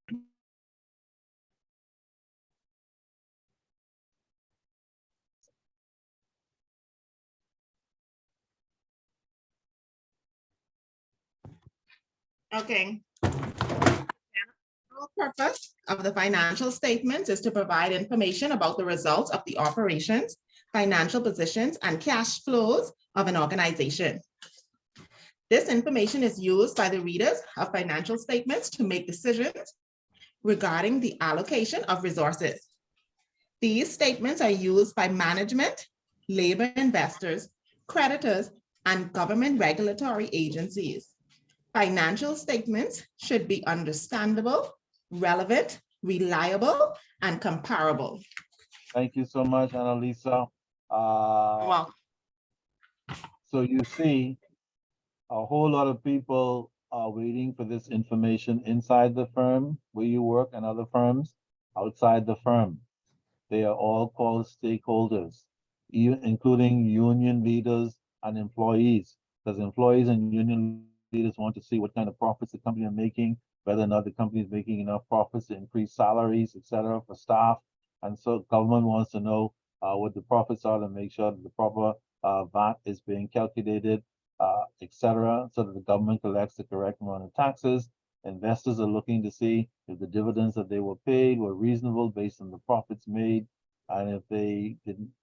[SPEAKER 13] Okay. The purpose of the financial statements is to provide information about the results of the operations, financial positions, and cash flows of an organization. This information is used by the readers of financial statements to make decisions regarding the allocation of resources. These statements are used by management, labor investors, creditors, and government regulatory agencies. Financial statements should be understandable, relevant, reliable, and comparable.
[SPEAKER 1] Thank you so much, Annalisa. So you see, a whole lot of people are waiting for this information inside the firm where you work and other firms outside the firm. They are all called stakeholders, even including union leaders and employees, because employees and union leaders want to see what kind of profits the company are making, whether or not the company is making enough profits to increase salaries, etc., for staff. And so government wants to know what the profits are to make sure that the proper VAT is being calculated, etc., so that the government collects the correct amount of taxes. Investors are looking to see if the dividends that they were paid were reasonable based on the profits made. And if they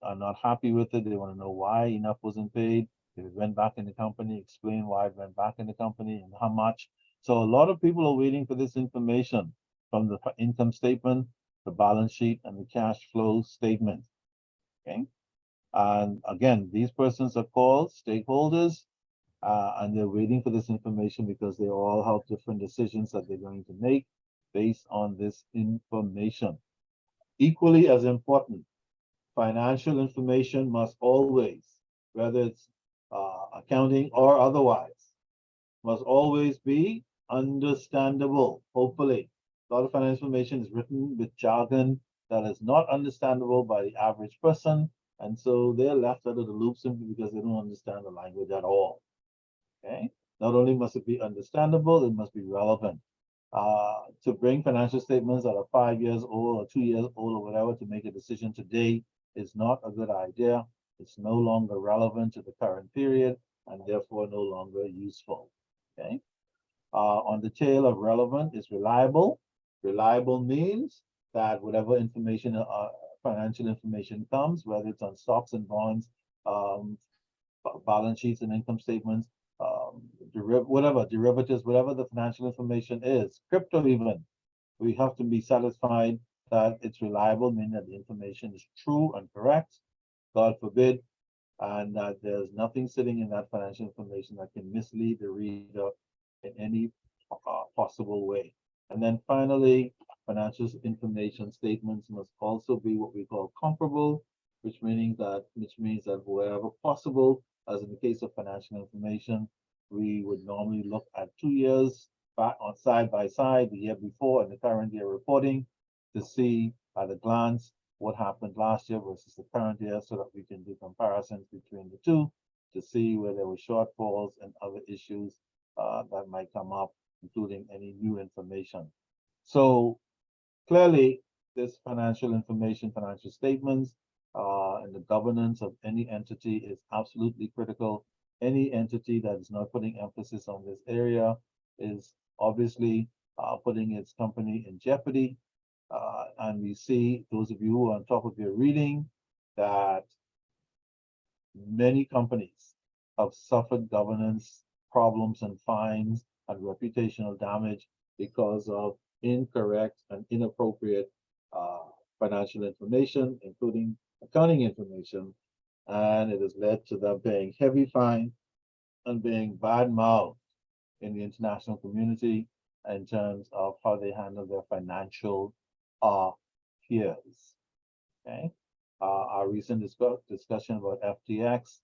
[SPEAKER 1] are not happy with it, they want to know why enough wasn't paid. If it went back in the company, explain why it went back in the company and how much. So a lot of people are waiting for this information from the income statement, the balance sheet, and the cash flow statement. Okay. And again, these persons are called stakeholders. And they're waiting for this information because they all have different decisions that they're going to make based on this information. Equally as important, financial information must always, whether it's accounting or otherwise, must always be understandable, hopefully. A lot of financial information is written with jargon that is not understandable by the average person, and so they're left out of the loop simply because they don't understand the language at all. Okay. Not only must it be understandable, it must be relevant. To bring financial statements that are 5 years old or 2 years old or whatever to make a decision today is not a good idea. It's no longer relevant to the current period and therefore no longer useful. Okay. On the tail of relevant is reliable. Reliable means that whatever information, financial information comes, whether it's on stocks and bonds, balance sheets and income statements, whatever derivatives, whatever the financial information is, crypto even, we have to be satisfied that it's reliable, meaning that the information is true and correct, God forbid, and that there's nothing sitting in that financial information that can mislead the reader in any possible way. And then finally, financial information statements must also be what we call comparable, which means that wherever possible, as in the case of financial information, we would normally look at 2 years back on side by side, the year before and the current year reporting, to see at a glance what happened last year versus the current year, so that we can do comparisons between the two to see where there were shortfalls and other issues that might come up, including any new information. So clearly, this financial information, financial statements, and the governance of any entity is absolutely critical. Any entity that is not putting emphasis on this area is obviously putting its company in jeopardy. And we see, those of you who are on top of your reading, that many companies have suffered governance problems and fines and reputational damage because of incorrect and inappropriate financial information, including accounting information, and it has led to them paying heavy fines and being bad-mouthed in the international community in terms of how they handle their financial peers. Okay, our recent discussion about FTX,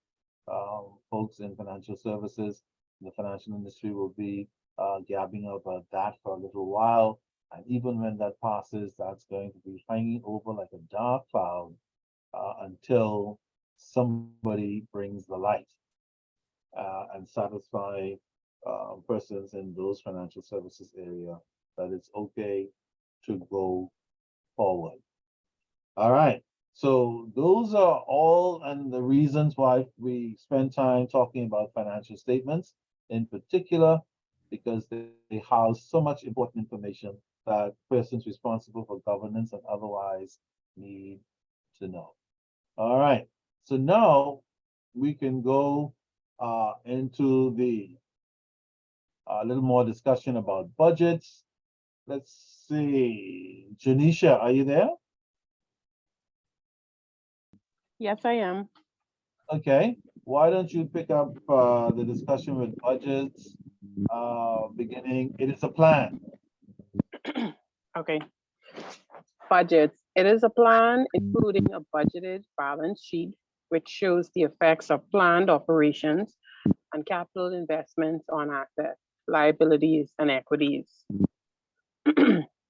[SPEAKER 1] folks in financial services, the financial industry will be gabbing about that for a little while. And even when that passes, that's going to be hanging over like a dark cloud until somebody brings the light and satisfy persons in those financial services area that it's okay to go forward. All right. So those are all and the reasons why we spend time talking about financial statements in particular, because they house so much important information that persons responsible for governance and otherwise need to know. All right. So now we can go into the a little more discussion about budgets. Let's see. Janisha, are you there?
[SPEAKER 8] Yes, I am.
[SPEAKER 1] Okay. Why don't you pick up the discussion with budgets beginning? It is a plan.
[SPEAKER 8] Okay. Budgets. It is a plan including a budgeted balance sheet, which shows the effects of planned operations and capital investments on assets, liabilities, and equities.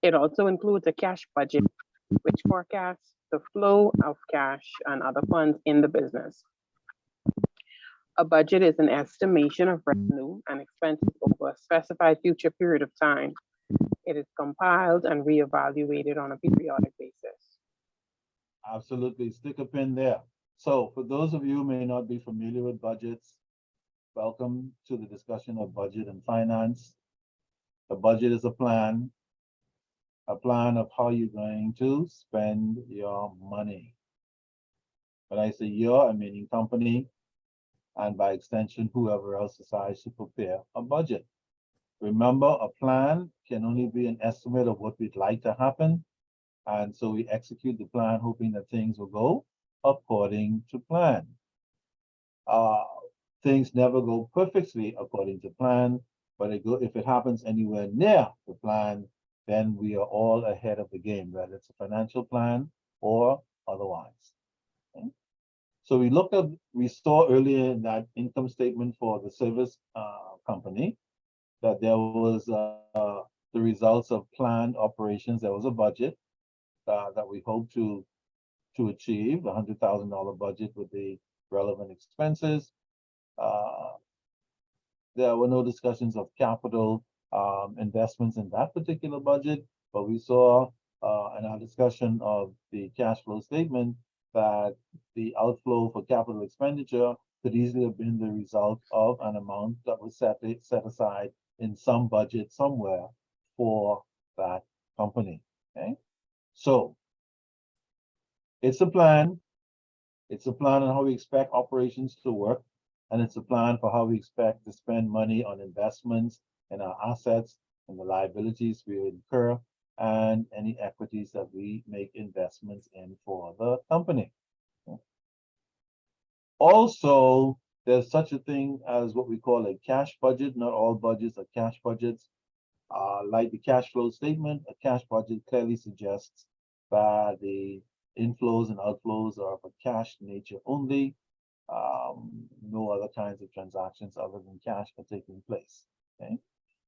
[SPEAKER 8] It also includes a cash budget, which forecasts the flow of cash and other funds in the business. A budget is an estimation of revenue and expenses over a specified future period of time. It is compiled and reevaluated on a periodic basis.
[SPEAKER 1] Absolutely. Stick a pin there. So for those of you who may not be familiar with budgets, welcome to the discussion of budget and finance. A budget is a plan of how you're going to spend your money. When I say your, I mean company, and by extension, whoever else decides to prepare a budget. Remember, a plan can only be an estimate of what we'd like to happen. And so we execute the plan hoping that things will go according to plan. Things never go perfectly according to plan, but if it happens anywhere near the plan, then we are all ahead of the game, whether it's a financial plan or otherwise. Okay? So we saw earlier in that income statement for the service company that there was the results of planned operations. There was a budget that we hope to achieve, a $100,000 budget with the relevant expenses. There were no discussions of capital investments in that particular budget, but we saw in our discussion of the cash flow statement that the outflow for capital expenditure could easily have been the result of an amount that was set aside in some budget somewhere for that company. Okay, so it's a plan. It's a plan on how we expect operations to work, and it's a plan for how we expect to spend money on investments in our assets and the liabilities we incur and any equities that we make investments in for the company. Also, there's such a thing as what we call a cash budget. Not all budgets are cash budgets. Like the cash flow statement, a cash budget clearly suggests that the inflows and outflows are of a cash nature only. No other kinds of transactions other than cash are taking place. Okay,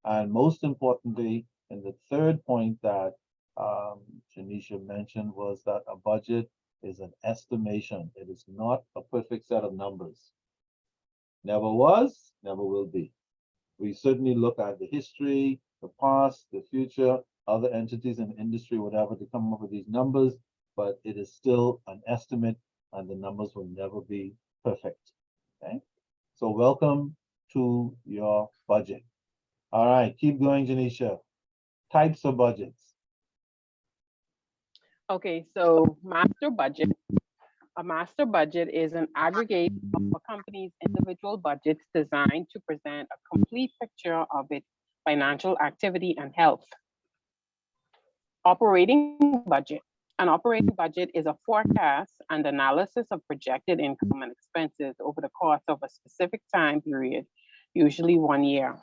[SPEAKER 1] and most importantly, and the third point that Janisha mentioned was that a budget is an estimation. It is not a perfect set of numbers. Never was, never will be. We certainly look at the history, the past, the future, other entities in the industry, whatever, to come up with these numbers, but it is still an estimate and the numbers will never be perfect. Okay, so welcome to your budget. All right, keep going, Janisha. Types of budgets.
[SPEAKER 8] Okay, so master budget. A master budget is an aggregate of a company's individual budgets designed to present a complete picture of its financial activity and health. Operating budget. An operating budget is a forecast and analysis of projected income and expenses over the course of a specific time period, usually 1 year.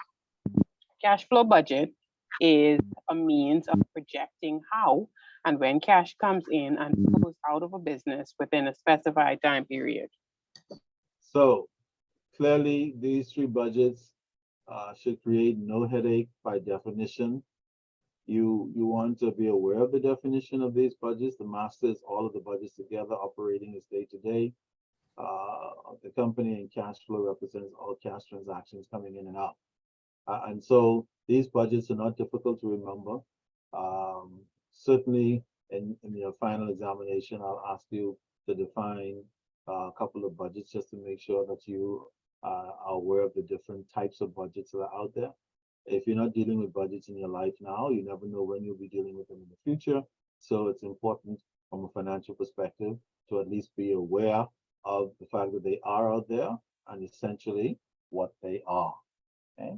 [SPEAKER 8] Cash flow budget is a means of projecting how and when cash comes in and goes out of a business within a specified time period.
[SPEAKER 1] So clearly, these three budgets should create no headache by definition. You want to be aware of the definition of these budgets. The master is all of the budgets together. Operating is day to day. The company and cash flow represents all cash transactions coming in and out. And so these budgets are not difficult to remember. Certainly in your final examination, I'll ask you to define a couple of budgets just to make sure that you are aware of the different types of budgets that are out there. If you're not dealing with budgets in your life now, you never know when you'll be dealing with them in the future. So it's important from a financial perspective to at least be aware of the fact that they are out there and essentially what they are. Okay,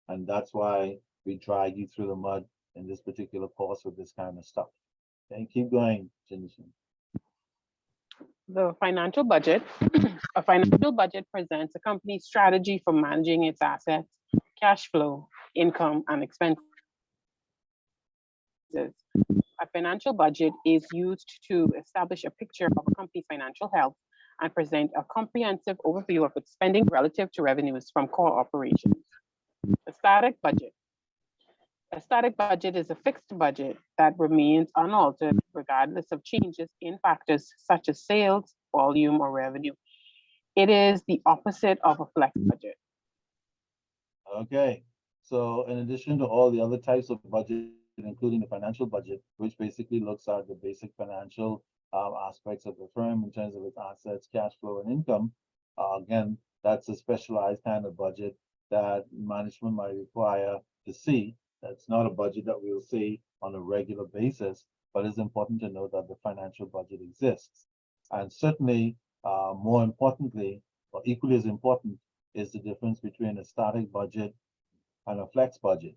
[SPEAKER 1] and that's why we drag you through the mud in this particular course with this kind of stuff. Okay, keep going, Janisha.
[SPEAKER 8] The financial budget. A financial budget presents a company's strategy for managing its assets, cash flow, income, and expenses. A financial budget is used to establish a picture of a company's financial health and present a comprehensive overview of its spending relative to revenues from core operations. A static budget. A static budget is a fixed budget that remains unaltered regardless of changes in factors such as sales, volume, or revenue. It is the opposite of a flex budget.
[SPEAKER 1] Okay, so in addition to all the other types of budget, including the financial budget, which basically looks at the basic financial aspects of the firm in terms of its assets, cash flow, and income, again, that's a specialized kind of budget that management might require to see. That's not a budget that we'll see on a regular basis, but it's important to know that the financial budget exists. And certainly, more importantly, or equally as important, is the difference between a static budget and a flex budget.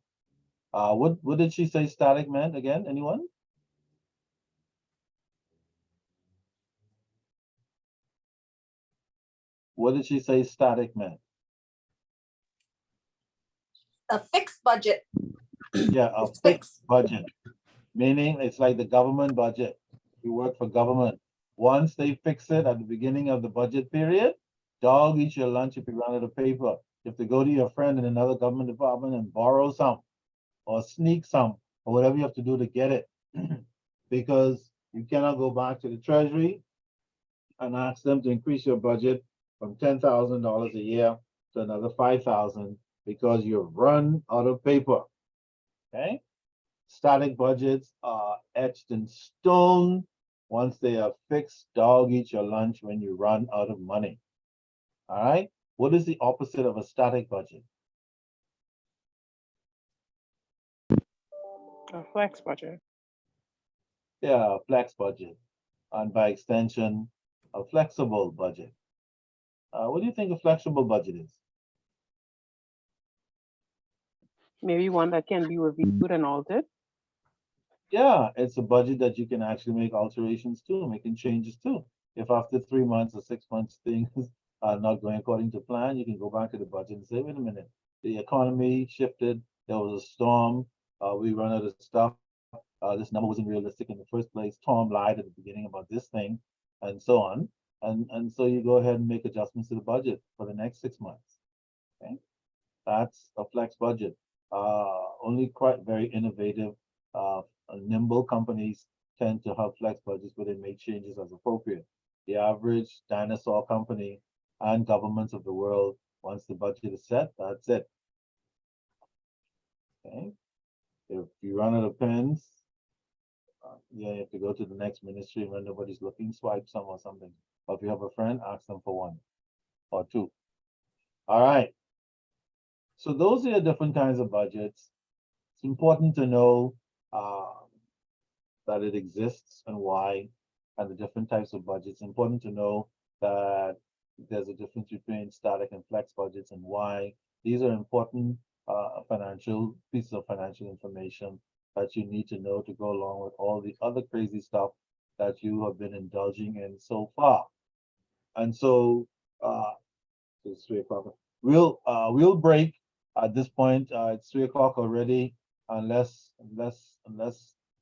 [SPEAKER 1] What did she say static meant again? Anyone? What did she say static meant?
[SPEAKER 6] A fixed budget.
[SPEAKER 1] Yeah, a fixed budget, meaning it's like the government budget. You work for government. Once they fix it at the beginning of the budget period, dog eat your lunch if you run out of paper. You have to go to your friend in another government department and borrow some or sneak some or whatever you have to do to get it because you cannot go back to the treasury and ask them to increase your budget from $10,000 a year to another $5,000 because you've run out of paper. Okay? Static budgets are etched in stone. Once they are fixed, dog eat your lunch when you run out of money. All right? What is the opposite of a static budget?
[SPEAKER 8] A flex budget.
[SPEAKER 1] Yeah, a flex budget. And by extension, a flexible budget. What do you think a flexible budget is?
[SPEAKER 8] Maybe one that can be reviewed and altered.
[SPEAKER 1] Yeah, it's a budget that you can actually make alterations to, making changes to. If after 3 months or 6 months things are not going according to plan, you can go back to the budget and say, wait a minute, the economy shifted, there was a storm, we run out of stuff, this number wasn't realistic in the first place, Tom lied at the beginning about this thing, and so on. And so you go ahead and make adjustments to the budget for the next 6 months. Okay, that's a flex budget. Only quite very innovative, nimble companies tend to have flex budgets where they make changes as appropriate. The average dinosaur company and governments of the world, once the budget is set, that's it. Okay. If you run out of pens, yeah, you have to go to the next ministry when nobody's looking, swipe some or something. Or if you have a friend, ask them for one or two. All right. So those are different kinds of budgets. It's important to know that it exists and why, and the different types of budgets. Important to know that there's a difference between static and flex budgets and why. These are important financial pieces of financial information that you need to know to go along with all the other crazy stuff that you have been indulging in so far. And so it's 3 o'clock. We'll break at this point. It's 3 o'clock already, unless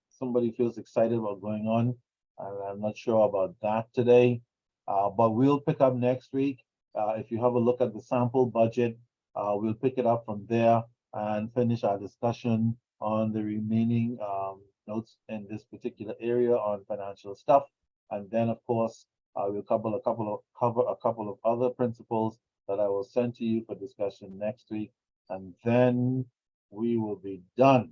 [SPEAKER 1] somebody feels excited about going on. And I'm not sure about that today. But we'll pick up next week. If you have a look at the sample budget, we'll pick it up from there and finish our discussion on the remaining notes in this particular area on financial stuff. And then, of course, we'll cover a couple of other principles that I will send to you for discussion next week. And then we will be done.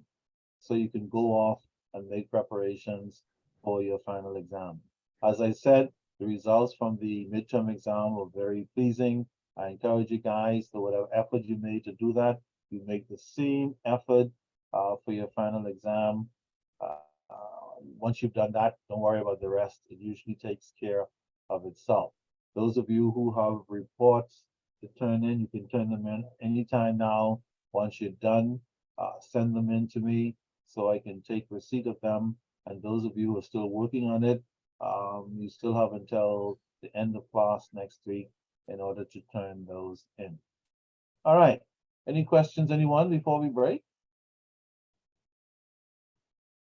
[SPEAKER 1] So you can go off and make preparations for your final exam. As I said, the results from the midterm exam were very pleasing. I encourage you guys, to whatever effort you made to do that, you make the same effort for your final exam. Once you've done that, don't worry about the rest. It usually takes care of itself. Those of you who have reports to turn in, you can turn them in anytime now. Once you're done, send them in to me so I can take receipt of them. And those of you who are still working on it, you still have until the end of class next week in order to turn those in. All right. Any questions, anyone, before we break?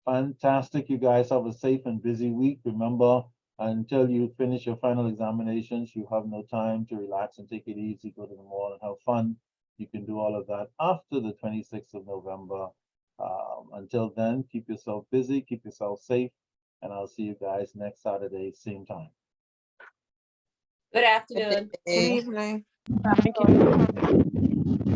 [SPEAKER 1] Fantastic. You guys have a safe and busy week. Remember, until you finish your final examinations, you have no time to relax and take it easy, go to the mall and have fun. You can do all of that after the 26th of November. Until then, keep yourself busy, keep yourself safe, and I'll see you guys next Saturday, same time.
[SPEAKER 6] Good afternoon.
[SPEAKER 5] Good evening.
[SPEAKER 8] Thank you.